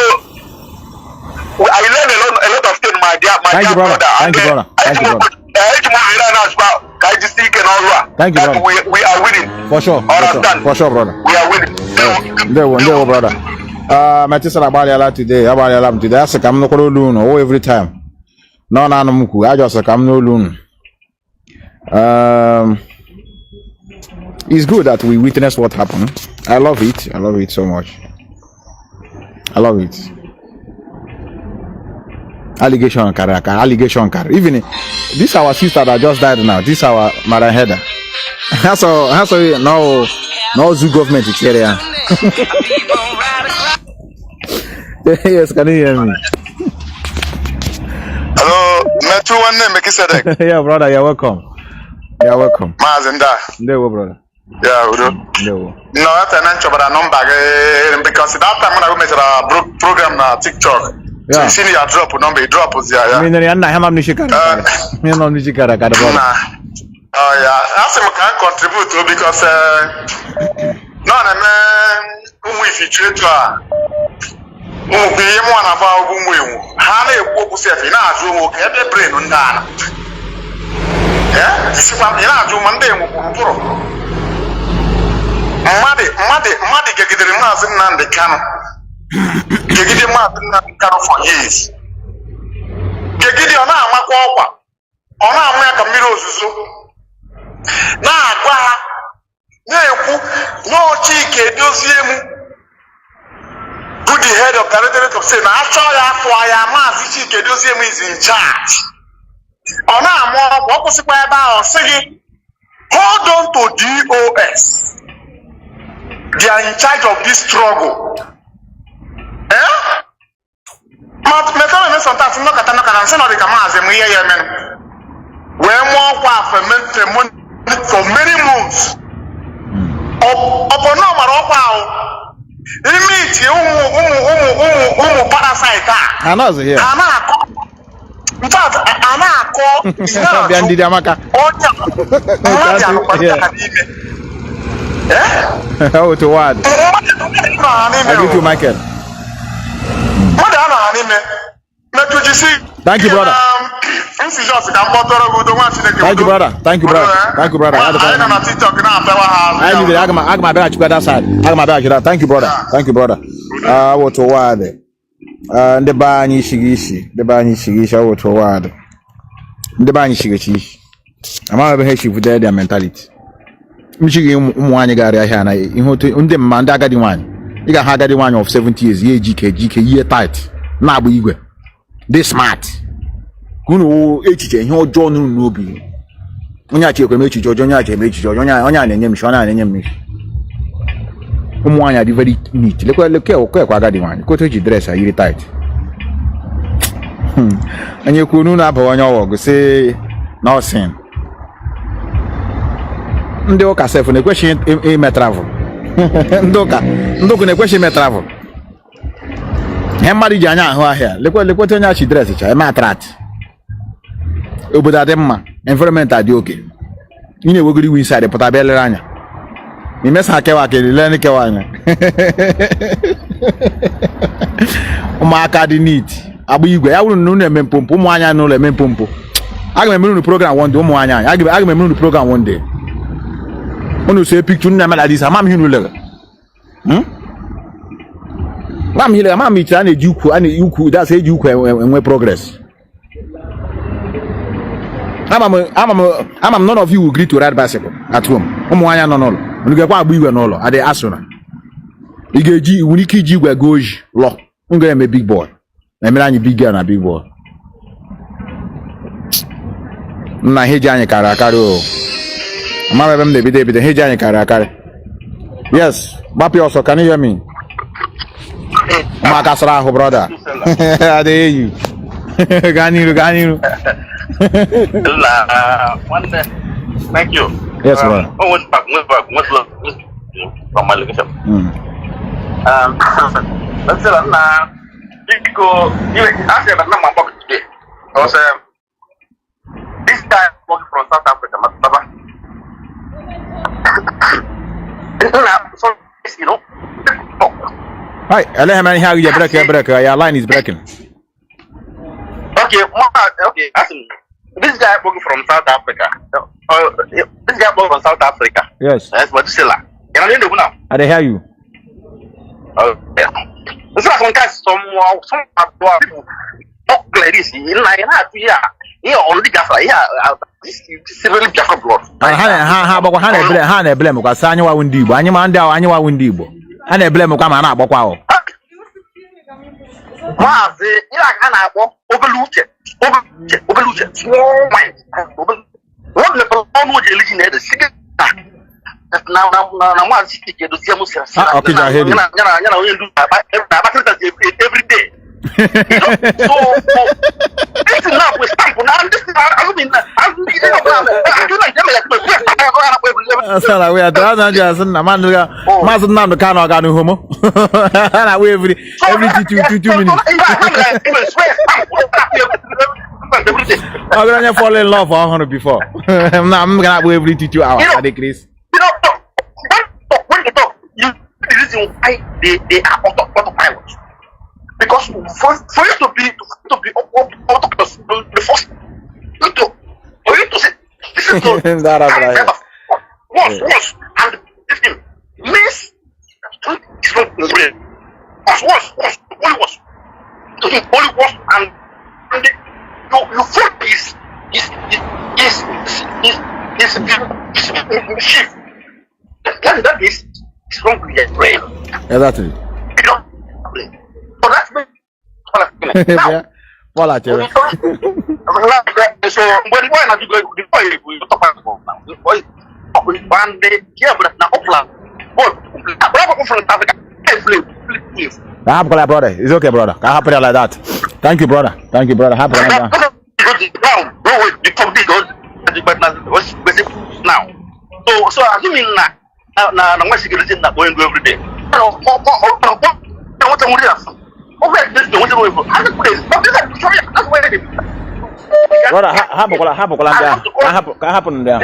I learned a lot of things, my dear brother. Thank you, brother. Thank you, brother. We are winning. For sure, brother. We are winning. There, brother. Methuselah Abaliala today. I say I'm not going to lose every time. No, I just say I'm not lose. It's good that we witness what happened. I love it so much. I love it. Allegation carry. Even this our sister that just died now. This our Madam Heather. That's all. No zoo government is here. Yes, can you hear me? Hello, Methu one name Methuselah. Yeah, brother, you're welcome. Mazi There, brother. Yeah, no, that's an answer, but a number because that time when I made a program na TikTok. Yeah. So you see your drop was yeah. I mean, I'm not Nishikara. Oh yeah, that's what can contribute to because no, man, if you trade to be one about Hana Woku Sefi, Nazu, every brain on Dana. Yeah, this is what Nazu Monday Wukuro. Madi get the remarks in the Kanu. You get the map in the Kanu for years. You get your name, Makwa. On America Mirosu. Now, no chike dosiemu put the head of directorate of saying actually after I am Mazi chike dosiemu is in charge. On our what was about saying hold on to DOS. They are in charge of this struggle. Eh? Sometimes no kata say no dey come as we hear men. When more for many months. Opo no mara okwa o limit umu parasite Anazo here anako in fact anako ina Biandidi amaka oh to what I give you Michael. Thank you, brother. Thank you, brother. Thank you, brother. Thank you, brother. I need the Agma badge to that side. Agma badge. Thank you, brother. Thank you, brother. What to word? The Bani Shigishi. The Bani Shigishi. What to word? The Bani Shigishi. I'm not a with their mentality. Michigan Mwanyagari Hana. You know, to the Mandagadi one. You got Hagadi one of 70 years. Ye GK, year tight. Nabu Igwe. They smart. Kuno echiche ihe ọjọọ n'obi. Onye achekwa echiche ọjọọ, onye achekwa echiche ọjọọ, onye na-enye m shona na-enye m. Ụmụ anya dị very neat. Lekwe kwa agadi nwanyị. Koto ji dress a yiri tight. Anye kwunu na aba onye ọwọ go say nothing. Ndị ụka sef na-ekweshi ime travel. Ndị ụka na-ekweshi ime travel. Ihe mmadụ ji anya ahụ ahịa. Lekwete onye achi dress cha eme attract. Obodo adị mma, environment adị oke. Ị na-ewegori iwu inside pụta bịa lere anya. Imesa akewa akele lere kewa anya. Ụmụaka dị neat. Agba igwe ya wụrụ na unu eme mpompo ụmụ anya n'ụlọ eme mpompo. Aga m emere unu program one day ụmụ anya anyị. Aga m emere unu program one day. Unu see picture nna mela dis amam hinu lere. Mam hile amam ichi a na-eji ukwu that's eji ukwu enwe progress. None of you will agree to ride bicycle at home. Umuanya no no. Unu gekwa agba igwe n'ụlọ. Ade asuna. I ga-eji wuni ki ji igwe goji lo. Unu ga-eme big boy. Na-emere anyị big girl na big boy. Nna heji anyị kara akari o. Mama ebe m na-ebido heji anyị kara akari. Yes, Bapi also, can you hear me? Makasrahu, brother. Ade you. Ganiru. Thank you. Yes, brother. What's from my location? Let's say that you asked about my pocket today. I was this guy working from South Africa, so you know. Hi, Alehman, how you break? Your line is breaking. Okay. This guy working from South Africa. This guy working from South Africa. Yes. That's Methuselah. Can I hear you now? I hear you. Yeah. This is some guys, some people talk like this. Yeah, already Biafra. Yeah, this is really Biafra blood. Hana blame because anyiwa wundi Igbo. Anyiwa wundi Igbo. Hana blame kwa mana agbakwa o. Mazi, ina akpọ obeluche. Small mind. What level on je liji na de sige. Na Mazi ke do siamu sia. Okay, I hear you. Yana onye ndu every day. So this is not with stamp. Now this is I mean I do like them like Asala we are trying to just na man Mazi Nnamdi Kanu ga no homo. Na we every 2 minutes. I'm gonna fall in love 100 before. I'm gonna go every 2 hours. I decrease. When they talk, you the reason why they are autopilot. Because for you to be autonomous, the first for you to say this is not worse and this thing means it's not real. Worse, only worse. To him, only worse and you feel is shift. That is wrong with your brain. Exactly. You know, so that's me. Now, Voilà, tu so when are you going to talk about one day, yeah, but now Africa, brother. It's okay, brother. Can happen like that. Thank you, brother. Thank you, brother. Happen like that. Now, so assuming na what's security na going to every day. Brother, happen there.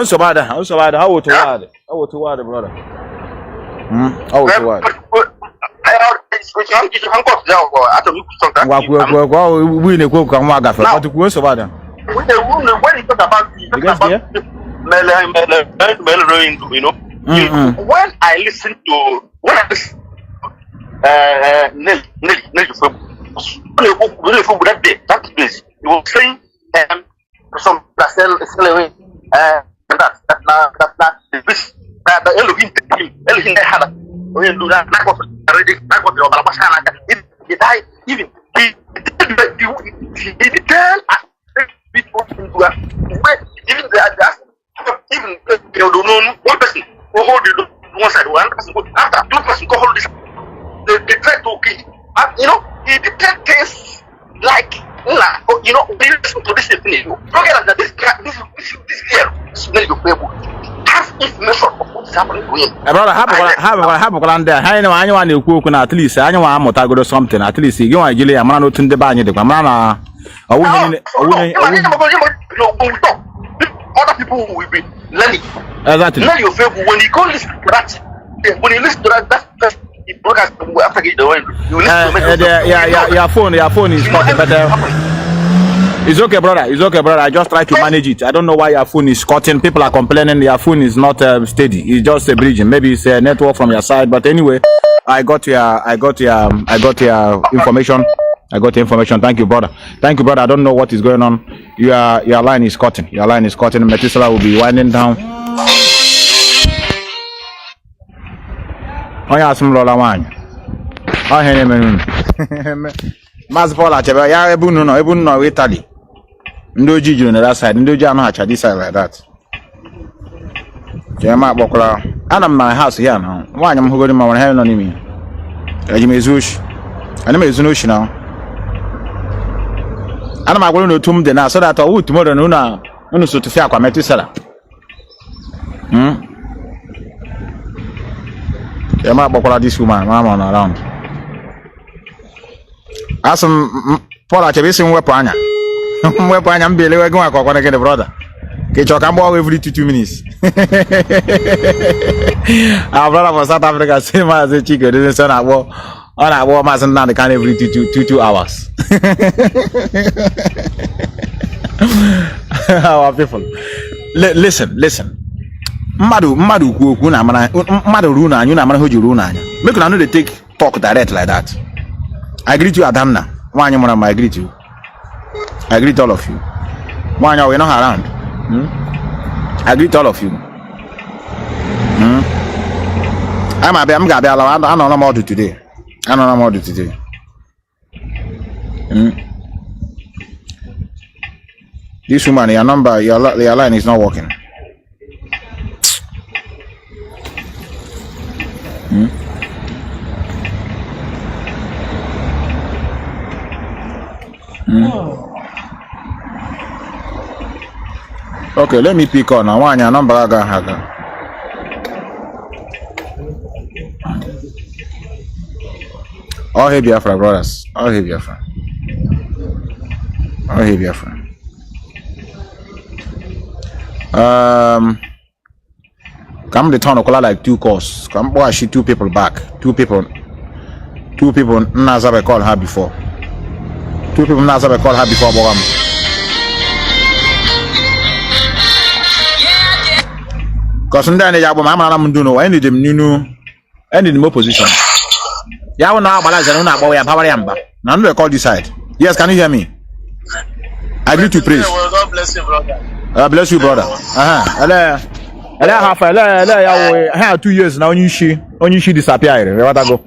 So bad. How would you word, brother? How would you word? We need to go and work for the worst of other. When you talk about you know, when I listen to that place, you were saying some that the Elohim had when do that was already that was the died even he tell people even even you don't know one person who hold the one side, one person after two person go hold this they try to you know he did things like you know they listen to this thing you forget that this girl is very people have information of what's happening to him. Brother, have there. I know anyone you cook at least anyone I'm go something at least you want to get a man to the bany the camera. Other people will be learning. Exactly. Learn your favor when you go listen to that. When you listen to that it broadcast after the way you listen to your phone is cutting, but it's okay, brother. It's okay, brother. I just try to manage it. I don't know why your phone is cutting. People are complaining their phone is not steady. It's just a bridging. Maybe it's a network from your side. But anyway, I got your information. I got the information. Thank you, brother. Thank you, brother. I don't know what is going on. Your line is cutting. Your line is cutting. Methuselah will be winding down. Oh yeah, some roller wine. Oh hey, Mazi Paul achebe ya ebu no Italy. Ndoji juru na that side. Ndoji anu acha this side like that. Jema bokola. Ana m na house here now. Wanya m hugori ma wan he no nimi. Eji mezush. Ana mezunush now. Ana ma gwolo no tum de na so that owu tomorrow no na unu so to fi akwa Methuselah. Jema bokola this woman mama on around. Asum Paul achebe isi mwepu anya. Mwepu anya mbele we gwa kwa the brother. Ke choka mbo every 2 minutes. Our brother from South Africa same as a chicken this son abo on abo mas Nnamdi can every 2 hours. Our people. Listen. Mmadu ku na mana mmadu ru na anyu na mana hoji ru na anya. Make una no dey take talk direct like that. I greet you, Adamna. One you I greet you. I greet all of you. One we're not around. I greet all of you. I'm gonna be allowed. I don't know more today. I don't know more today. This woman, your number, your line is not working. Okay, let me pick on one your number haga. All hey Biafra brothers. All hey Biafra. All hey Biafra. Come the town of Kola like 2 calls. Come boy, she 2 people back. 2 people. Nazabe called her before. 2 people Nazabe called her before. Because in the Yabo Mama Munduno, any them new any more position. Yaw now balance and not boy and power yamba. None will call this side. Yes, can you hear me? I agree to praise. God bless you, brother. Bless you, brother. I have 2 years now. You she disappear. Where I go?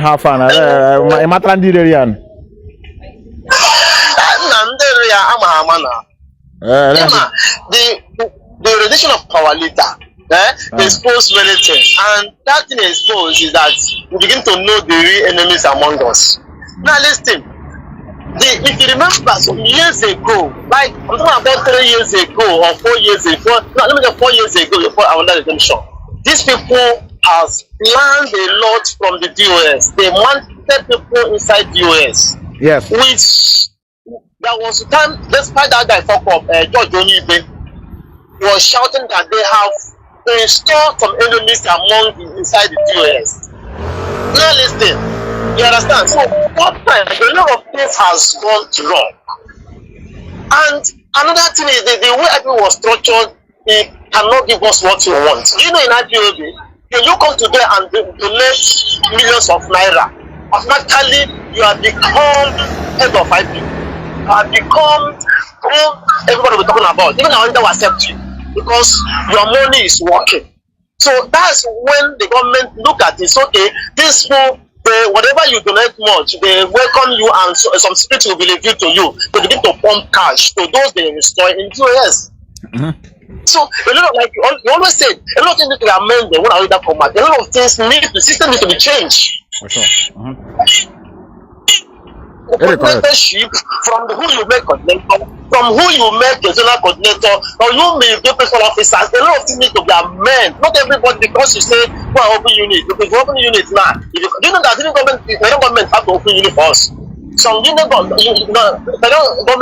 Have fun. My Matrandirian. The rendition of our leader exposed many things, and that thing exposed is that we begin to know the real enemies among us. Now listen, if you remember some years ago, like I'm talking about 3 years ago or 4 years ago, no, let me say 4 years ago before I wanted redemption, these people has planned a lot from the DOS. They wanted people inside DOS. Yes. Which there was a time, despite that guy fuck up, George Onibe was shouting that they have installed some enemies among inside the DOS. Now listen, you understand? So what time a lot of things has gone wrong. And another thing is the way everything was structured, it cannot give us what we want. You know, in IPOB, when you come today and donate millions of naira, automatically you have become head of IPOB. You have become who everybody will be talking about. Even our leader will accept you because your money is working. So that's when the government look at this. Okay, this people, whatever you donate much, they welcome you and some spirit will be revealed to you. They begin to pump cash to those they restore in US. So a lot of, like you always said, a lot of things need to be amended when I read that format. A lot of things the system needs to be changed. For sure. Coordinatorship from who you make coordinator, from who you make a zonal coordinator, or you may be principal officers. A lot of things need to be amended. Not everybody, because you say, well, open unit. Because you open unit now, do you know that the government have to open unit for us? Some union government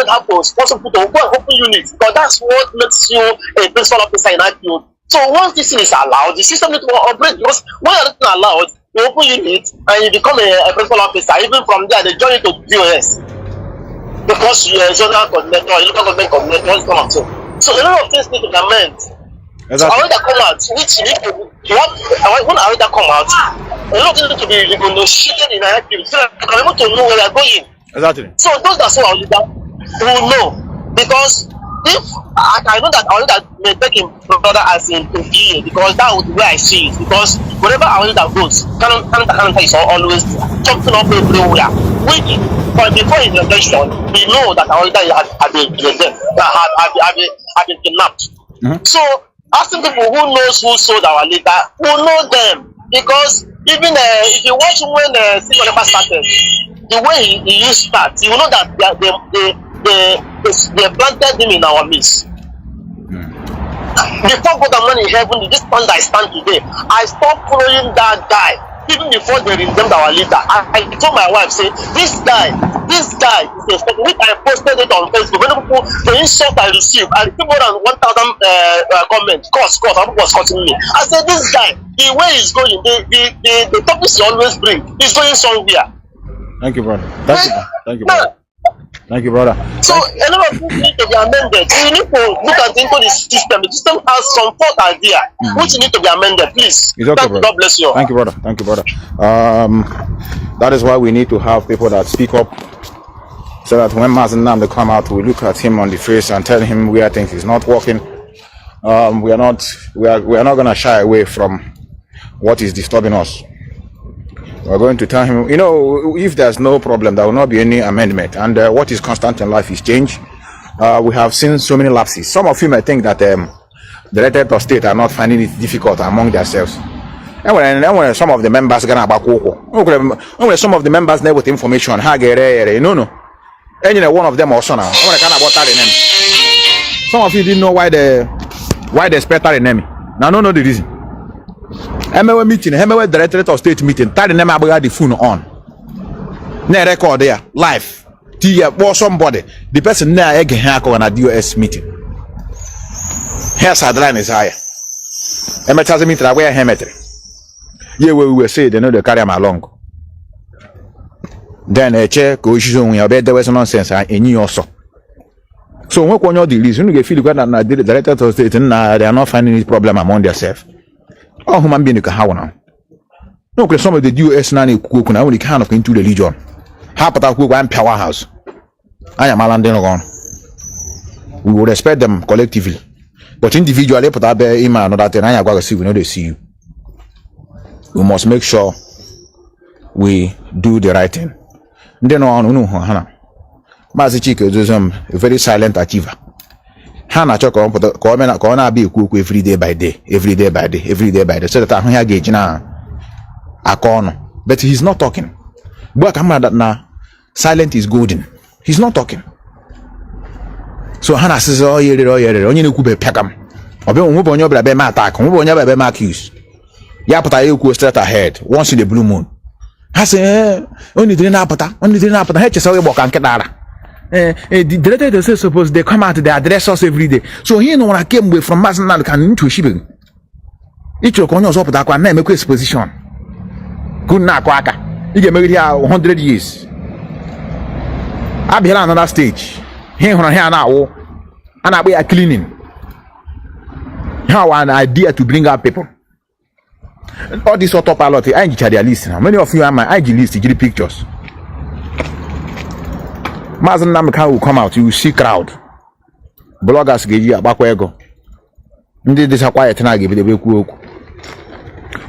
have to sponsor people to open units, because that's what makes you a principal officer in IPO. So once this thing is allowed, the system needs to operate, because when it's not allowed, you open unit and you become a principal officer. Even from there, they join you to DOS because you are a zonal coordinator, you local government coordinator. So a lot of things need to be amended. Exactly. So I want to come out, which you need to when I want to come out, a lot of things need to be negotiated in an activity so that I'm able to know where we are going. Exactly. So those that saw our leader will know, because if I know that our leader may take him brother as in PA, because that would be where I see it. Because wherever our leader goes, Canada is always jumping up everywhere. But before his election, we know that our leader had been kidnapped. So asking people who knows who sold our leader will know them, because even if you watch when Civil War started, the way he used to start, you will know that they planted him in our midst. Before God and man in heaven, this time that I stand today, I stopped following that guy even before they redeemed our leader. I told my wife, say, this guy is expecting. Which I posted it on Facebook. When people, the insult I received, I received more than 1,000 comments. Course, people was cutting me. I said, this guy, the way he's going, the topics he always bring, he's going somewhere. Thank you, brother. Thank you, brother. Thank you, brother. So a lot of things need to be amended. We need to look at into the system. The system has some thought idea which need to be amended. Please. It's okay, brother. God bless you. Thank you, brother. Thank you, brother. That is why we need to have people that speak up, so that when Mazi Nnamdi come out, we look at him on the face and tell him where things is not working. We are not going to shy away from what is disturbing us. We're going to tell him, if there's no problem, there will not be any amendment. And what is constant in life is change. We have seen so many lapses. Some of you may think that the elected of state are not finding it difficult among themselves. And when some of the members gonna back when some of the members know with information, no. And one of them also now. Some of you didn't know why they spread that enemy. Now no the reason. MW meeting, MW directorate of state meeting, tell them about the phone on. Ne record there, live. Or somebody, the person there again on a DOS meeting. Here sideline is higher. Emechazi meter where hemetry. Yeah, we will say they know they carry him along. Then a chair goes on your bed, there was nonsense and you also. So when you the reason you feel that the director of state they are not finding this problem among themselves. All human beings can have now. No, because some of the US now cook now only kind of into the religion. Half of that cook one powerhouse. I am Alandino. We will respect them collectively. But individually, put up in another thing, I am going to see we know they see you. We must make sure we do the right thing. Then on Hana. Mazi Chike is a very silent achiever. Hana Choko corner be cook every day by day, every day by day, every day by day. So that I'm here gauge now a corner. But he's not talking. But I'm that now silent is golden. He's not talking. So Hana says, oh, yeah, only you could be peckham. Or be on your baby attack, on your baby marcus. Yapata you straight ahead, once in the blue moon. I say, only didn't happen, I just saw you walk and Kadara. The director says, suppose they come out, they address us every day. So here, no one came away from Mazinal can into shipping. Each of us up that one, make a position. Good na quaka. You get married here 100 years. I'll be on another stage. Here now, and I'll be a cleaning. How an idea to bring up people. All this autopilot, I get their list now. Many of you are my IG list, you get the pictures. Mazen Namaka will come out, you will see crowd. Bloggers get you back where go. Indeed, this is quiet and I give it a big work.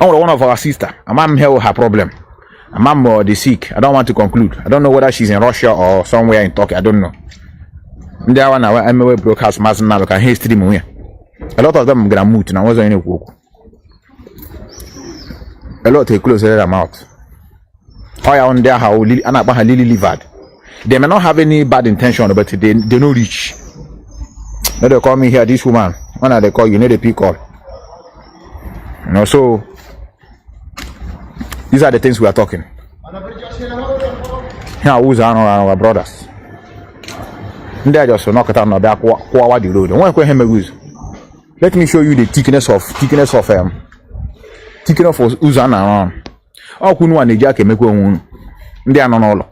Oh, one of our sister, a mom here her problem. A mom or the sick. I don't want to conclude. I don't know whether she's in Russia or somewhere in Turkey. I don't know. There one I'm away broadcast Mazen Namaka history here. A lot of them gonna move now. Wasn't any work. A lot of close their mouth. Oh, yeah, on there how Lily livered. They may not have any bad intention, but they no reach. Now they call me here, this woman. When they call you, need a pick call. You know, so these are the things we are talking. Here, who's our brothers? They are just knock it on the back, the road. Let me show you the thickness of Uzana around. Oh, Kunu and the Jack make one. They are not all.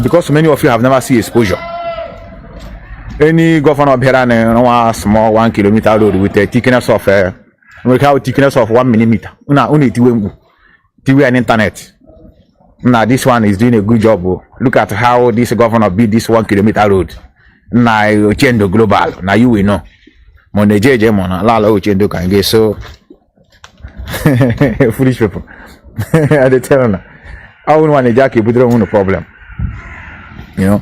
Because many of you have never seen exposure. Any governor of Heran, small 1 kilometer road with a thickness of 1 millimeter. Only TV and internet. Now this one is doing a good job. Look at how this governor built this 1 kilometer road. Now you change the global. Now you will know. Monday JJ Mona Lala change the can get so foolish people. I tell them. I wouldn't want a jacket, but don't want a problem. You know,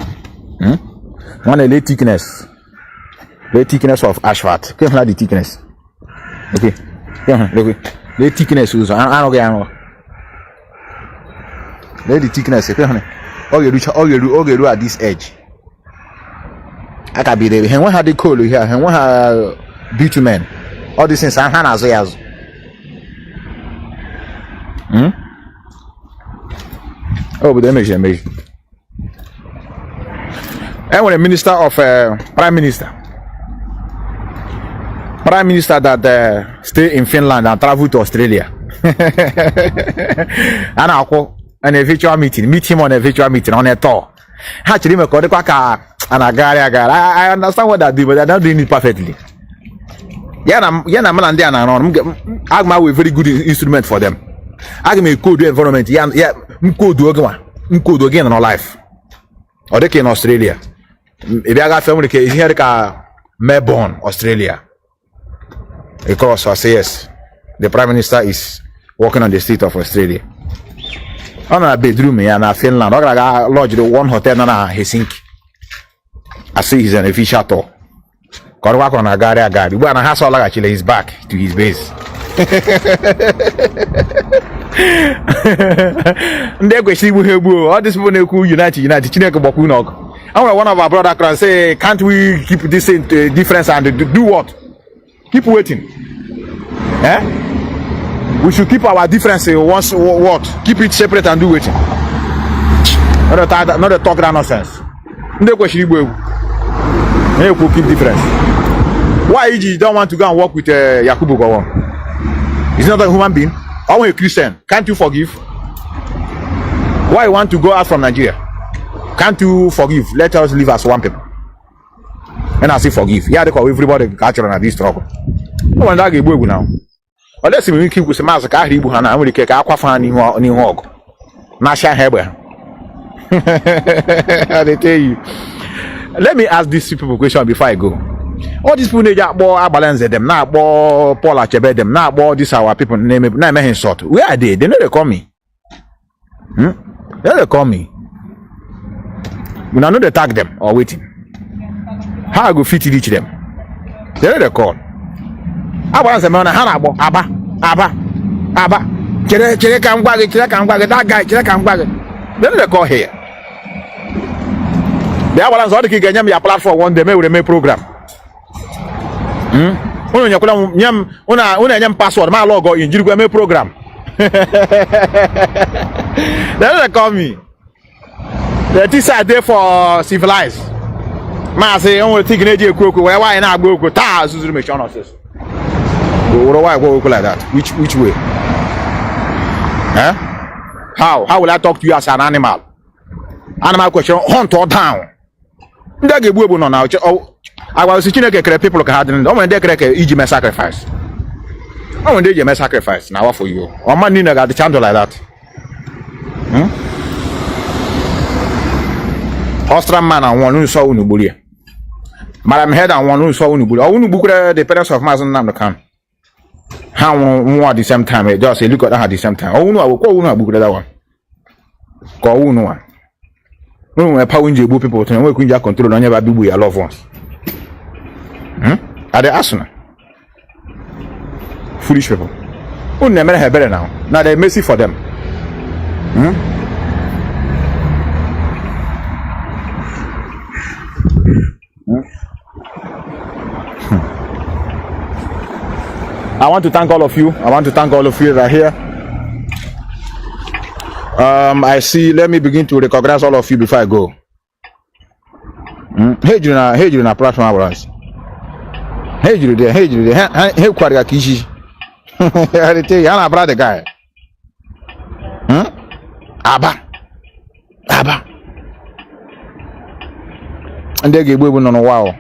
one a thickness of asphalt. Can't have the thickness. Okay, look, the thickness is I don't get. Let the thickness. All you do at this edge. I can be there. And one had the coal here, and one had bitumen. All these things are as well. Oh, but they make it. And when a minister of prime minister that stay in Finland and travel to Australia, and I'll call an virtual meeting, meet him on a virtual meeting on a tour. Actually, I understand what I do, but I don't do it perfectly. I'm with very good instrument for them. I can make code environment. Code again in our life. Or they in Australia. If I got family is here Melbourne, Australia. Because I say yes, the Prime Minister is working on the state of Australia. On a bedroom here in Finland. I got lodged one hotel in Helsinki. I see he's an official tour. Got work on a guy. But I have all actually he's back to his base. All this people United. I want one of our brother can say, can't we keep this difference and do what? Keep waiting. Eh? We should keep our difference once what? Keep it separate and do waiting. Not the talk that nonsense. They will keep difference. Why you don't want to go and work with Yakubu Gowon? He's not a human being. Or a Christian. Can't you forgive? Why you want to go out from Nigeria? Can't you forgive? Let us live as one people. And I say forgive. Yeah, they call everybody culture and this struggle. No one that give now. Unless we keep with the mask, I hear Buhana, I will take Aquafan in Hog. Masha Heber. They tell you. Let me ask these people question before I go. All these people they just balance them now, Paula Chebe them now, these our people name me sort. Where are they? They know they call me. They call me. We know they tag them or waiting. How I go fit reach them? They know they call. I balance them on a hanabo, Abba. Chere can wag, that guy, Chere can wag. They know they call here. They are balance all the kids a platform one day with a program. Una password my logo in Jirgweme program. They call me. The teacher are there for civilized. Ma say only think Nigeria Koko where why na go ta Suzu me channel says. Why go like that? Which way? Huh? How will I talk to you as an animal? Animal question hunt or down. That get no now. I was teaching people can don't when they create sacrifice. I when they sacrifice now for you. Or man need got the channel like that. Austrian man and one who saw Unubulia. Madam Head and one who saw Unubulia. Unubuka the parents of Mazi Methuselah. How one at the same time? Just look at that at the same time. Oh no, I will call Unubuka that one. Call Unuan. No, a power injury people to know we can control on your baby your loved ones. Are they asking? Foolish people. Who never have better now. Now they're mercy for them. I want to thank all of you. I want to thank all of you that are here. I see. Let me begin to recognize all of you before I go. Hey, Juna, platform hours. Hey, Judy, hey, Quadia Kishi. I tell you, I'm a brother guy. Abba. And they give women on a wow.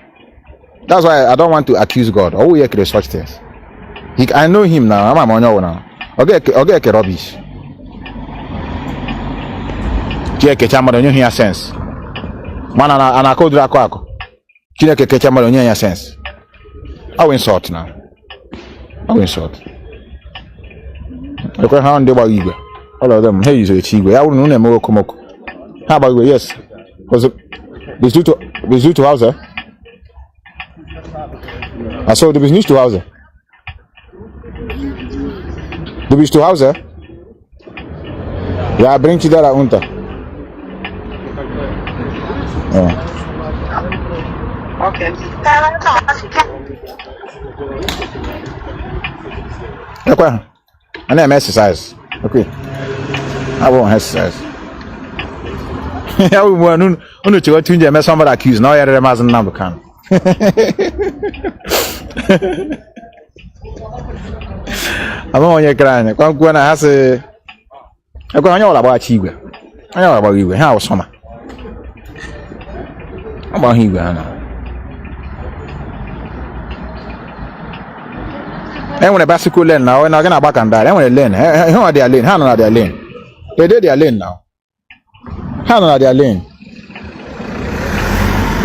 That's why I don't want to accuse God. Oh, yeah, such things. I know him now. I'm on your now. Okay, rubbish. Cheke chama don't hear sense. Man, and I call Draco. Cheke chama don't hear sense. I will insult now. I will insult. Look at how they were eager. All of them. Hey, is a chigwe. I wouldn't know more komoko. How about you? Yes. Was it this due to house? I saw the business to house. The business to house. Yeah, bring to that unta. Okay. Okay. And then exercise. Okay. I won't exercise. I will want to change the somebody accused. Now you're a Mazi number can. I'm on your crying. When I say, I'm going all about you. I know about you. How summer? About you, and when a bicycle lane now, and I'm going to back and die. I want to learn. How are they lane? How are they lane? They did their lane now. How are they lane?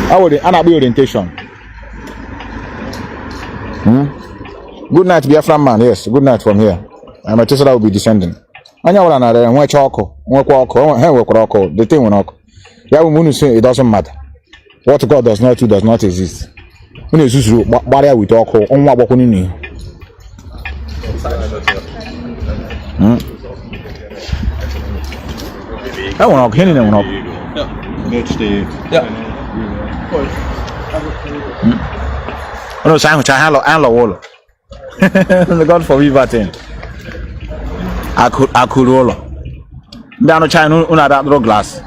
How would they be orientation? Good night, Biafran man. Yes, good night from here. I'm a Tesla will be descending. I know another and watch alcohol. The thing will not. Yeah, we say it doesn't matter. What God does not do does not exist. When it's just barrier with alcohol, on what walking in here. I want to hear them. Yeah. No, Simon, hello, wall. The God forbid that thing. I could roll. Down to China, that draw glass.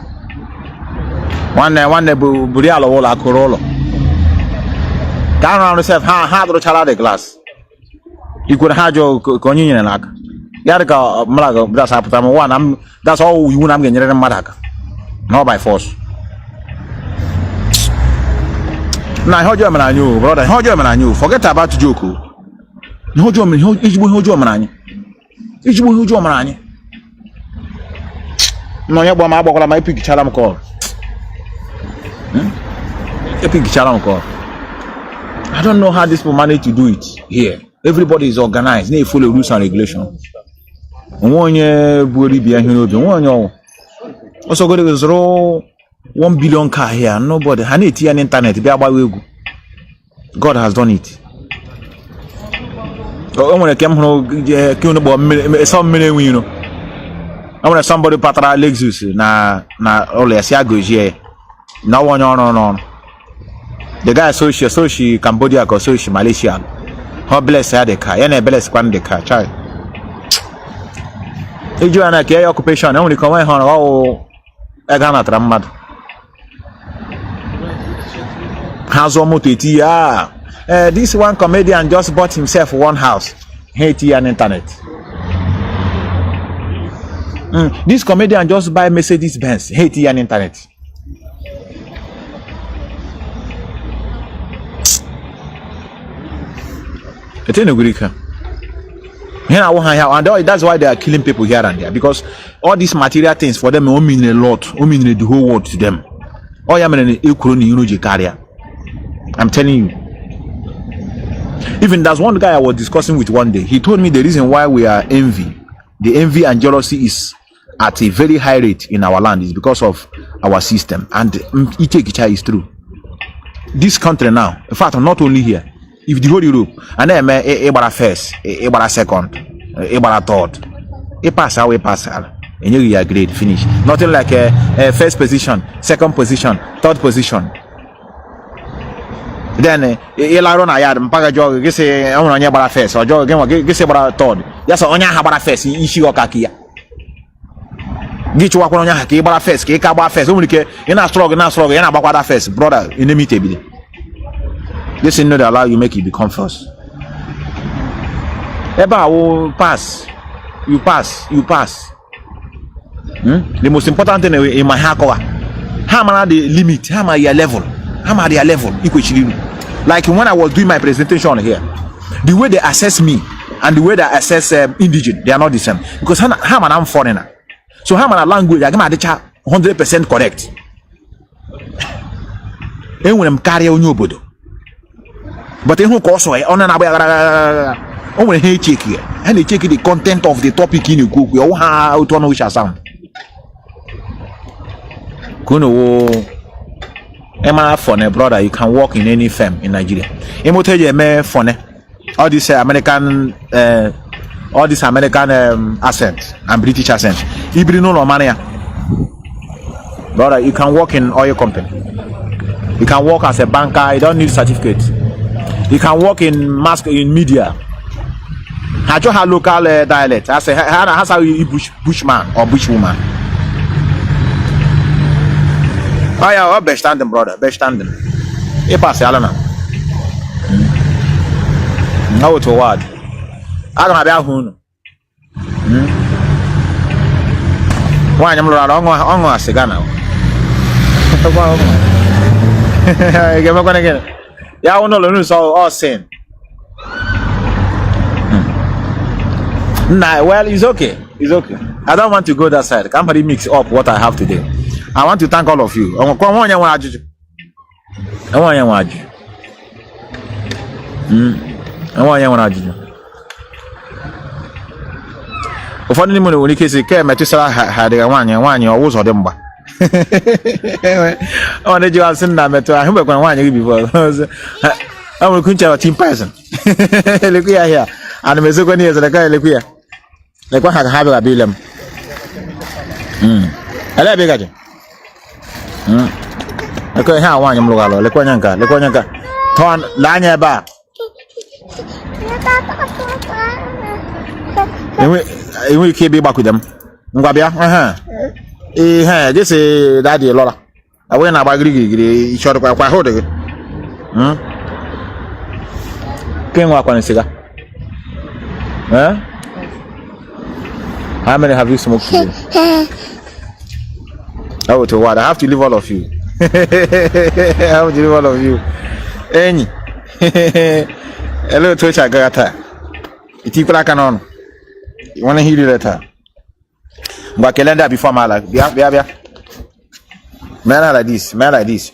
One day, Burial wall, I could roll. Can around yourself, how do chala the glass? You could have your conunion and like. Yarka Malaga, that's happened. One, that's all you want. I'm getting Madaka. Not by force. Now, how German I knew, brother, how German I knew. Forget about Joku. No German, each one who German. Each one who German. No, you're my boy, my pig chalam call. A pig chalam call. I don't know how this people manage to do it here. Everybody is organized, they follow rules and regulations. One year, Buri behind you, 1 year. Also, got to roll 1 billion car here. Nobody, I need an internet. God has done it. I want to come home, some million, you know. I want somebody patra Lexus, na only a Siago here. No one on. The guy so she Cambodia, so she Malaysia. How blessed had the car, and a blessed one the car, child. If you are a care occupation, only come on all a Ghana Tramad. How's almost this one comedian just bought himself one house, Haiti and internet. This comedian just buy Mercedes Benz, Haiti and internet. It's in a Greek. And that's why they are killing people here and there, because all these material things for them don't mean a lot, don't mean the whole world to them. All you mean is carrier. I'm telling you. Even there's one guy I was discussing with one day. He told me the reason why we are the envy and jealousy is at a very high rate in our land is because of our system. And Ichekicha is true. This country now, in fact, not only here. If the whole Europe, and then Ebara first, Ebara second, Ebara third, we pass out, and you are great, finish. Nothing like a first position, second position, third position. Then Elaron Ayad, Mpaga Jog, get say on Yabara first, or Jog, get say about third. Yes, on Yahabara first, Ishiokakia. Get you walk on Yahaki, first, Kaba first, only in a struggle, in a Bawada first, brother, in the meeting. This is not allow you make it become first. Eba will pass. You pass. The most important thing in my hakoa. How am the limit? How am your level? How am their level? Like when I was doing my presentation here, the way they assess me and the way they assess indigent, they are not the same. Because how am I foreigner? So how am I language? I am 100% correct. And when I'm carrying you, bodo. But in who also on an only hey check here and they check the content of the topic in you cook. We all how to know which sound. Kunu Emma Fone, brother, you can work in any firm in Nigeria. Emoteje me Fone. All this American accent and British accent. Ibrino no mania. Brother, you can work in oil company. You can work as a banker. You don't need certificate. You can work in media. I just have local dialect. I say, how you bushman or bushwoman? Oh yeah, best standing, brother, best standing. You pass it, Alana. No to what? I don't have a hoon. Why am I on a cigar now? Get back again. Yeah, I know it's all sin. Nah, well, it's okay. It's okay. I don't want to go that side. Somebody mix up what I have today. I want to thank all of you. I want oh, did you have seen that metal? I remember when you before. I will count your team person. Look here, and the Mexican is the guy. Look here, like what I have a billion. I like bigger. Okay, how one you look at Lequanaka. Ton Lanya Bar. And we keep back with them. Ngabia, this is Daddy Lola. I went about Griggy, short quite hold it. King Wakwan cigar. Huh? How many have you smoked today? Oh, to what? I have to leave all of you. I have to leave all of you. Any. Hello, Twitch, I got her. It's equal like an on. You want to hear the letter? But calendar before my life. Yeah. Man like this.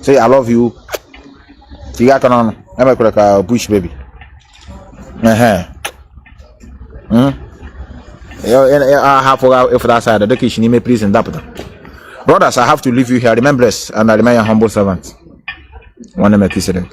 Say, I love you. You got on. I'm like a bush baby. I have for that side. The kitchen, may please and that. Brothers, I have to leave you here. Remember us, and I remain a humble servant. One Methuselah.